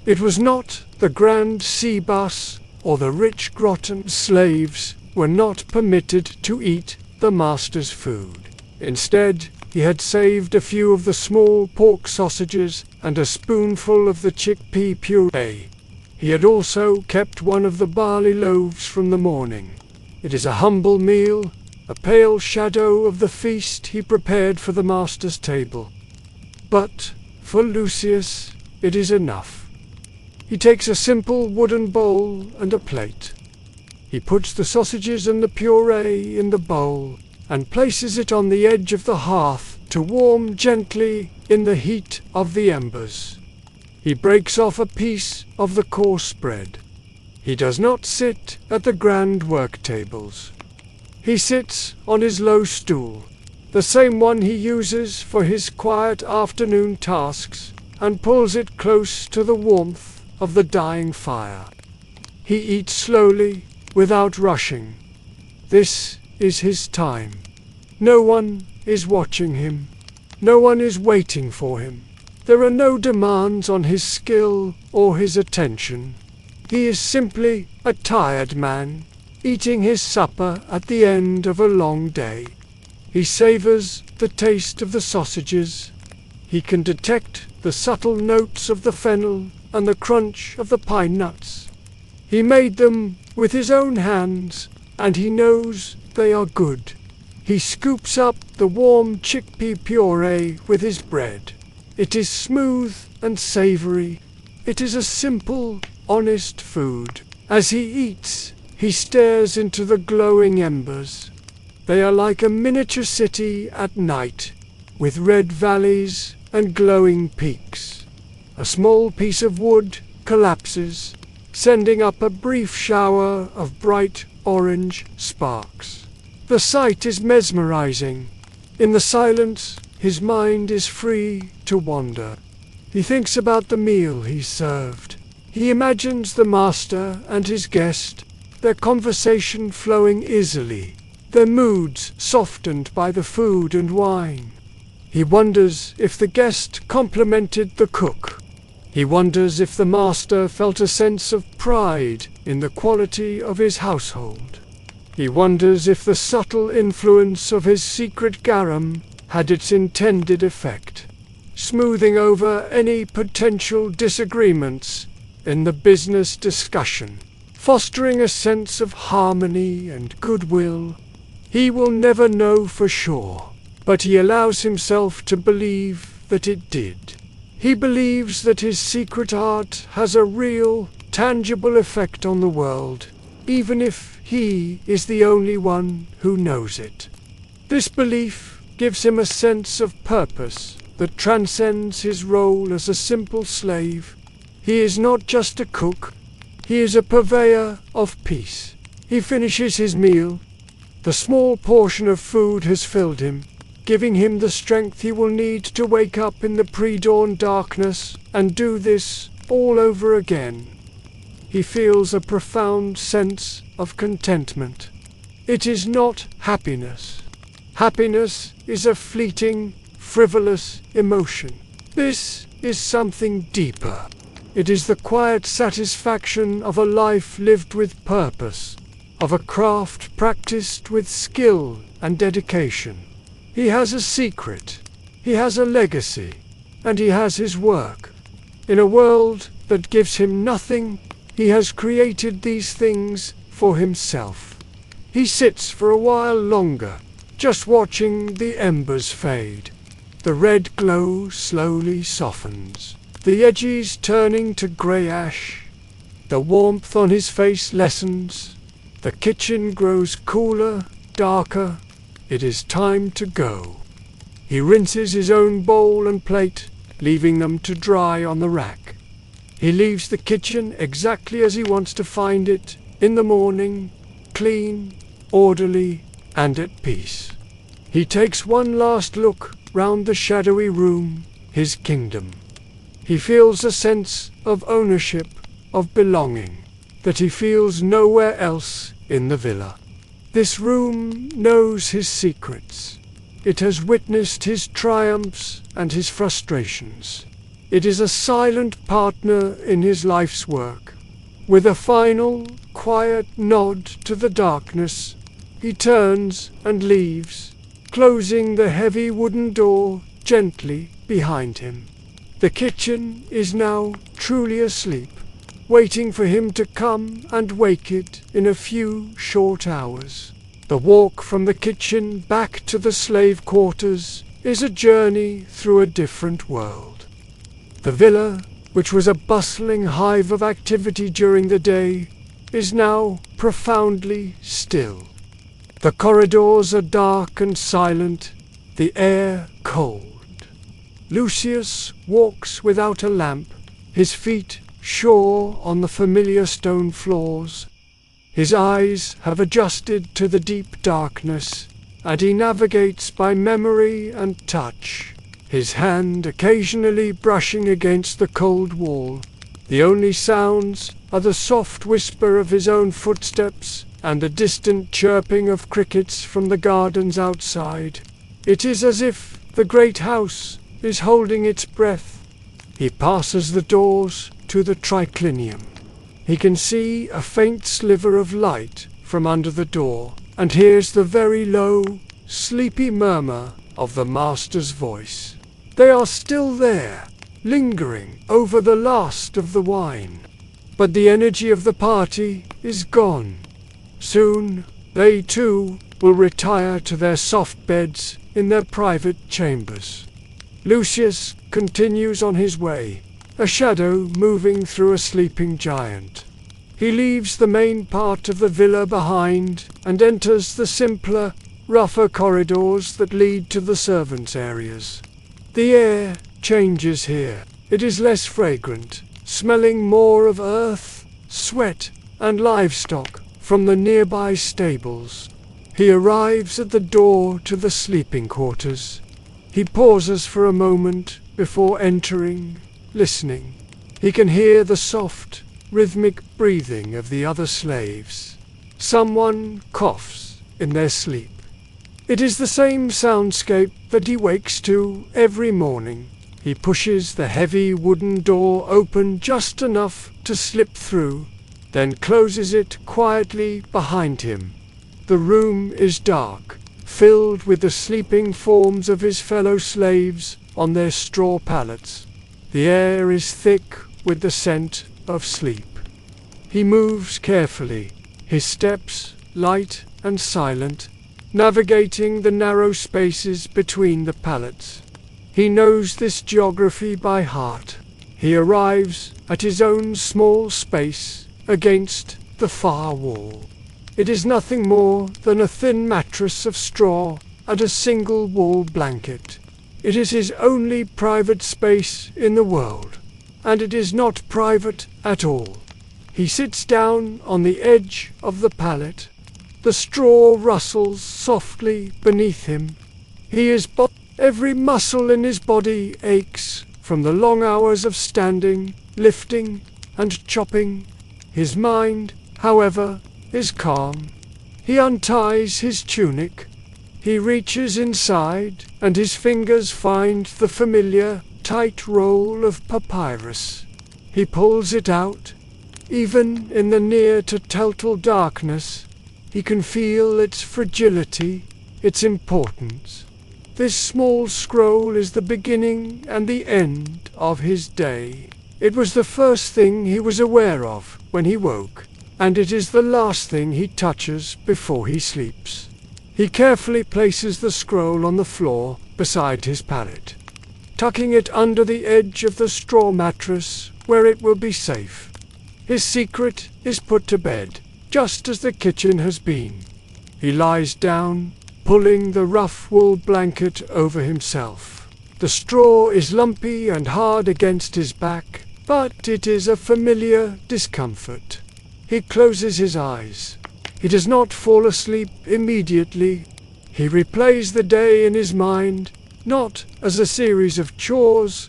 It was not the grand sea bass or the rich Groton. Slaves were not permitted to eat the master's food. Instead, he had saved a few of the small pork sausages and a spoonful of the chickpea puree. He had also kept one of the barley loaves from the morning. It is a humble meal, a pale shadow of the feast he prepared for the master's table. But for Lucius, it is enough. He takes a simple wooden bowl and a plate. He puts the sausages and the puree in the bowl and places it on the edge of the hearth to warm gently in the heat of the embers. He breaks off a piece of the coarse bread. He does not sit at the grand work tables. He sits on his low stool, the same one he uses for his quiet afternoon tasks, and pulls it close to the warmth of the dying fire. He eats slowly, without rushing. This is his time. No one is watching him. No one is waiting for him. There are no demands on his skill or his attention. He is simply a tired man, eating his supper at the end of a long day. He savors the taste of the sausages. He can detect the subtle notes of the fennel and the crunch of the pine nuts. He made them with his own hands, and he knows they are good. He scoops up the warm chickpea puree with his bread. It is smooth and savory. It is a simple, honest food. As he eats, he stares into the glowing embers. They are like a miniature city at night, with red valleys and glowing peaks. A small piece of wood collapses, sending up a brief shower of bright orange sparks. The sight is mesmerizing. In the silence, his mind is free to wander. He thinks about the meal he served. He imagines the master and his guest, their conversation flowing easily, their moods softened by the food and wine. He wonders if the guest complimented the cook. He wonders if the master felt a sense of pride in the quality of his household. He wonders if the subtle influence of his secret garum had its intended effect, smoothing over any potential disagreements in the business discussion, fostering a sense of harmony and goodwill. He will never know for sure, but he allows himself to believe that it did. He believes that his secret art has a real, tangible effect on the world, even if he is the only one who knows it. This belief gives him a sense of purpose that transcends his role as a simple slave. He is not just a cook, he is a purveyor of peace. He finishes his meal. The small portion of food has filled him, giving him the strength he will need to wake up in the pre-dawn darkness and do this all over again. He feels a profound sense of contentment. It is not happiness. Happiness is a fleeting, frivolous emotion. This is something deeper. It is the quiet satisfaction of a life lived with purpose, of a craft practiced with skill and dedication. He has a secret, he has a legacy, and he has his work. In a world that gives him nothing, he has created these things for himself. He sits for a while longer, just watching the embers fade. The red glow slowly softens, the edges turning to grey ash. The warmth on his face lessens. The kitchen grows cooler, darker. It is time to go. He rinses his own bowl and plate, leaving them to dry on the rack. He leaves the kitchen exactly as he wants to find it, in the morning, clean, orderly, and at peace. He takes one last look round the shadowy room, his kingdom. He feels a sense of ownership, of belonging, that he feels nowhere else in the villa. This room knows his secrets. It has witnessed his triumphs and his frustrations. It is a silent partner in his life's work. With a final, quiet nod to the darkness, he turns and leaves, closing the heavy wooden door gently behind him. The kitchen is now truly asleep, waiting for him to come and wake it in a few short hours. The walk from the kitchen back to the slave quarters is a journey through a different world. The villa, which was a bustling hive of activity during the day, is now profoundly still. The corridors are dark and silent, the air cold. Lucius walks without a lamp, his feet sure on the familiar stone floors. His eyes have adjusted to the deep darkness, and he navigates by memory and touch, his hand occasionally brushing against the cold wall. The only sounds are the soft whisper of his own footsteps and the distant chirping of crickets from the gardens outside. It is as if the great house is holding its breath. He passes the doors to the triclinium. He can see a faint sliver of light from under the door, and hears the very low, sleepy murmur of the master's voice. They are still there, lingering over the last of the wine. But the energy of the party is gone. Soon, they too will retire to their soft beds in their private chambers. Lucius continues on his way, a shadow moving through a sleeping giant. He leaves the main part of the villa behind and enters the simpler, rougher corridors that lead to the servants' areas. The air changes here. It is less fragrant, smelling more of earth, sweat, and livestock from the nearby stables. He arrives at the door to the sleeping quarters. He pauses for a moment before entering, listening. He can hear the soft, rhythmic breathing of the other slaves. Someone coughs in their sleep. It is the same soundscape that he wakes to every morning. He pushes the heavy wooden door open just enough to slip through, then closes it quietly behind him. The room is dark, filled with the sleeping forms of his fellow slaves on their straw pallets. The air is thick with the scent of sleep. He moves carefully, his steps light and silent, navigating the narrow spaces between the pallets. He knows this geography by heart. He arrives at his own small space against the far wall. It is nothing more than a thin mattress of straw and a single wool blanket. It is his only private space in the world, and it is not private at all. He sits down on the edge of the pallet. The straw rustles softly beneath him. He is every muscle in his body aches from the long hours of standing, lifting, and chopping. His mind, however, is calm. He unties his tunic. He reaches inside, and his fingers find the familiar, tight roll of papyrus. He pulls it out. Even in the near-to-total darkness, he can feel its fragility, its importance. This small scroll is the beginning and the end of his day. It was the first thing he was aware of when he woke, and it is the last thing he touches before he sleeps. He carefully places the scroll on the floor beside his pallet, tucking it under the edge of the straw mattress where it will be safe. His secret is put to bed, just as the kitchen has been. He lies down, pulling the rough wool blanket over himself. The straw is lumpy and hard against his back, but it is a familiar discomfort. He closes his eyes. He does not fall asleep immediately. He replays the day in his mind, not as a series of chores,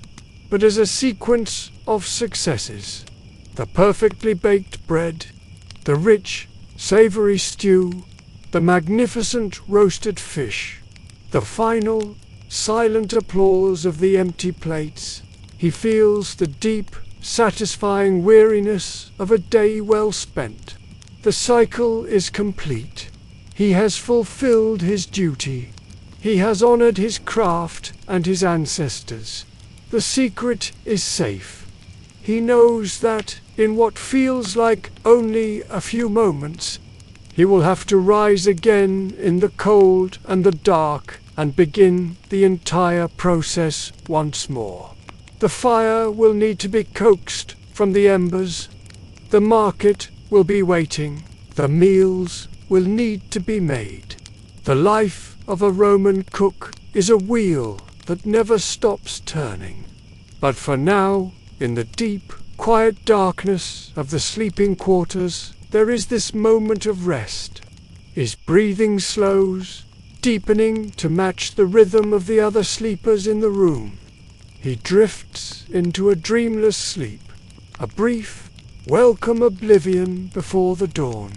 but as a sequence of successes. The perfectly baked bread, the rich, savory stew, the magnificent roasted fish, the final, silent applause of the empty plates. He feels the deep, satisfying weariness of a day well spent. The cycle is complete. He has fulfilled his duty. He has honored his craft and his ancestors. The secret is safe. He knows that, in what feels like only a few moments, he will have to rise again in the cold and the dark and begin the entire process once more. The fire will need to be coaxed from the embers. The market will be waiting. The meals will need to be made. The life of a Roman cook is a wheel that never stops turning. But for now, in the deep, quiet darkness of the sleeping quarters, there is this moment of rest. His breathing slows, deepening to match the rhythm of the other sleepers in the room. He drifts into a dreamless sleep, a brief, welcome oblivion before the dawn.